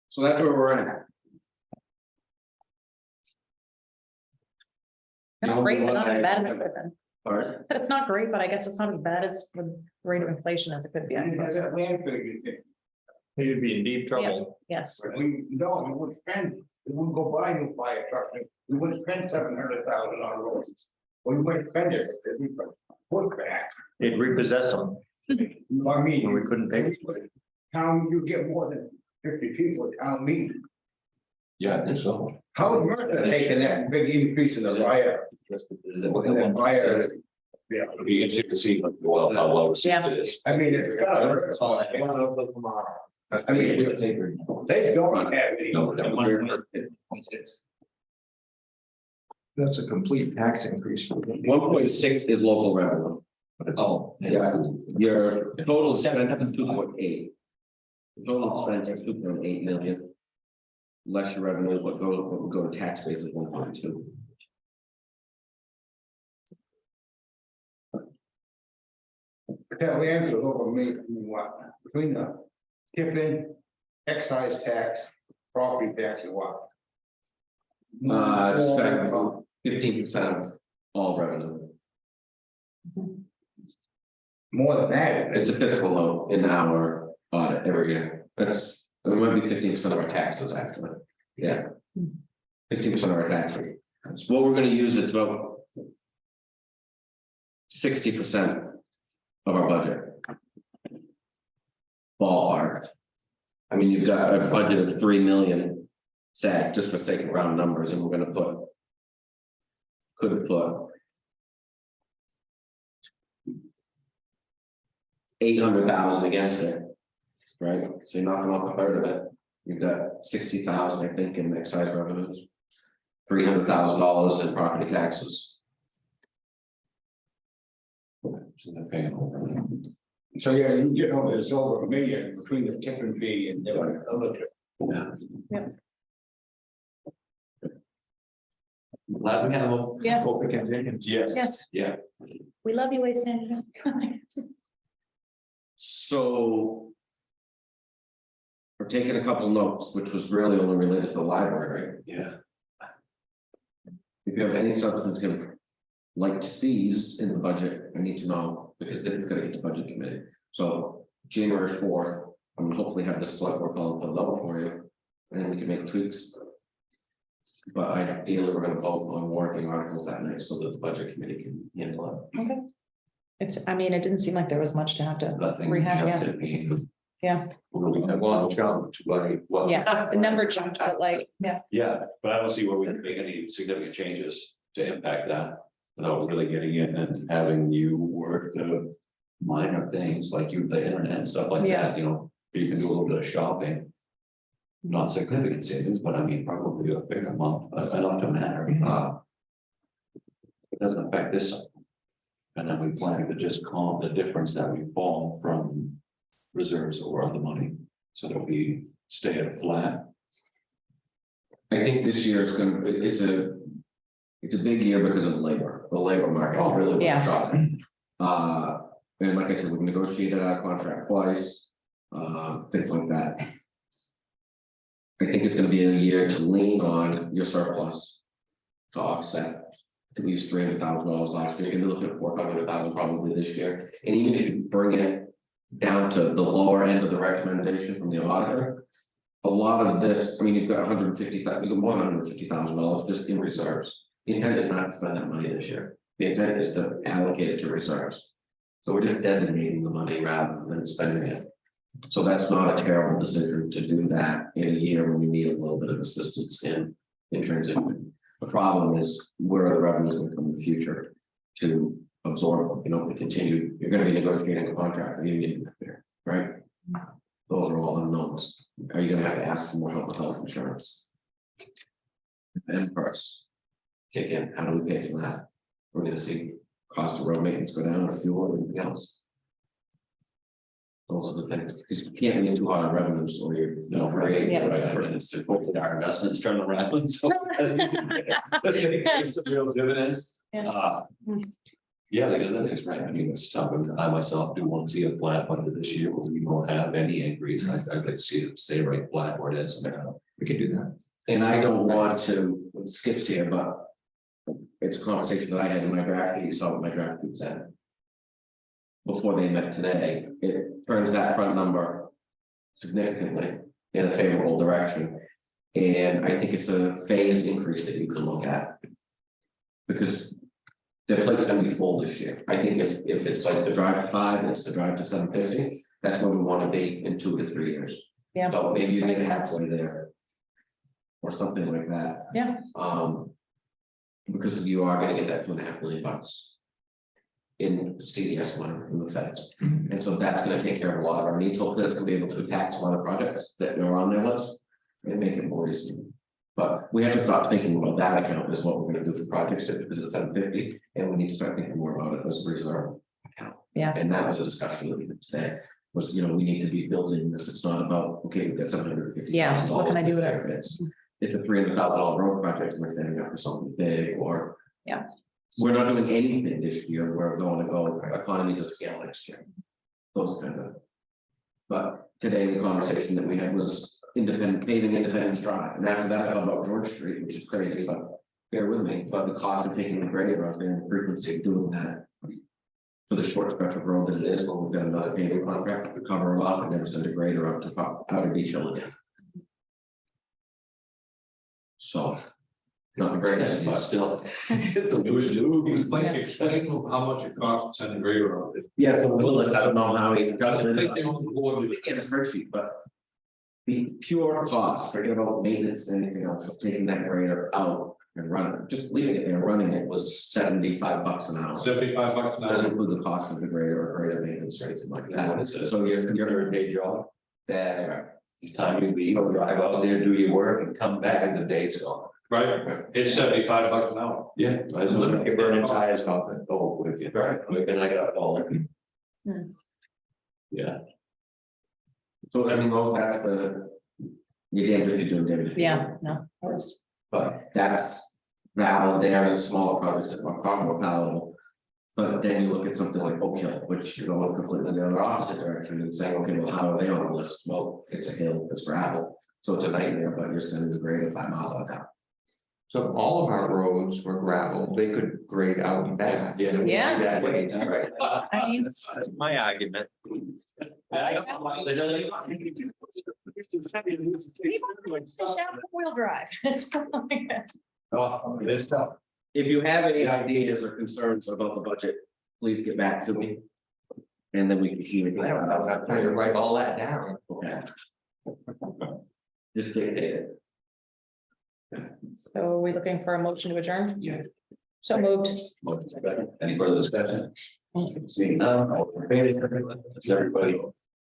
So that's where we're at. Not great, but not as bad as it could have been. All right. So it's not great, but I guess it's not as bad as the rate of inflation as it could be. I suppose. You'd be in deep trouble. Yes. We wouldn't spend, we wouldn't go buy a new fire truck, we wouldn't spend $700,000 on roads. We wouldn't spend it, we put back. They'd repossess them I when mean, we couldn't pay for it. town, you get more than 50 people at town meeting. Yeah, I think so. How's Mercer taking that big increase in the fire? In the fire It'll be interesting to see how well received Yeah. it is. I mean, it's gotta hurt. I mean, they don't have any. No, no. That's a complete tax increase. 1.6 is local revenue. Oh, Yeah, your total expense is 2.8. The total expense is 2.8 million. Less your revenue is what would go to tax base is 1.2. Tell the answer over me, what, between the tipping, excise tax, property tax and what? It's 15% of all revenue. More than that. It's a fiscal load in our audit every year. That's, it might be 15% of our taxes actually. Yeah. 15% of our taxes. What we're gonna use is about 60% of our budget. Ballpark. I mean, you've got a budget of 3 million, say, just for sake of round numbers, and we're gonna put. Could have put. 800,000 against it. Right, so you're knocking off a third of it. You've got 60,000, I think, in excise revenues. $300,000 in property taxes. So they're paying over. So yeah, you know, there's over $1 million between the tipping fee and the other. Yeah. Glad we have a. Yes. Open contingency. Yes. Yes, Yeah. we love you, Waste Management. So. We're taking a couple notes, which was really only related to the library. Yeah. If you have any substantive like to sees in the budget, I need to know, because this is gonna get to budget committee. So January 4th, I'm gonna hopefully have this select board call for the level for you, and then we can make tweaks. But ideally, we're gonna vote on warranting articles that night so that the budget committee can handle it. Okay. It's, I mean, it didn't seem like there was much to have to Nothing rehash, jumped yeah, at me. yeah, We have one jumped, like, well. yeah, the number jumped, but like, yeah. Yeah, but I don't see where we can make any significant changes to impact that. Without really getting in and having you work the minor things like the internet and stuff like Yeah. that, you know, you can do a little bit of shopping. Not significant savings, but I mean, probably a bigger month, but I don't matter. It doesn't affect this. And then we plan to just comp the difference that we fall from reserves or other money, so that we stay at a flat. I think this year is gonna, it's a big year because of labor. The labor market is really Yeah. shot. And like I said, we've negotiated our contract twice, things like that. I think it's gonna be a year to lean on your surplus to offset. I think we used $300,000 last year. You're gonna be looking at $400,000 probably this year. And even if you bring it down to the lower end of the recommendation from the auditor, a lot of this, I mean, you've got $150,000, you got $150,000 just in reserves. The intent is not to spend that money this year. The intent is to allocate it to reserves. So we're just designating the money rather than spending it. So that's not a terrible decision to do that in a year when we need a little bit of assistance in transition. The problem is where are the revenues going to come in the future to absorb, you know, to continue, you're gonna be negotiating a contract, with the union there, right? Those are all unknowns. Are you gonna have to ask for more help with health insurance? And first, kick in, how do we pay for that? We're gonna see cost of road maintenance go down, or fuel, or anything else. Those are the things, because you can't be too high on revenues, or you're, you know, create. Yeah. Hopefully our investments turn around, so. Some real dividends. Yeah. Yeah, because that is right. I mean, it's tough. I myself do want to see a flat budget this year where we won't have any increase. I'd like to see it stay right flat where it is. We could do that. And I don't want to, skips here, but it's a conversation that I had in my draft, you saw what my draft said. Before they met today, it turns that front number significantly in a favorable direction. And I think it's a phased increase that you can look at. Because the plate's gonna be full this year. I think if it's like the drive to 5 and it's the drive to 750, that's where we want to be in 2 to 3 years. Yeah. So maybe you That get makes sense. halfway there. Or something like that. Yeah. Because you are gonna get that $2.5 million. in CDS money from the feds. And so that's gonna take care of a lot of our needs. Hopefully that's gonna be able to tax a lot of projects that are on their list and make it more easy. But we have to stop thinking about that account as what we're gonna do for projects, because it's $750, and we need to start thinking more about it as a reserve account. Yeah. And that was a discussion that we had today, was, you know, we need to be building this. It's not about, okay, we got $750,000. Yeah, what can I do with it? It's a $300,000 road project, we're setting up for something big, or. Yeah. We're not doing anything this year, we're going to go economies of scale next year. Those kind of. But today, the conversation that we had was paving Independence Drive, and after that, I thought about George Street, which is crazy, but bear with me, but the cost of taking the grader out there and the frequency of doing that. For the short stretch of road that it is, when we've got another paving contract to cover it up and never send a grader up to Powder Beach Hill again. So. Not the greatest, but Still. Explain how much it costs to send a grader out. yeah, so Willis, I don't know how he's I calculated think it. they on the board with We get a spreadsheet, but. The pure cost, forget about maintenance and anything else, of taking that grader out and running, just leaving it there, running it was $75 an hour. $75 an Doesn't hour. include the cost of the grader or grader maintenance or anything like What is that. it? So you're, Your day job, that's right. the time you leave, drive out there, do your work and come back and the day's gone. Right, it's $75 an hour. Yeah. I look at burning tires off and go with you. Right. And I got all. Hmm. Yeah. So I mean, that's the. You damned if you do, damned if you don't. Yeah, no, that's, But that's, that there is smaller projects that are far more palatable. But then you look at something like Oak Hill, which you go in completely the other opposite direction and say, okay, well, how are they on the list? Well, it's a hill, it's gravel, so it's a nightmare, but you're sending the grade of 5 miles on down. So all of our roads were gravel, they could grade out and back. Yeah. That way, right. I mean, That's my argument. wheel drive. It's Oh, it is tough. If you have any ideas or concerns about the budget, please get back to me. And then we can see. I don't know, I'm trying to write all that down. Okay. Just dictate it. So are we looking for a motion to adjourn? Yeah. So moved. Any further discussion? Seeing none, all in favor, it's everybody.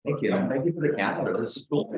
Thank you for the calendar, this is cool.